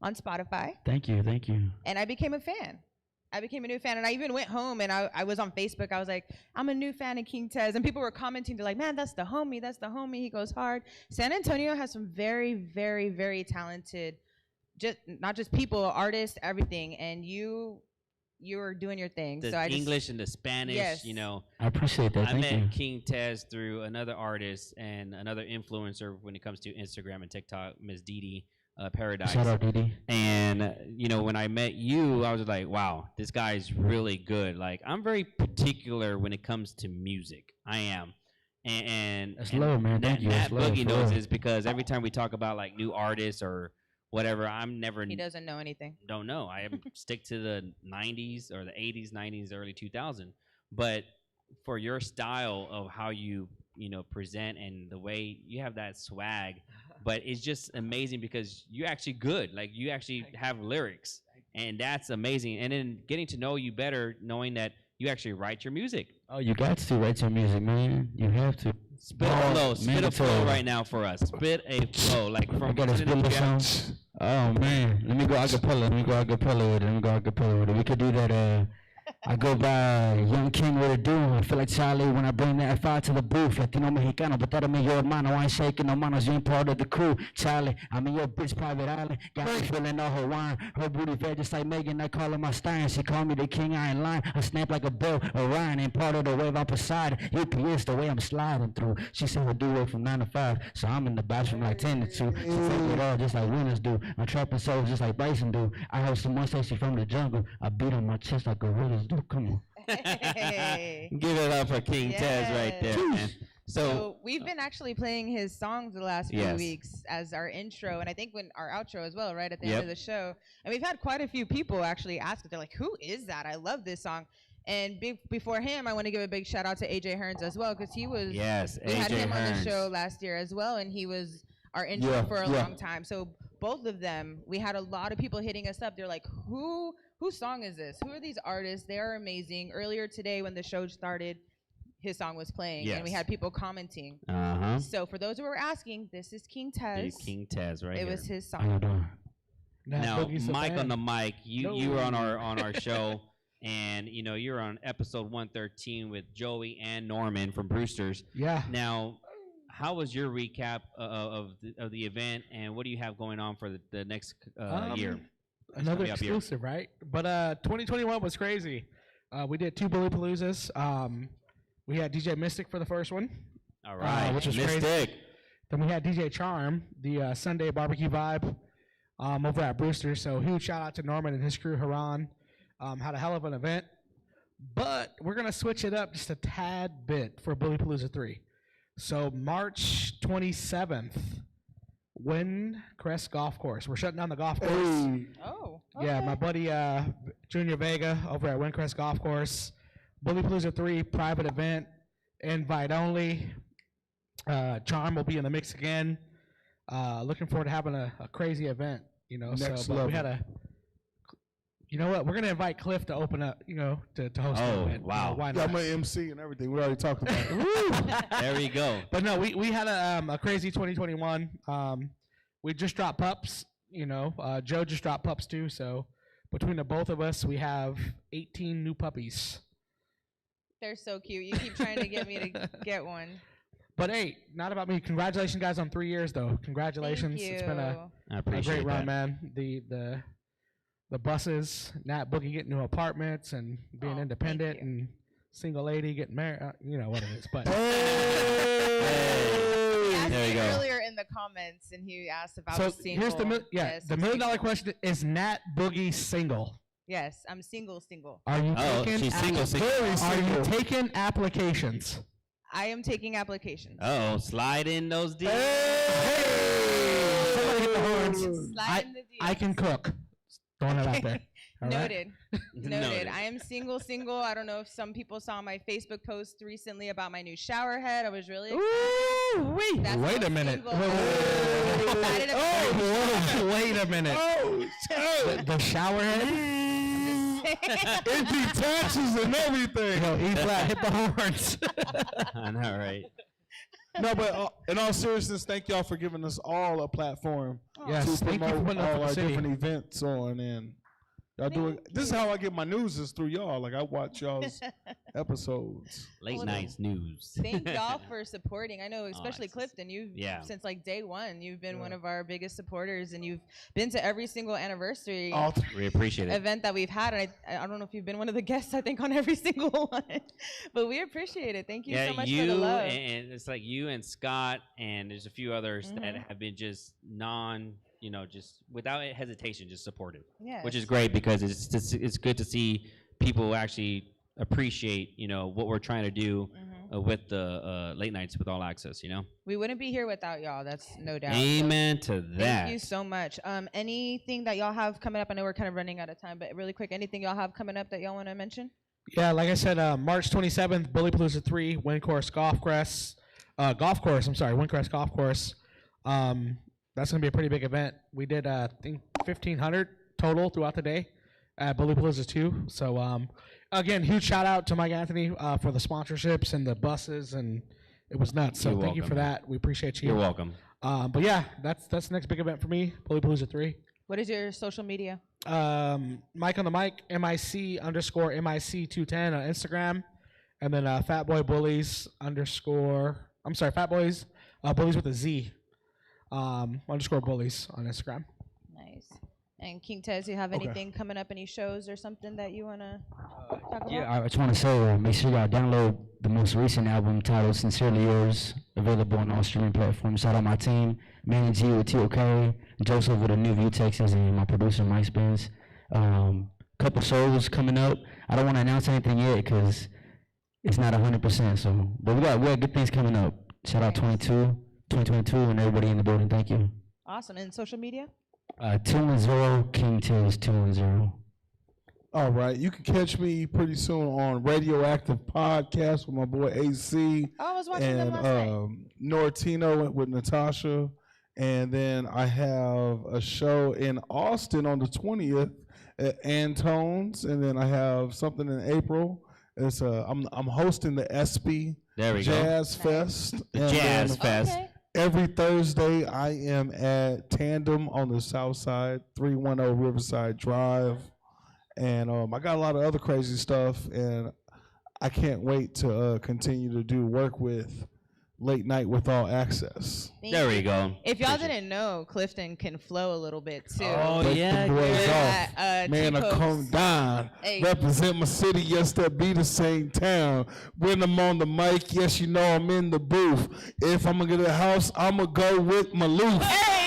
on Spotify, Thank you, thank you. and I became a fan. I became a new fan, and I even went home, and I was on Facebook. I was like, I'm a new fan of King Tez, and people were commenting. They're like, man, that's the homie. That's the homie. He goes hard. San Antonio has some very, very, very talented, just not just people, artists, everything, and you are doing your thing. The so I English just, and the Spanish, Yes. you know. I appreciate that. I Thank met you. King Tez through another artist and another influencer when it comes to Instagram and TikTok, Miss Didi Paradise. Shout out, Didi. And you know, when I met you, I was like, wow, this guy's really good. Like, I'm very particular when it comes to music. I am. And That's love, man. Thank you. Matt That's love, Boogie for knows real. this because every time we talk about like new artists or whatever, I'm never he doesn't know anything. don't know. I stick to the 90s or the 80s, 90s, early 2000. But for your style of how you know, present and the way you have that swag, but it's just amazing because you're actually good. Like, you actually have lyrics. and that's amazing. And then getting to know you better, knowing that you actually write your music. Oh, you got to write your music, man. You have to. Spit a flow right now for us. Spit a flow, like from. I gotta spit a song. Oh man, let me go acapella. with it. We could do that. I go by Young King with a do. I feel like Charlie when I bring that F5 to the booth. Latino Mexicano, but that mean your hermano. I ain't shaking no manos, you ain't part of the crew. Charlie, I'm in your bitch private island. Got me feeling all her wine. Her booty fat just like Megan. I call her my Stein. She call me the king, I ain't lying. I snap like a bell, Orion. Ain't part of the wave I'm Poseidon. UPS the way I'm sliding through. She said we'll do it from 9 to 5. So I'm in the bathroom like 10 to 2. She take it all just like winners do. I'm trapping souls just like Bryson do. I heard someone say she from the jungle. I beat on my chest like gorillas do. Come on. Hey. Give it up for King Tez right there, man. So we've been actually playing his songs the last few Yes. weeks as our intro, and I think when our outro as well, right at the end of the show. And we've had quite a few people actually ask it. They're like, "Who is that? I love this song." And before him, I want to give a big shout out to AJ Hearns as well, because he was. Yes, we had AJ him on Hearns. the show last year as well, and he was our intro for a long time. So both of them, we had a lot of people hitting us up. They're like, whose song is this? Who are these artists? They are amazing. Earlier today when the show started, his song was playing, and we had people commenting. So for those who were asking, this is King Tez. King Tez, right It here. was his song. Now, Mike on the mic, you were on our show, and you were on episode 113 with Joey and Norman from Brewster's. Yeah. Now, how was your recap of the event, and what do you have going on for the next year? Another exclusive, right? But 2021 was crazy. We did 2 Bully Paloozas. We had DJ Mystic for the first one. All right, which was Mystic. crazy. Then we had DJ Charm, the Sunday barbecue vibe, over at Brewster. So huge shout out to Norman and his crew, Haran. Had a hell of an event. But we're gonna switch it up just a tad bit for Bully Palooza 3. So March 27th, Windcrest Golf Course. We're shutting down the golf course. Oh. Yeah, my buddy Junior Vega over at Windcrest Golf Course. Bully Palooza 3 private event, invite only. Charm will be in the mix again. Looking forward to having a crazy event. Next but level. we had a. You know what? We're gonna invite Cliff to open up. To host the event. Wow. Why Yeah, not? I'm an MC and everything. We already talked about it. There we go. But no, we had a crazy 2021. We just dropped pups. Joe just dropped pups too. So between the both of us, we have 18 new puppies. They're so cute. You keep trying to get me to get one. But hey, not about me. Congratulations, guys, on 3 years though. Congratulations. Thank It's been I a appreciate great run, that. man. The buses, Nat Boogie getting new apartments and being independent and single lady getting married. You know what it is, but. He asked There me you go. earlier in the comments, and he asked if I So was single. here's the Yes, the I'm $1 million single. question: is Nat Boogie single? Yes, I'm single. Are you taking? she's single. Are you taking applications? I am taking applications. Oh, slide in those DMs. Somebody hit the horns. Slide in the I can cook. Throwing it out there. All right? Noted. Noted. I am single. I don't know if some people saw my Facebook post recently about my new shower head. I was really excited. That's Wait how a minute. single I am. I'm excited about Wait a minute. The shower head? It detaches and everything. E flat, hit the horns. I know, right? No, but in all seriousness, thank y'all for giving us all a platform Yes, to thank you for promote putting up all for the our city. different events on. And y'all doing. This is how I get my news is through y'all. Like I watch y'all's episodes. Late nights news. Thank y'all for supporting. I know, especially Clifton, you've since like day one, you've been one of our biggest supporters, and you've been to every single anniversary We appreciate it. event that we've had. And I don't know if you've been one of the guests, I think, on every single one, but we appreciate it. Thank you so much for the love. And it's like you and Scott, and there's a few others that have been just just without hesitation, just supportive. Yes. Which is great because it's good to see people actually appreciate what we're trying to do with the late nights with All Access. We wouldn't be here without y'all. That's no doubt. Amen to Thank that. you so much. Anything that y'all have coming up? I know we're kind of running out of time, but really quick, anything y'all have coming up that y'all want to mention? Yeah, like I said, March 27th, Bully Palooza 3, Windcrest Golf Course. Windcrest Golf Course. That's going to be a pretty big event. We did, I think, 1,500 total throughout the day. at Bully Palooza 2. So again, huge shout out to Mike Anthony for the sponsorships and the buses, and it was nuts. So You're thank you welcome. for that. We appreciate you. You're welcome. But yeah, that's the next big event for me, Bully Palooza 3. What is your social media? Mike on the mic, MIC_MIC210 on Instagram, and then Fatboy Bullies Fatboys Bullies with a Z _ Bullies on Instagram. Nice. And King Tez, you have anything coming up? Any shows or something that you wanna talk about? Yeah, I just want to say, make sure y'all download the most recent album titled "Sincerely Yours," available on all streaming platforms. Shout out my team, Manny G with TOK, Joseph with a New View, Texas, and my producer Mike Spence. Couple shows coming up. I don't want to announce anything yet because it's not 100%. So, but we got good things coming up. Shout out 2022, and everybody in the building. Thank you. Awesome. And social media? 210 King Tez 210. All right, you can catch me pretty soon on Radioactive Podcast with my boy AC. Oh, I was watching them last night. Nortino with Natasha, and then I have a show in Austin on the 20th at Antone's, and then I have something in April. It's I'm hosting the ESPY Jazz Fest. The Jazz Fest. Okay. Every Thursday, I am at Tandem on the South Side, 310 Riverside Drive. And I got a lot of other crazy stuff, and I can't wait to continue to do work with Late Night with All Access. There we go. If y'all didn't know, Clifton can flow a little bit too. Oh, Break yeah, the boys yeah. off. Man, I T-Pokes. come down. Hey. Represent my city, yes, that be the same town. When I'm on the mic, yes, you know I'm in the booth. If I'm gonna get a house, I'm gonna go with Maloof.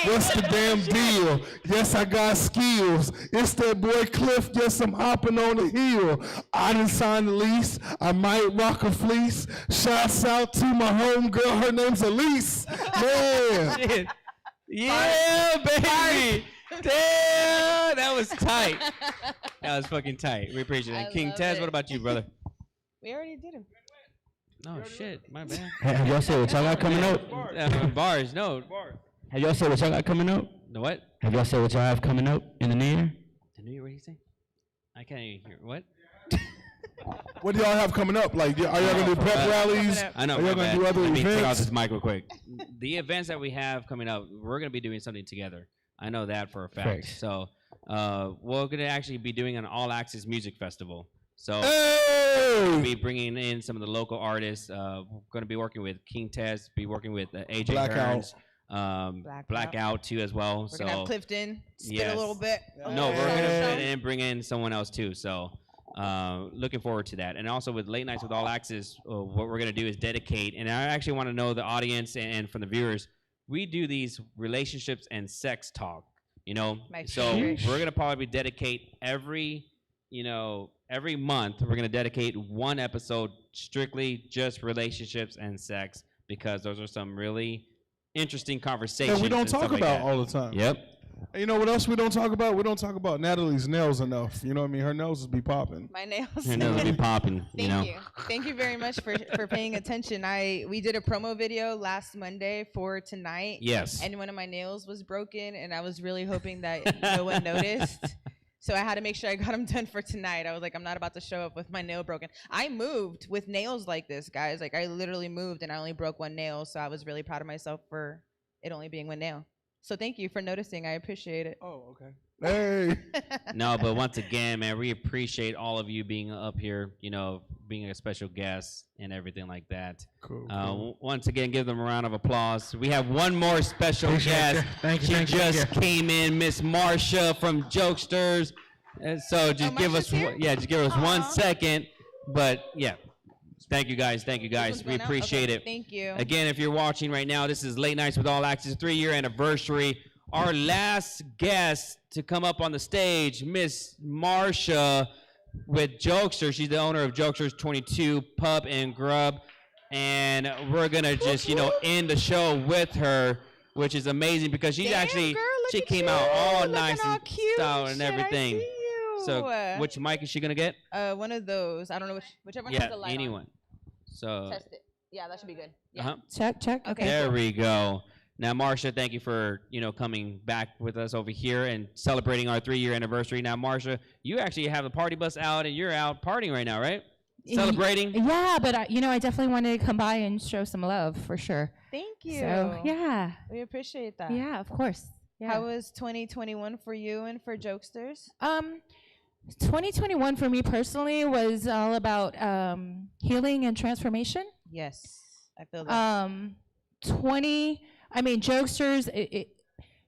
What's the damn deal? Yes, I got skills. It's that boy Cliff, yes, I'm hopping on the hill. I done signed the lease. I might rock a fleece. Shouts out to my homegirl, her name's Elise. Man. Yeah, baby. Damn, that was tight. That was fucking tight. We appreciate it. I And King love Tez, it. what about you, brother? We already did him. Oh shit, my bad. Have y'all said what y'all got coming up? Bars, no. Have y'all said what y'all got coming up? The what? Have y'all said what y'all have coming up in the new year? The New Year, what did he say? I can't even hear. What? What do y'all have coming up? Like, are y'all gonna do pep rallies? I know. Are y'all gonna do other Let me take off events? this mic real quick. The events that we have coming up, we're gonna be doing something together. I know that for a fact. Facts. So we're gonna actually be doing an all-access music festival. So we'll be bringing in some of the local artists. We're gonna be working with King Tez, be working with AJ Blackout. Hearns, Blackout too as well. We're gonna have Clifton spit yes. a little bit. No, we're gonna fit and bring in someone else too. So looking forward to that. And also with Late Nights with All Access, what we're gonna do is dedicate. And I actually want to know the audience and from the viewers. We do these relationships and sex talk. You know, My so favorite. we're gonna probably dedicate every month. We're gonna dedicate one episode strictly just relationships and sex because those are some really interesting conversations. And we don't and stuff talk like about that. all the time. Yep. And you know what else we don't talk about? We don't talk about Natalie's nails enough. You know what I mean? Her nails be popping. My nails. Your nails will be popping. Thank you. Thank you very much for paying attention. We did a promo video last Monday for tonight. Yes. And one of my nails was broken, and I was really hoping that no one noticed. So I had to make sure I got them done for tonight. I was like, I'm not about to show up with my nail broken. I moved with nails like this, guys. Like I literally moved, and I only broke one nail. So I was really proud of myself for it only being one nail. So thank you for noticing. I appreciate it. Oh, okay. Hey. No, but once again, man, we appreciate all of you being up here, you know, being a special guest and everything like that. Cool. Once again, give them a round of applause. We have one more special Appreciate guest. it. Thank you, She thank you, just thank you. came in, Miss Marsha from Jokesters. And so just give us, just give us 1 second. But yeah, thank you guys. Thank you guys. We going out? appreciate Okay, it. thank you. Again, if you're watching right now, this is Late Nights with All Access 3-year anniversary. Our last guest to come up on the stage, Miss Marsha with Jokester. She's the owner of Jokesters 22 Pub and Grub. And we're going to just, end the show with her, which is amazing because she she came out all nice and style and everything. So which mic is she going to get? One of those. I don't know whichever one Yeah, has the light anyone. on. So Test it. Yeah, that should be good. Yeah. Uh-huh. Check. Okay. There we go. Now, Marsha, thank you for coming back with us over here and celebrating our 3-year anniversary. Now, Marsha, you actually have the party bus out and you're out partying right now, right? Celebrating. Yeah, but I definitely wanted to come by and show some love for sure. Thank you. So yeah, we appreciate that. yeah, of course. Yeah. How was 2021 for you and for Jokesters? 2021 for me personally was all about healing and transformation. Yes, I feel that. Jokesters,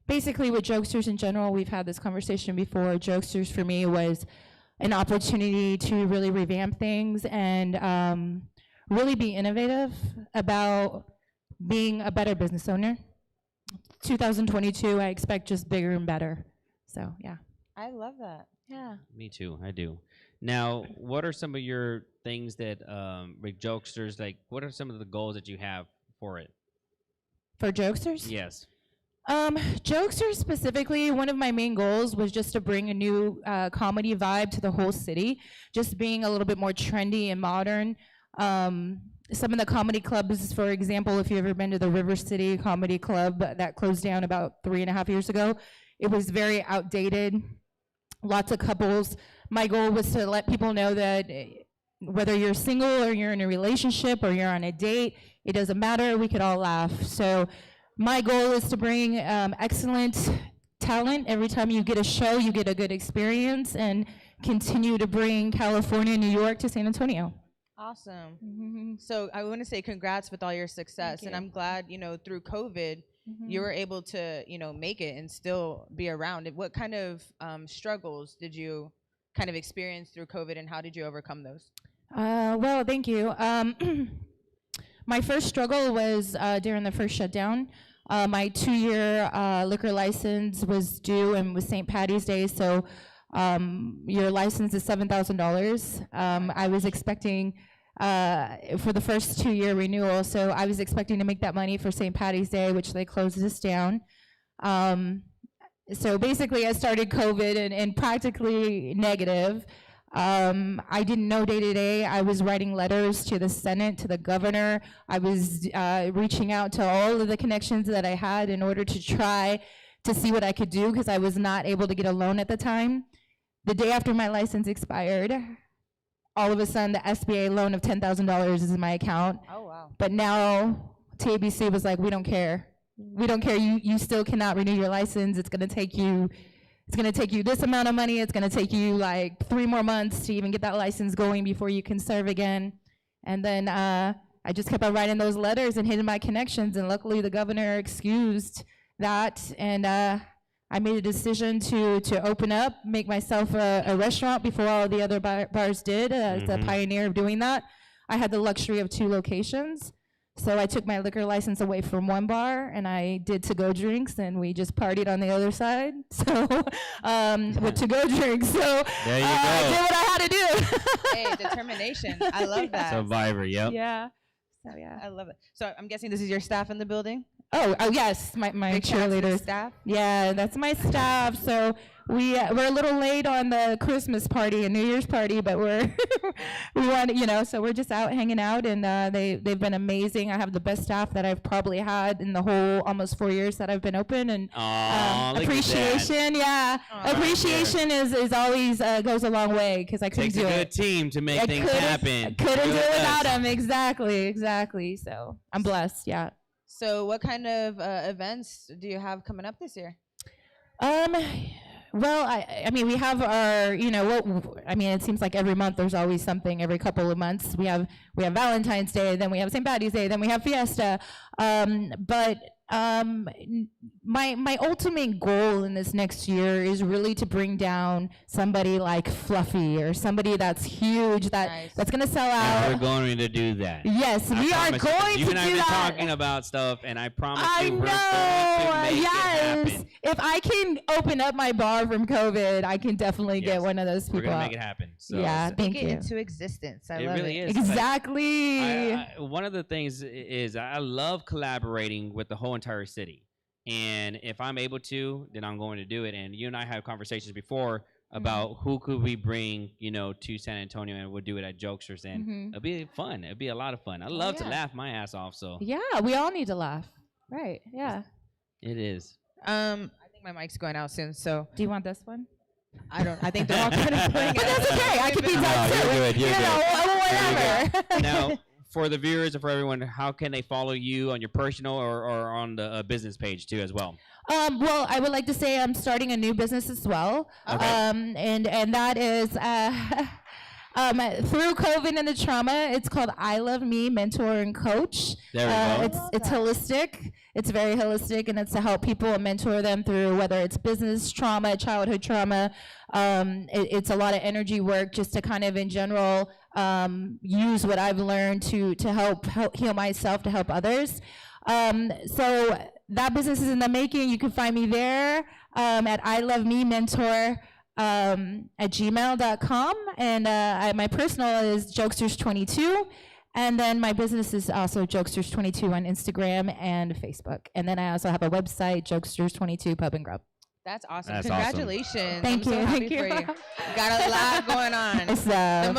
basically with Jokesters in general, we've had this conversation before. Jokesters for me was an opportunity to really revamp things and really be innovative about being a better business owner. 2022, I expect just bigger and better. So, yeah. I love that. Yeah. Me too. I do. Now, what are some of your things that with Jokesters, like what are some of the goals that you have for it? For Jokesters? Yes. Jokesters specifically, one of my main goals was just to bring a new comedy vibe to the whole city, just being a little bit more trendy and modern. Some of the comedy clubs, for example, if you've ever been to the River City Comedy Club that closed down about 3.5 years ago, it was very outdated, lots of couples. My goal was to let people know that whether you're single or you're in a relationship or you're on a date, it doesn't matter, we could all laugh. So my goal is to bring excellent talent. Every time you get a show, you get a good experience, and continue to bring California and New York to San Antonio. Awesome. So I want to say congrats with all your success, and I'm glad through COVID you were able to make it and still be around. What kind of struggles did you kind of experience through COVID, and how did you overcome those? Well, thank you. My first struggle was during the first shutdown. My 2-year liquor license was due, and was St. Patty's Day, so your license is $7,000. I was expecting for the first 2-year renewal, so I was expecting to make that money for St. Patty's Day, which they closed us down. So basically, I started COVID and practically negative. I didn't know day to day. I was writing letters to the Senate, to the governor. I was reaching out to all of the connections that I had in order to try to see what I could do, because I was not able to get a loan at the time. The day after my license expired, all of a sudden the SBA loan of $10,000 is in my account. Oh, wow. But now TABC was like, we don't care. We don't care. You still cannot renew your license. It's gonna take you this amount of money. It's gonna take you like 3 more months to even get that license going before you can serve again. And then I just kept on writing those letters and hitting my connections, and luckily the governor excused that, and I made a decision to open up, make myself a restaurant before all the other bars did. As the pioneer of doing that, I had the luxury of 2 locations. So I took my liquor license away from one bar, and I did to-go drinks, and we just partied on the other side. So with to-go drinks, so I did what I had to do. Hey, determination. I love that. Survivor, yep. Yeah. So yeah. I love it. So I'm guessing this is your staff in the building? Oh yes, my Big shout out to the cheerleaders. staff? Yeah, that's my staff. So we're a little late on the Christmas party and New Year's party, but we want so we're just out hanging out, and they've been amazing. I have the best staff that I've probably had in the whole almost 4 years that I've been open, and appreciation. Yeah, appreciation is always goes a long way, because I couldn't Takes do a it. good team to make things happen. Couldn't do it without us. them. Exactly. So I'm blessed. Yeah. So what kind of events do you have coming up this year? Well, I mean, we have our, it seems like every month there's always something. Every couple of months we have Valentine's Day, then we have St. Patty's Day, then we have Fiesta. But my ultimate goal in this next year is really to bring down somebody like Fluffy, or somebody that's huge, that's gonna sell out. And we're going to do that. Yes, we are going to do You and I have been that. talking about stuff, and I promise I you, we're know. going to make it Yes. happen. If I can open up my bar from COVID, I can definitely get one of those people. We're going to out. make it happen. So, Yeah, thank Take you. it into existence. I It love really it. is. It's like- Exactly. One of the things is I love collaborating with the whole entire city. And if I'm able to, then I'm going to do it. And you and I had conversations before about who could we bring, to San Antonio, and we'll do it at Jokesters. And it'll be fun. It'll be a lot of fun. I love to yeah. laugh my ass off. So Yeah, we all need to laugh. Right. Yeah. It is. I think my mic's going out soon. So do you want this one? I don't. I think they're all kind of playing. But that's okay. I could be done too. You're good. You're good. Whatever. Now, for the viewers and for everyone, how can they follow you on your personal or on the business page too as well? Well, I would like to say I'm starting a new business as well. Okay. And that is through COVID and the trauma. It's called I Love Me Mentor and Coach. There we go. It's holistic. It's very holistic, and it's to help people and mentor them through whether it's business trauma, childhood trauma. It's a lot of energy work just to kind of in general use what I've learned to help heal myself, to help others. So that business is in the making. You can find me there at I Love Me Mentor at gmail.com. And my personal is Jokesters22. And then my business is also Jokesters22 on Instagram and Facebook. And then I also have a website, Jokesters22 Pub and Grub. That's awesome. That's Congratulations. Thank I'm you. so happy Thank for you. you. Got a lot going on. So,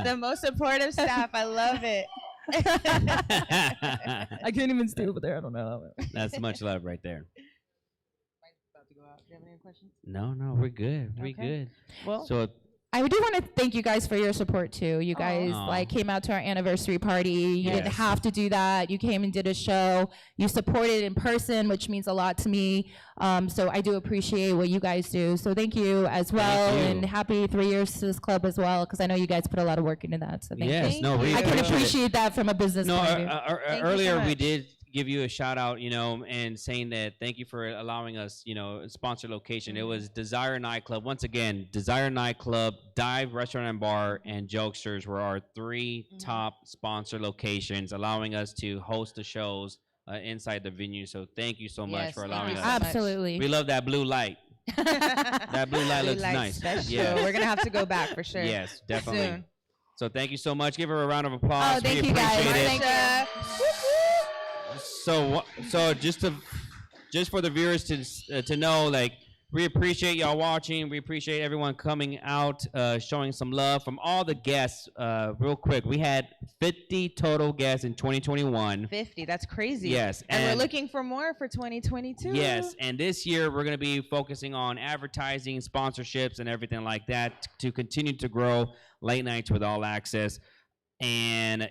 The most supportive staff. I love it. I can't even stay over there. I don't know. That's much love right there. About to go out. Do you have any questions? No, we're good. We're Okay. good. Well, so I do want to thank you guys for your support too. You guys Aw. like came out to our anniversary party. You didn't Yes. have to do that. You came and did a show. You supported in person, which means a lot to me. So I do appreciate what you guys do. So thank you as well, you. and happy 3 years to this club as well, because I know you guys put a lot of work into that. So thank Yes, you. no, we I can appreciate it. appreciate that from a business No, point of view. Thank you earlier so we much. did give you a shout out, and saying that thank you for allowing us, sponsor location. It was Desire Nightclub. Once again, Desire Nightclub, Dive Restaurant and Bar, and Jokesters were our 3 top sponsor locations, allowing us to host the shows inside the venue. So thank you so much Yes, for thank allowing you us. so much. Absolutely. We love that blue light. That blue light Blue looks light nice. special. Yeah. We're gonna have to go back for sure. Yes, definitely. Soon. So thank you so much. Give her a round of applause. Oh, thank we you guys. appreciate it. Thank you. So just for the viewers to know, like, we appreciate y'all watching. We appreciate everyone coming out, showing some love from all the guests. Real quick, we had 50 total guests in 2021. 50. That's crazy. Yes, And we're and- looking for more for 2022. Yes, and this year we're going to be focusing on advertising, sponsorships, and everything like that to continue to grow Late Nights with All Access. And,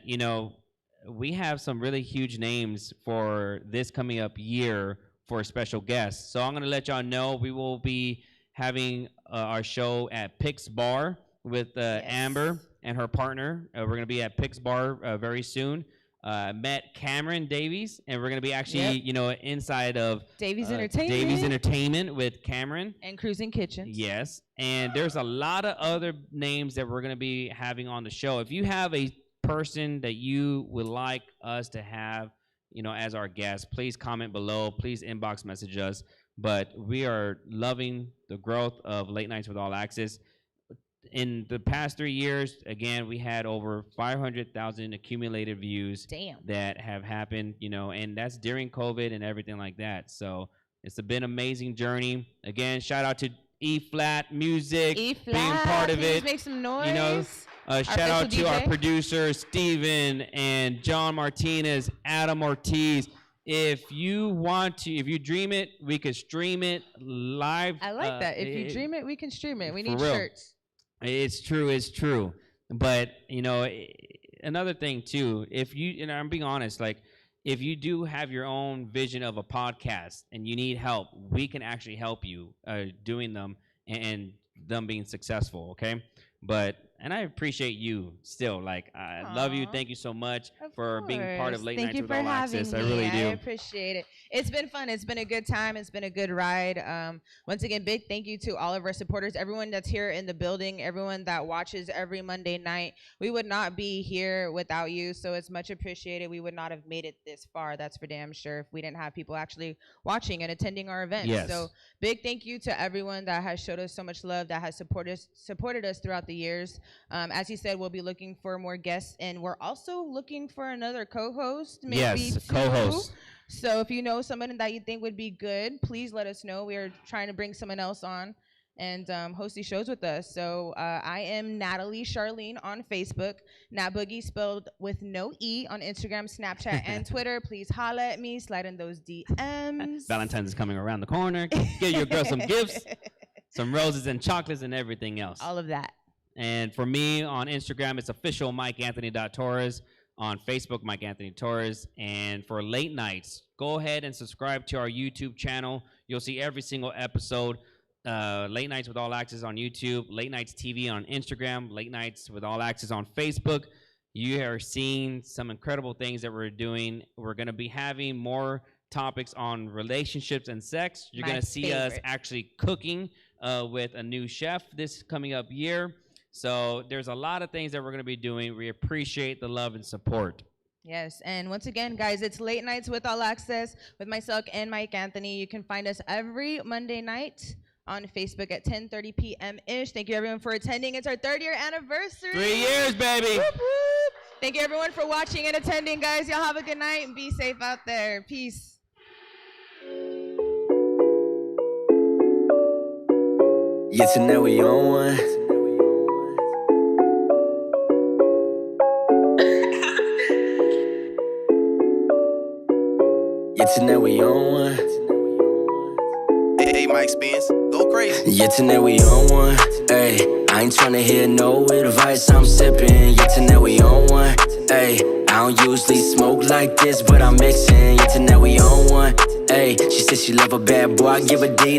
we have some really huge names for this coming up year for special guests. So I'm going to let y'all know we will be having our show at Pix Bar with Amber and her partner. We're going to be at Pix Bar very soon. Met Cameron Davies, and we're going to be actually, inside of Davies Entertainment. Davies Entertainment with Cameron. And Cruising Kitchens. Yes, and there's a lot of other names that we're going to be having on the show. If you have a person that you would like us to have, as our guest, please comment below. Please inbox message us. But we are loving the growth of Late Nights with All Access. In the past 3 years, again, we had over 500,000 accumulated views. Damn. That have happened, and that's during COVID and everything like that. So it's been an amazing journey. Again, shout out to E-Flat Music being part of Please it. make some noise. Shout out to official our DJ. producer, Steven, and John Martinez, Adam Ortiz. If you dream it, we could stream it live. I like that. If you dream it, we can stream it. We for need real. shirts. It's true. But, another thing too, if you, and I'm being honest, like, if you do have your own vision of a podcast and you need help, we can actually help you doing them and them being successful, okay? And I appreciate you still. Like, I love you. Thank you so much for being part of Late Thank Nights you with for All having Access. me. I really do. I appreciate it. It's been fun. It's been a good time. It's been a good ride. Once again, big thank you to all of our supporters, everyone that's here in the building, everyone that watches every Monday night. We would not be here without you, so it's much appreciated. We would not have made it this far, that's for damn sure, if we didn't have people actually watching and attending our events. Yes. So big thank you to everyone that has showed us so much love, that has supported us throughout the years. As he said, we'll be looking for more guests, and we're also looking for another co-host, maybe Yes, 2. co-host. So if you know someone that you think would be good, please let us know. We are trying to bring someone else on. and host these shows with us. So I am Natalie Charlene on Facebook, Nat Boogie spelled with no E on Instagram, Snapchat, and Twitter. Please holla at me, slide in those DMs. Valentine's is coming around the corner. Get your girl some gifts, some roses and chocolates and everything else. All of that. And for me on Instagram, it's official MikeAnthony.Torres. On Facebook, Mike Anthony Torres. And for late nights, go ahead and subscribe to our YouTube channel. You'll see every single episode. Late Nights with All Access on YouTube, Late Nights TV on Instagram, Late Nights with All Access on Facebook. You are seeing some incredible things that we're doing. We're going to be having more topics on relationships and sex. You're going to see us actually cooking with a new chef this coming up year. So there's a lot of things that we're going to be doing. We appreciate the love and support. Yes, and once again, guys, it's Late Nights with All Access with myself and Mike Anthony. You can find us every Monday night on Facebook at 10:30 p.m.-ish. Thank you, everyone, for attending. It's our 3rd-year anniversary. 3 years, baby. Whoop, whoop. Thank you, everyone, for watching and attending, guys. Y'all have a good night and be safe out there. Peace. Yeah, tonight we on one. Yeah, tonight we on one. Hey, Mike Spence, go crazy. Yeah, tonight we on one. Ay, I ain't tryna hear no advice, I'm sipping. Yeah, tonight we on one. Ay, I don't usually smoke like this, but I'm mixing. Yeah, tonight we on one. Ay, she said she love a bad boy, I give a D